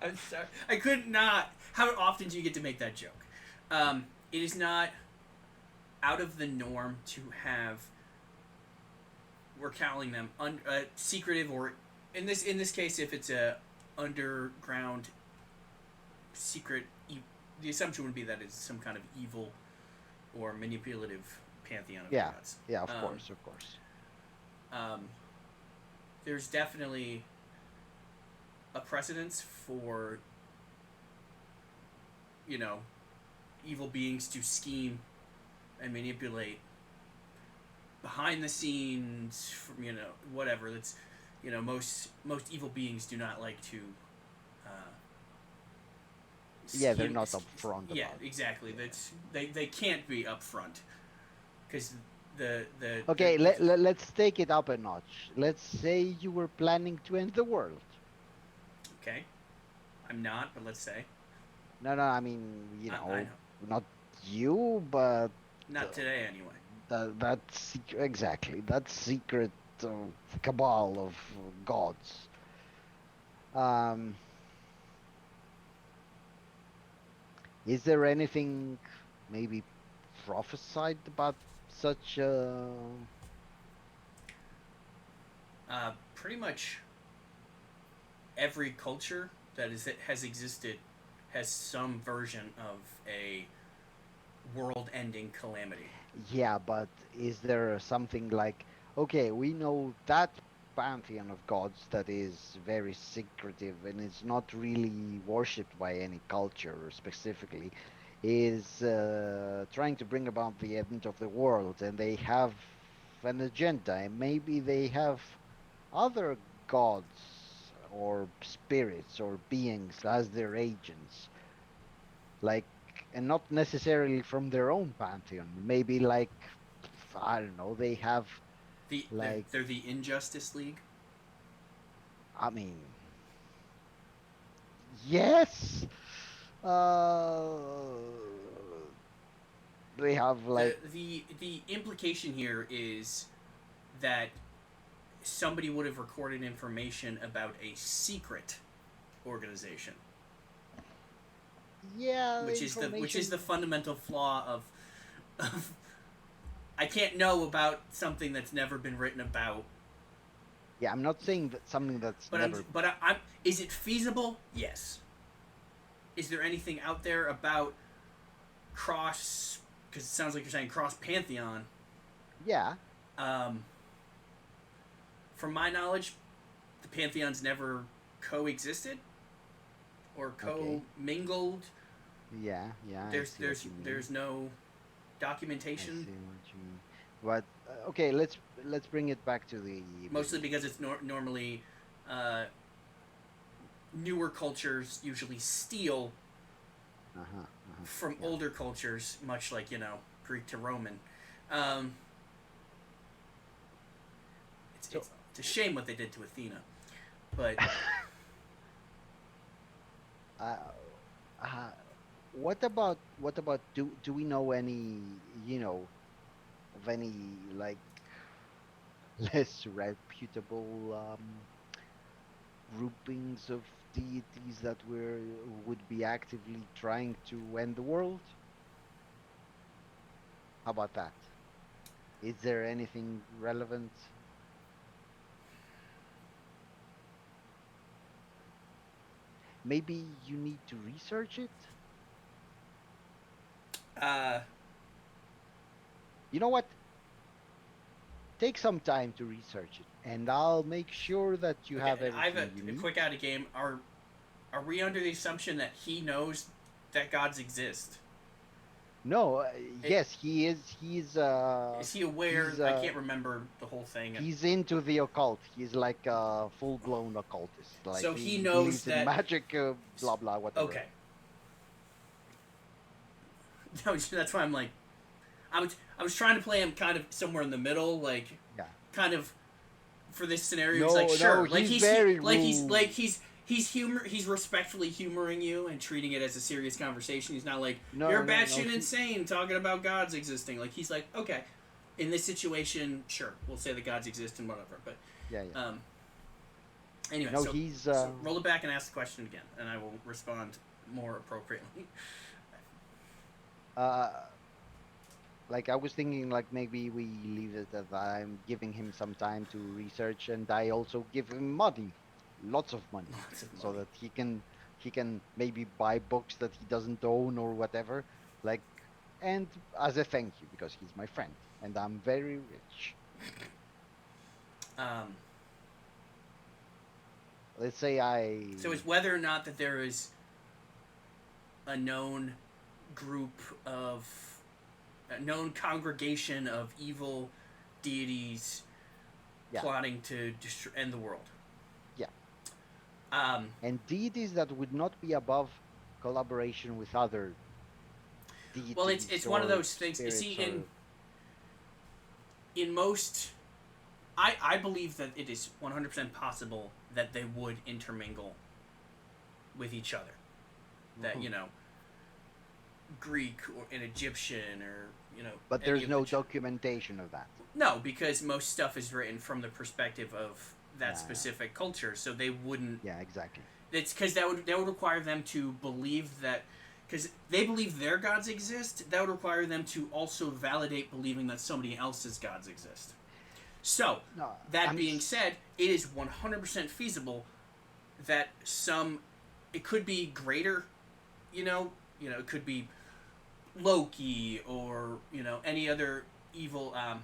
I'm sorry. I could not. How often do you get to make that joke? It is not out of the norm to have. We're calling them secretive, or in this case, if it's a underground secret, the assumption would be that it's some kind of evil or manipulative pantheon of gods. Yeah, of course. There's definitely a precedence for evil beings to scheme and manipulate behind the scenes from whatever. That's most evil beings do not like to They're not upfront about it. Exactly. That's they can't be upfront because okay, let's take it up a notch. Let's say you were planning to end the world. Okay. I'm not, but let's say. No, I mean, I know. not you, but not today anyway. That's exactly that secret cabal of gods. Is there anything maybe prophesied about such pretty much every culture that has existed has some version of a world-ending calamity. Yeah, but is there something like, okay, we know that pantheon of gods that is very secretive and is not really worshipped by any culture specifically, is trying to bring about the end of the world, and they have an agenda, and maybe they have other gods or spirits or beings as their agents, like, and not necessarily from their own pantheon. Maybe like, I don't know, they have like, They're the Injustice League. I mean, yes, uh, they have like, The implication here is that somebody would have recorded information about a secret organization, yeah, which is information. the fundamental flaw of I can't know about something that's never been written about. Yeah, I'm not saying that something that's But never. I'm is it feasible? Yes. Is there anything out there about cross? Because it sounds like you're saying cross pantheon. Yeah. From my knowledge, the pantheons never coexisted or co-mingled. Yeah, yeah. There's no I documentation. see what you mean. But okay, let's bring it back to the Mostly because it's normally newer cultures usually steal from older cultures, much like Greek to Roman. It's a shame what they did to Athena, but what about do we know any of any like less reputable groupings of deities that would be actively trying to end the world? How about that? Is there anything relevant? Maybe you need to research it. You know what? Take some time to research it, and I'll make sure that you have everything I have you a need. quick out of game. Are we under the assumption that he knows that gods exist? No, yes, he is. He's Is he aware? I can't remember the whole thing. He's into the occult. He's like a full-blown occultist. Like, so he knows believes in that magic, blah blah, whatever. Okay. That's why I'm like, I was trying to play him kind of somewhere in the middle, like, Yeah. kind of for this scenario. No, He's like, sure, no, like he's very rude. he's respectfully humoring you and treating it as a serious conversation. He's not like, No, you're no, batshit no, insane talking about gods existing. Like, he's like, okay, in this situation, sure, we'll say the gods exist and whatever. But Yeah. anyway, No, so, he's so roll it back and ask the question again, and I will respond more appropriately. like, I was thinking, like, maybe we leave it that I'm giving him some time to research, and I also give him money, lots of money, so that he can maybe buy books that he doesn't own or whatever, like, and as a thank you, because he's my friend and I'm very rich. Let's say So it's whether or not that there is a known group of a known congregation of evil deities plotting to end the world. Yeah. And deities that would not be above collaboration with other deities. Well, it's one of those things. You see, in most, I believe that it is 100% possible that they would intermingle with each other. That Greek or an Egyptian or But there's no documentation of that. No, because most stuff is written from the perspective of that specific culture, so they wouldn't. Yeah, exactly. It's because that would require them to believe that, because they believe their gods exist. That would require them to also validate believing that somebody else's gods exist. So that being said, it is 100% feasible that it could be greater, it could be Loki or any other evil. I'm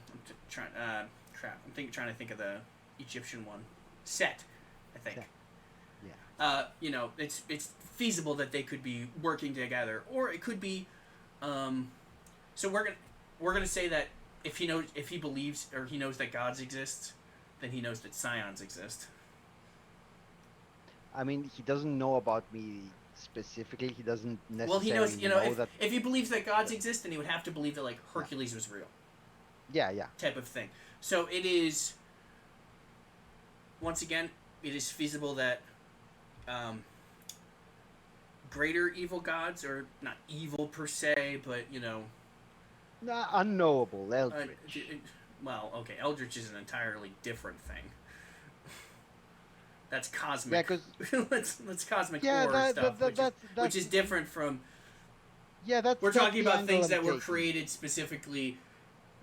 trying to think of the Egyptian one, Set, I think. Set. Yeah. It's feasible that they could be working together, or it could be. So we're gonna say that if he believes or he knows that gods exist, then he knows that Scions exist. I mean, he doesn't know about me specifically. He doesn't Well, he necessarily knows, you know, that. if he believes that gods exist, then he would have to believe that, like, Hercules was real. Yeah, yeah. Type of thing. So it is, once again, it is feasible that greater evil gods, or not evil per se, but, you know... Nah, unknowable, eldritch. Well, okay, eldritch is an entirely different thing. That's cosmic. Yeah, because that's cosmic yeah, horror stuff, which is different from. Yeah, we're talking the about angle things I'm that were taking. created specifically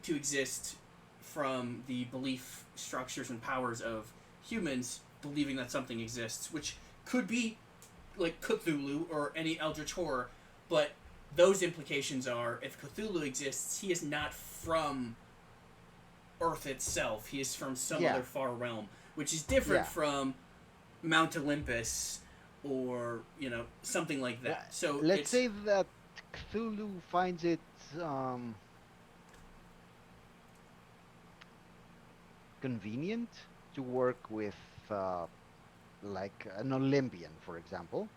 to exist from the belief structures and powers of humans believing that something exists, which could be like Cthulhu or any eldritch horror, but those implications are if Cthulhu exists, he is not from Earth itself. He is from some other far realm, which is different from Mount Olympus or, you know, something like that. So let's say that Cthulhu finds it convenient to work with like an Olympian, for example,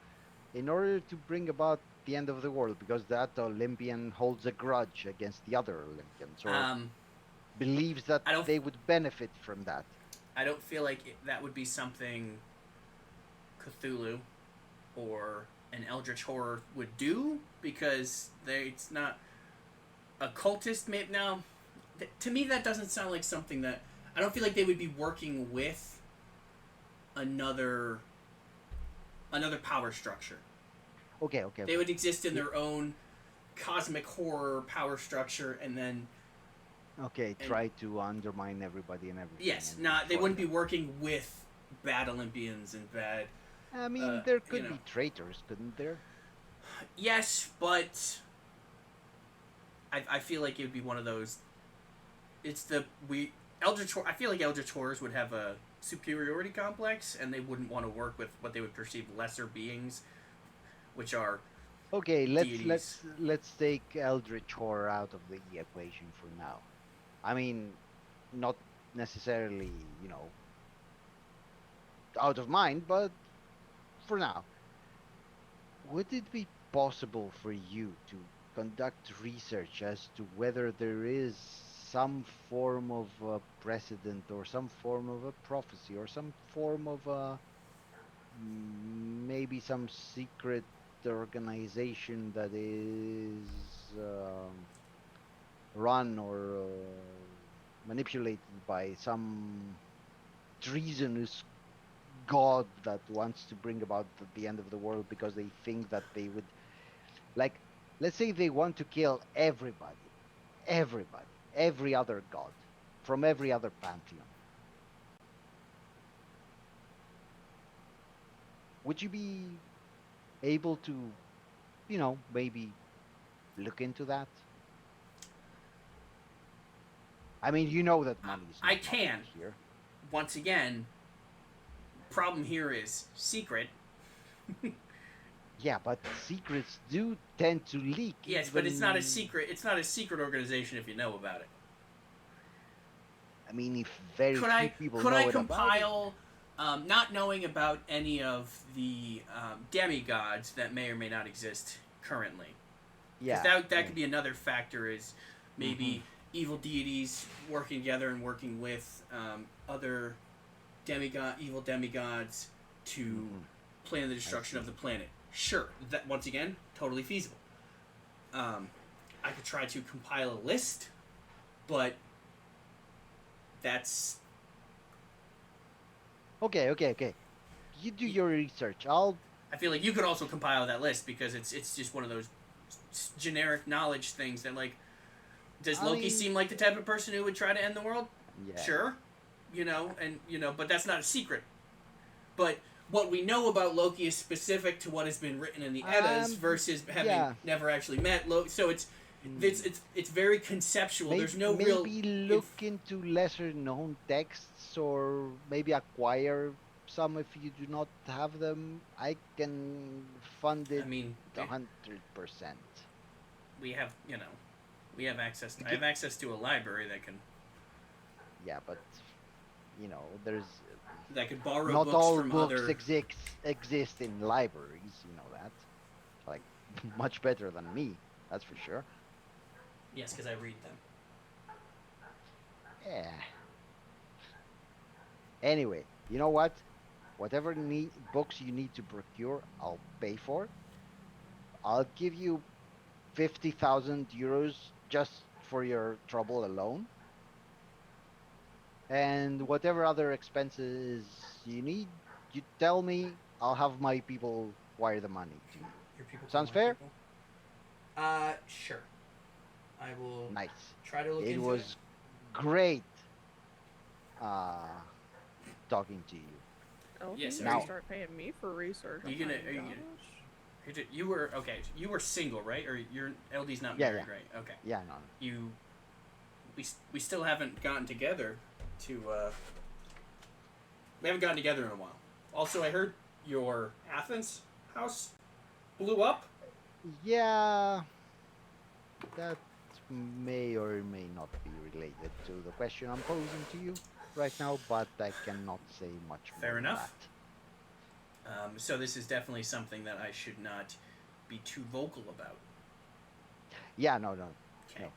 in order to bring about the end of the world, because that Olympian holds a grudge against the other Olympians, or believes that they would benefit from that. I don't feel like that would be something Cthulhu or an eldritch horror would do, because it's not a cultist. Maybe now, to me, that doesn't sound like something that I don't feel like they would be working with another power structure. Okay. They would exist in their own cosmic horror power structure, and then. Okay, try to undermine everybody and everything. Yes, they wouldn't be working with bad Olympians and bad. I mean, there could be traitors, couldn't there? Yes, but I feel like it would be one of those. Eldritch. I feel like Eldritch horrors would have a superiority complex, and they wouldn't want to work with what they would perceive lesser beings, which are. Okay, deities. let's take Eldritch horror out of the equation for now. I mean, not necessarily, you know, out of mind, but for now. Would it be possible for you to conduct research as to whether there is some form of a precedent or some form of a prophecy or some form of a maybe some secret organization that is run or manipulated by some treasonous god that wants to bring about the end of the world because they think that they would, like, let's say they want to kill everybody, every other god from every other pantheon. Would you be able to, you know, maybe look into that? I mean, you know that money is not I can. Here. Once again, problem here is secret. Yeah, but secrets do tend to leak. Yes, but it's not a secret. It's not a secret organization if you know about it. I mean, if very few people know could I it compile, not knowing about any of the demi-gods that may or may not exist currently? Yeah. That could be another factor, is maybe evil deities working together and working with other evil demigods to plan the destruction of the planet. Sure, that once again, totally feasible. I could try to compile a list, but that's... Okay. You do your research. I feel like you could also compile that list, because it's just one of those generic knowledge things that, like, does Loki seem like the type of person who would try to end the world? Yeah. Sure. But that's not a secret. But what we know about Loki is specific to what has been written in the Eddas versus having never actually met Loki. So it's very conceptual. There's no real... Maybe look into lesser known texts, or maybe acquire some if you do not have them. I can fund it 100%. We have access. I have access to a library that can... Yeah, but there's that could borrow not books all from books other. exist in libraries. You know that. Like, much better than me. That's for sure. Yes, because I read them. Yeah. Anyway, you know what? Whatever books you need to procure, I'll pay for. I'll give you 50,000 euros just for your trouble alone. And whatever other expenses you need, you tell me. I'll have my people wire the money to you. Your people call Sounds my fair? people? Sure. I will Nice. try to look It into was great uh, talking to you. Oh, Yes, you are now you- start paying me for research. You Oh gonna- my are you gosh. it. You were okay. You were single, right? Or your LD's not Yeah, married, yeah. right? Okay. Yeah, no. You. We still haven't gotten together to. We haven't gotten together in a while. Also, I heard your Athens house blew up. Yeah, that may or may not be related to the question I'm posing to you right now, but I cannot say much more Fair than enough. that. So this is definitely something that I should not be too vocal about. Yeah, no. Okay. No.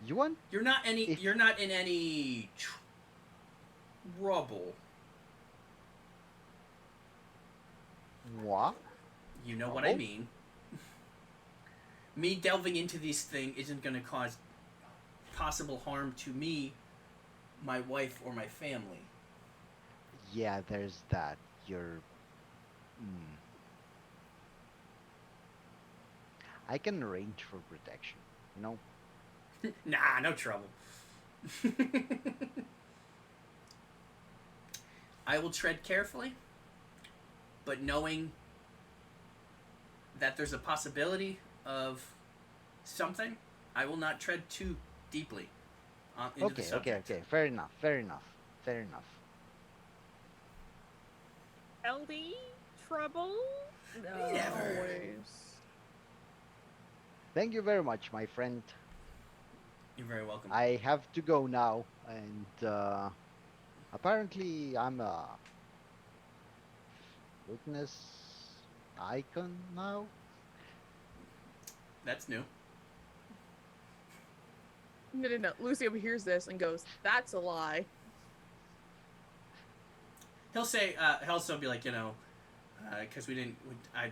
You want? You're not any. If- You're not in any trouble. What? You know what I Trouble? mean. Me delving into this thing isn't going to cause possible harm to me, my wife, or my family. Yeah, there's that. You're. Hmm. I can arrange for protection. You know. Nah, no trouble. I will tread carefully, but knowing that there's a possibility of something, I will not tread too deeply into the subject. Okay. Fair enough. LD? Trouble? No. Never. Always. Thank you very much, my friend. You're very welcome. I have to go now, and apparently I'm a witness icon now. That's new. No. Lucy overhears this and goes, "That's a lie." He'll say, he'll also be like, because we didn't, I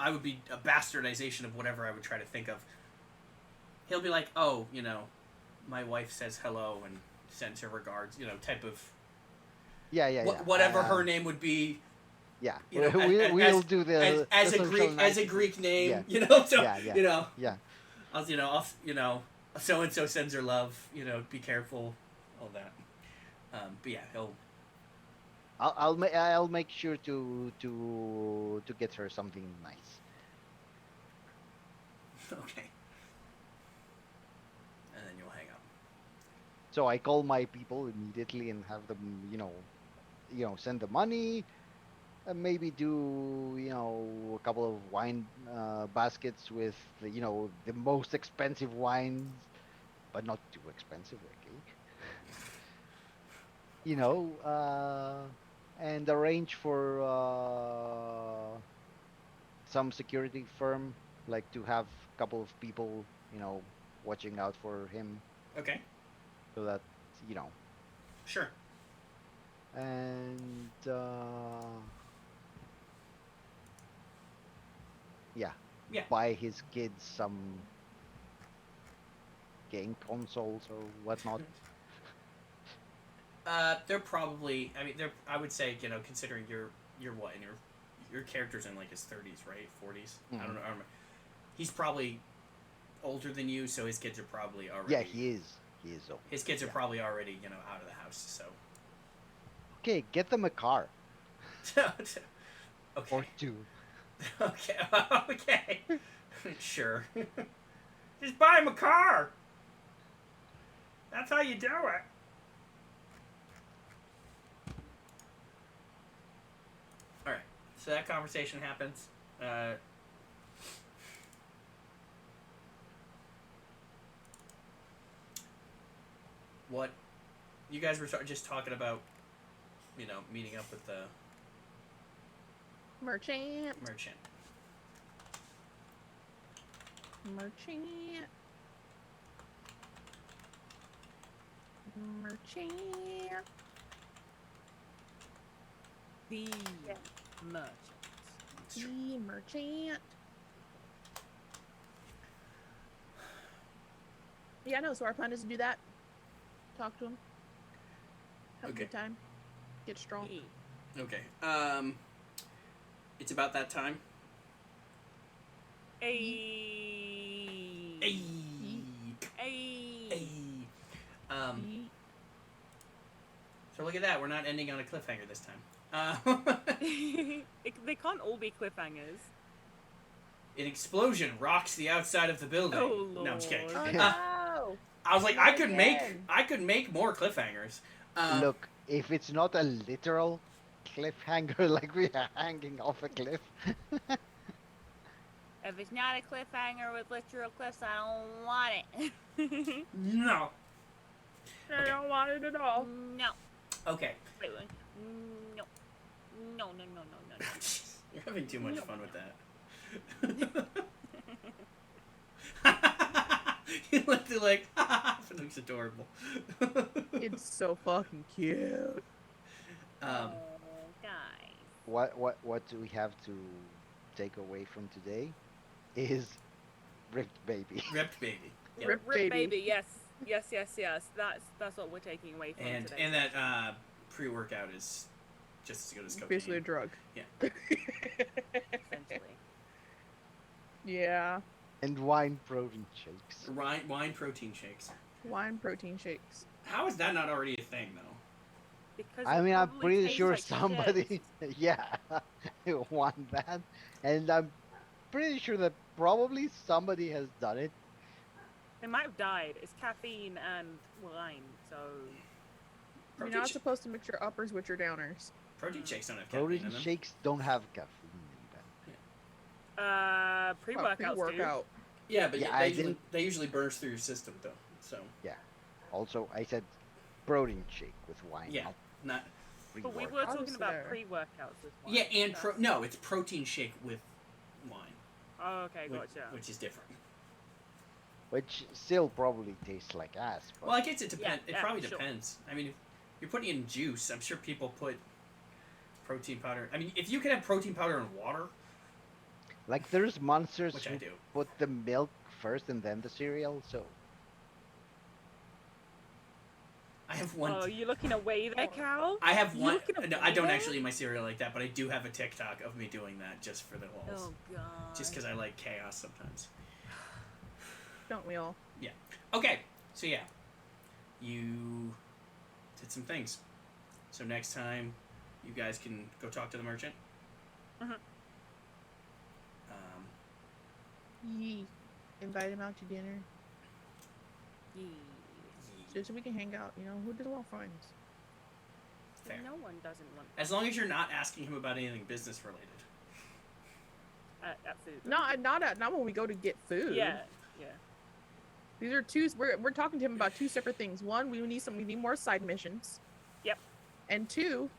would be a bastardization of whatever I would try to think of. He'll be like, oh, my wife says hello and sends her regards, type of, Yeah. whatever her name would be. Yeah, we'll do the as the a Greek social Greek name, Yeah. so Yeah. I'll so and so sends her love, be careful, all that. But yeah, I'll make sure to get her something nice. okay. And then you'll hang up. So I call my people immediately and have them, send the money, and maybe do, a couple of wine baskets with, the most expensive wines, but not too expensive, okay? And arrange for some security firm, like to have a couple of people, watching out for him, Okay. so that, Sure. and Yeah. buy his kids some game consoles or whatnot. They're probably. I mean, I would say, considering you're what, and your character's in like his 30s, right? 40s. I don't know. He's probably older than you, so his kids are probably already. Yeah, he is old. His kids are probably already, out of the house. So. Okay, get them a car Okay. or two. Okay. Okay. Sure. Just buy him a car. That's how you do it. All right. So that conversation happens. What you guys were just talking about meeting up with the Merchant. merchant. Merchant. The merchant. The merchant. Yeah, no, so our plan is to do that. Talk to him. Have a Okay. good time. Get strong. Yeah. Okay. It's about that time. Ayy. Hey. Ayy. Hey. So look at that. We're not ending on a cliffhanger this time. They can't all be cliffhangers. An explosion rocks the outside of the building. Oh, No, I'm just kidding. Lord. Oh, I was like, Not I could again. make more cliffhangers. Look, if it's not a literal cliffhanger, like we are hanging off a cliff. If it's not a cliffhanger with literal cliffs, I don't want it. No. I don't want it at all. No. Okay. Wait. No. No, no, no, no, no, no. You're having too much fun with that. You looked like, it looks adorable. It's so fucking cute. Oh, guys. What we have to take away from today is ripped baby. Ripped baby. Yep. Rip Rip baby. baby. Yes. That's what we're taking away from And today. and that pre-workout is just as good as cocaine. Basically a drug. Yeah. Essentially. Yeah. And wine protein shakes. Wine protein shakes. Wine protein shakes. How is that not already a thing though? Because I it mean, I'm probably pretty tastes sure like shit. somebody, yeah, want that, and I'm pretty sure that probably somebody has done it. They might have died. It's caffeine and wine, so You're Protein not sh- supposed to mix your uppers with your downers. Protein shakes don't have caffeine Protein in them. shakes don't have caffeine in them. pre-workouts do. Pre-workout. Yeah, but Yeah, they usually burst through your system though. So Also, I said protein shake with wine. Yeah. not not But we were pre-workout. talking about Sir. pre-workouts with wine. yeah, and That's- no, it's protein shake with wine, Oh, okay, which, gotcha. which is different. Which still probably tastes like ass. But Well, I guess it depends. Yeah, it probably sure. depends. I mean, if you're putting in juice, I'm sure people put protein powder. I mean, if you can have protein powder in water, like there's monsters which who I do. put the milk first and then the cereal. So I have one. Oh, you looking away there, Cal? I have you one. looking No, I away don't there? actually eat my cereal like that, but I do have a TikTok of me doing that just for the walls. Oh god. Just because I like chaos sometimes. Don't we all? Okay, so yeah, you did some things. So next time, you guys can go talk to the merchant. Mhm. Yee. Invite him out to dinner. Yeah. Just so we can hang out, you know? Who doesn't want friends? Fair. No one doesn't want. As long as you're not asking him about anything business related. Absolutely. Not when we go to get food. Yeah. Yeah. These are we're talking to him about two separate things. One, we need more side missions. Yep. And two,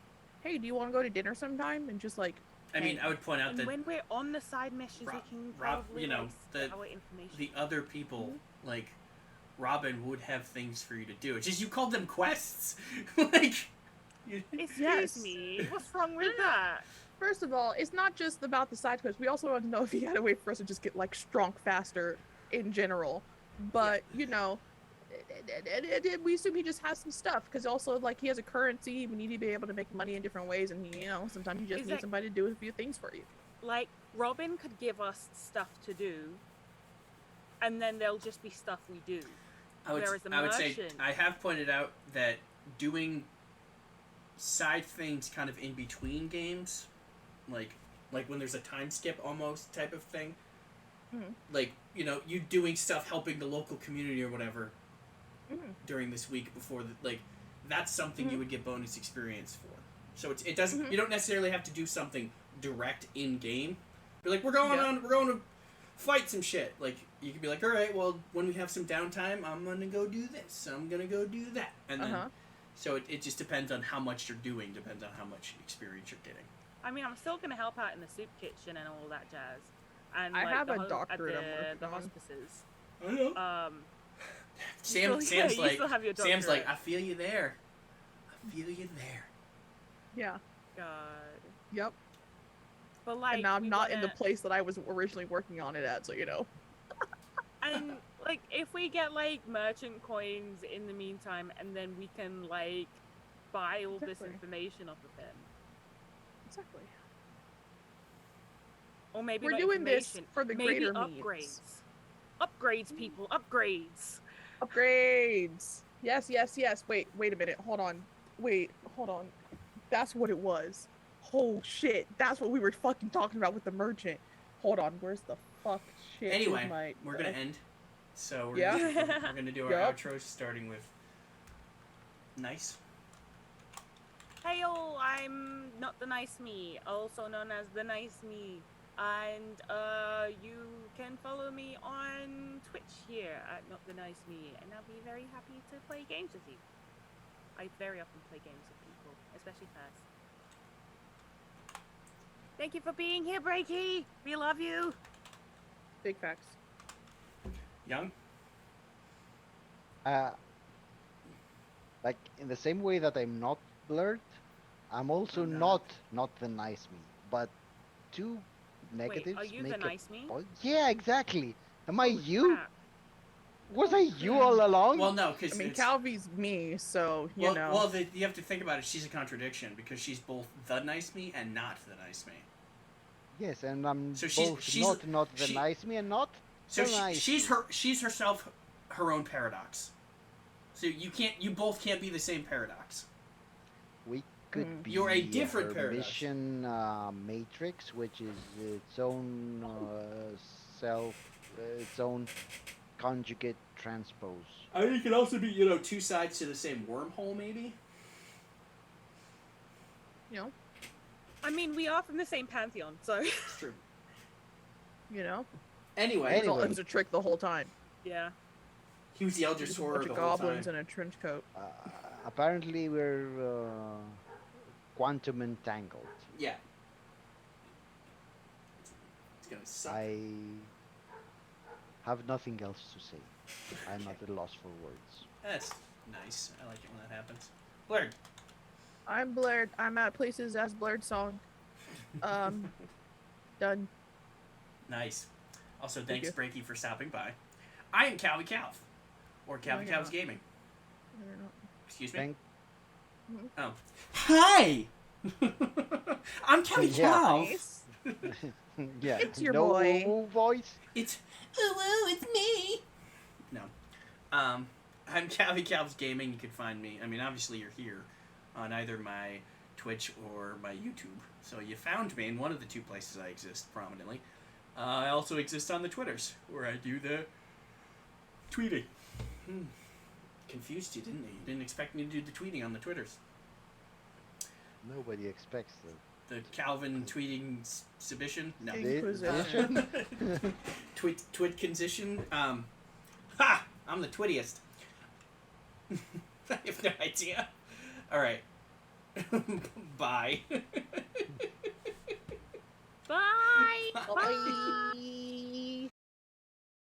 hey, do you want to go to dinner sometime and just like I mean, I would point out And that when we're on the side missions, Rob- we can Rob, probably you know, like, the- our information. the other people, like Robin, would have things for you to do. It's just you called them quests. Like, you, Excuse Yes. me. What's wrong with that? First of all, it's not just about the side quests. We also want to know if he had a way for us to just get like strong faster in general. But you know, we assume he just has some stuff because also like he has a currency. We need to be able to make money in different ways, and you know sometimes you just need Exact- somebody to do a few things for you. Like Robin could give us stuff to do, and then there'll just be stuff we do. Whereas the I would say merchant- I have pointed out that doing side things kind of in between games, like when there's a time skip almost type of thing. Mhm. Like, you know, you doing stuff helping the local community or whatever Mhm. during this week before the, like that's something you Mhm. would get bonus experience for. So it doesn't Mhm. you don't necessarily have to do something direct in game. Be like we're going to fight some shit. Like you could be like, all right, well when we have some downtime, I'm gonna go do this. I'm gonna go do that, and then So it just depends on how much you're doing, depends on how much experience you're getting. I mean, I'm still gonna help out in the soup kitchen and all that jazz. And I like, have the a doctorate I'm working the on. hospices. I know. You Sam's still have your Sam's like, doctorate. I feel you there. I feel you there. Yeah. God. Yep. But like, And now I'm we not in the wanna- place that I was originally working on it at, so you know. And like, if we get like merchant coins in the meantime, and then we can like buy all this Exactly. information off of him, Exactly. or maybe We're not doing this information, for the maybe greater upgrades. needs. Upgrades, people, upgrades. Upgrades. Yes, yes, yes. Wait a minute. Hold on. That's what it was. Oh shit. That's what we were fucking talking about with the merchant. Hold on. Where's the fuck shit? Anyway, we're gonna end. So we're, Yeah. we're gonna do our Yup. outro, starting with nice. Hey all, I'm not the nice me, also known as the nice me, and you can follow me on Twitch here at not the nice me, and I'll be very happy to play games with you. I very often play games with people, especially first. Thank you for being here, Breaky. We love you. Big facts. Young. Like in the same way that I'm not blurred, I'm also not the nice me. But two negatives Wait, are you make the nice me? Yeah, exactly. Am I Holy you? crap. Was I you all along? Well, no, I because mean, Calvi's me, so you know. Well, you have to think about it. She's a contradiction because she's both the nice me and not the nice me. Yes, and I'm So both not the nice me and not So the nice she's herself her own paradox. So you both can't be the same paradox. We could be You're a different paradox. Hermitian matrix, which is its own its own conjugate transpose. I mean, it could also be, two sides to the same wormhole, maybe. You know. I mean, we are from the same pantheon, so. It's true. You know. Anyway, It was a trick the whole time. Yeah. he was the Elder Just a Sorcerer bunch the of whole goblins time. in a trench coat. Apparently, we're quantum entangled. Yeah. It's gonna suck. I have nothing else to say. I'm at a loss for words. That's nice. I like it when that happens. Blurred. I'm blurred. I'm at places as blurred song. Done. Nice. Also, Thank thanks, you. Breaky, for stopping by. I am Calvi Calv. Or Calvi you're Calv's not. Gaming. I don't know. Excuse me? Thank Oh. Hi! I'm Calvi Yeah. Calv. Nice. yeah, It's your no boy. woo-woo voice. It's it's me. No. I'm Calvi Calv's Gaming. You can find me. I mean, obviously you're here on either my Twitch or my YouTube. So you found me in one of the two places I exist prominently. I also exist on the Twitters, where I do the tweeting. Confused you, didn't you? You didn't expect me to do the tweeting on the Twitters. Nobody expects that. The Calvin tweeting exhibition? No. Inquisition. Twit condition. Ha! I'm the twittiest. I have no idea. Alright. Bye. Bye. Bye.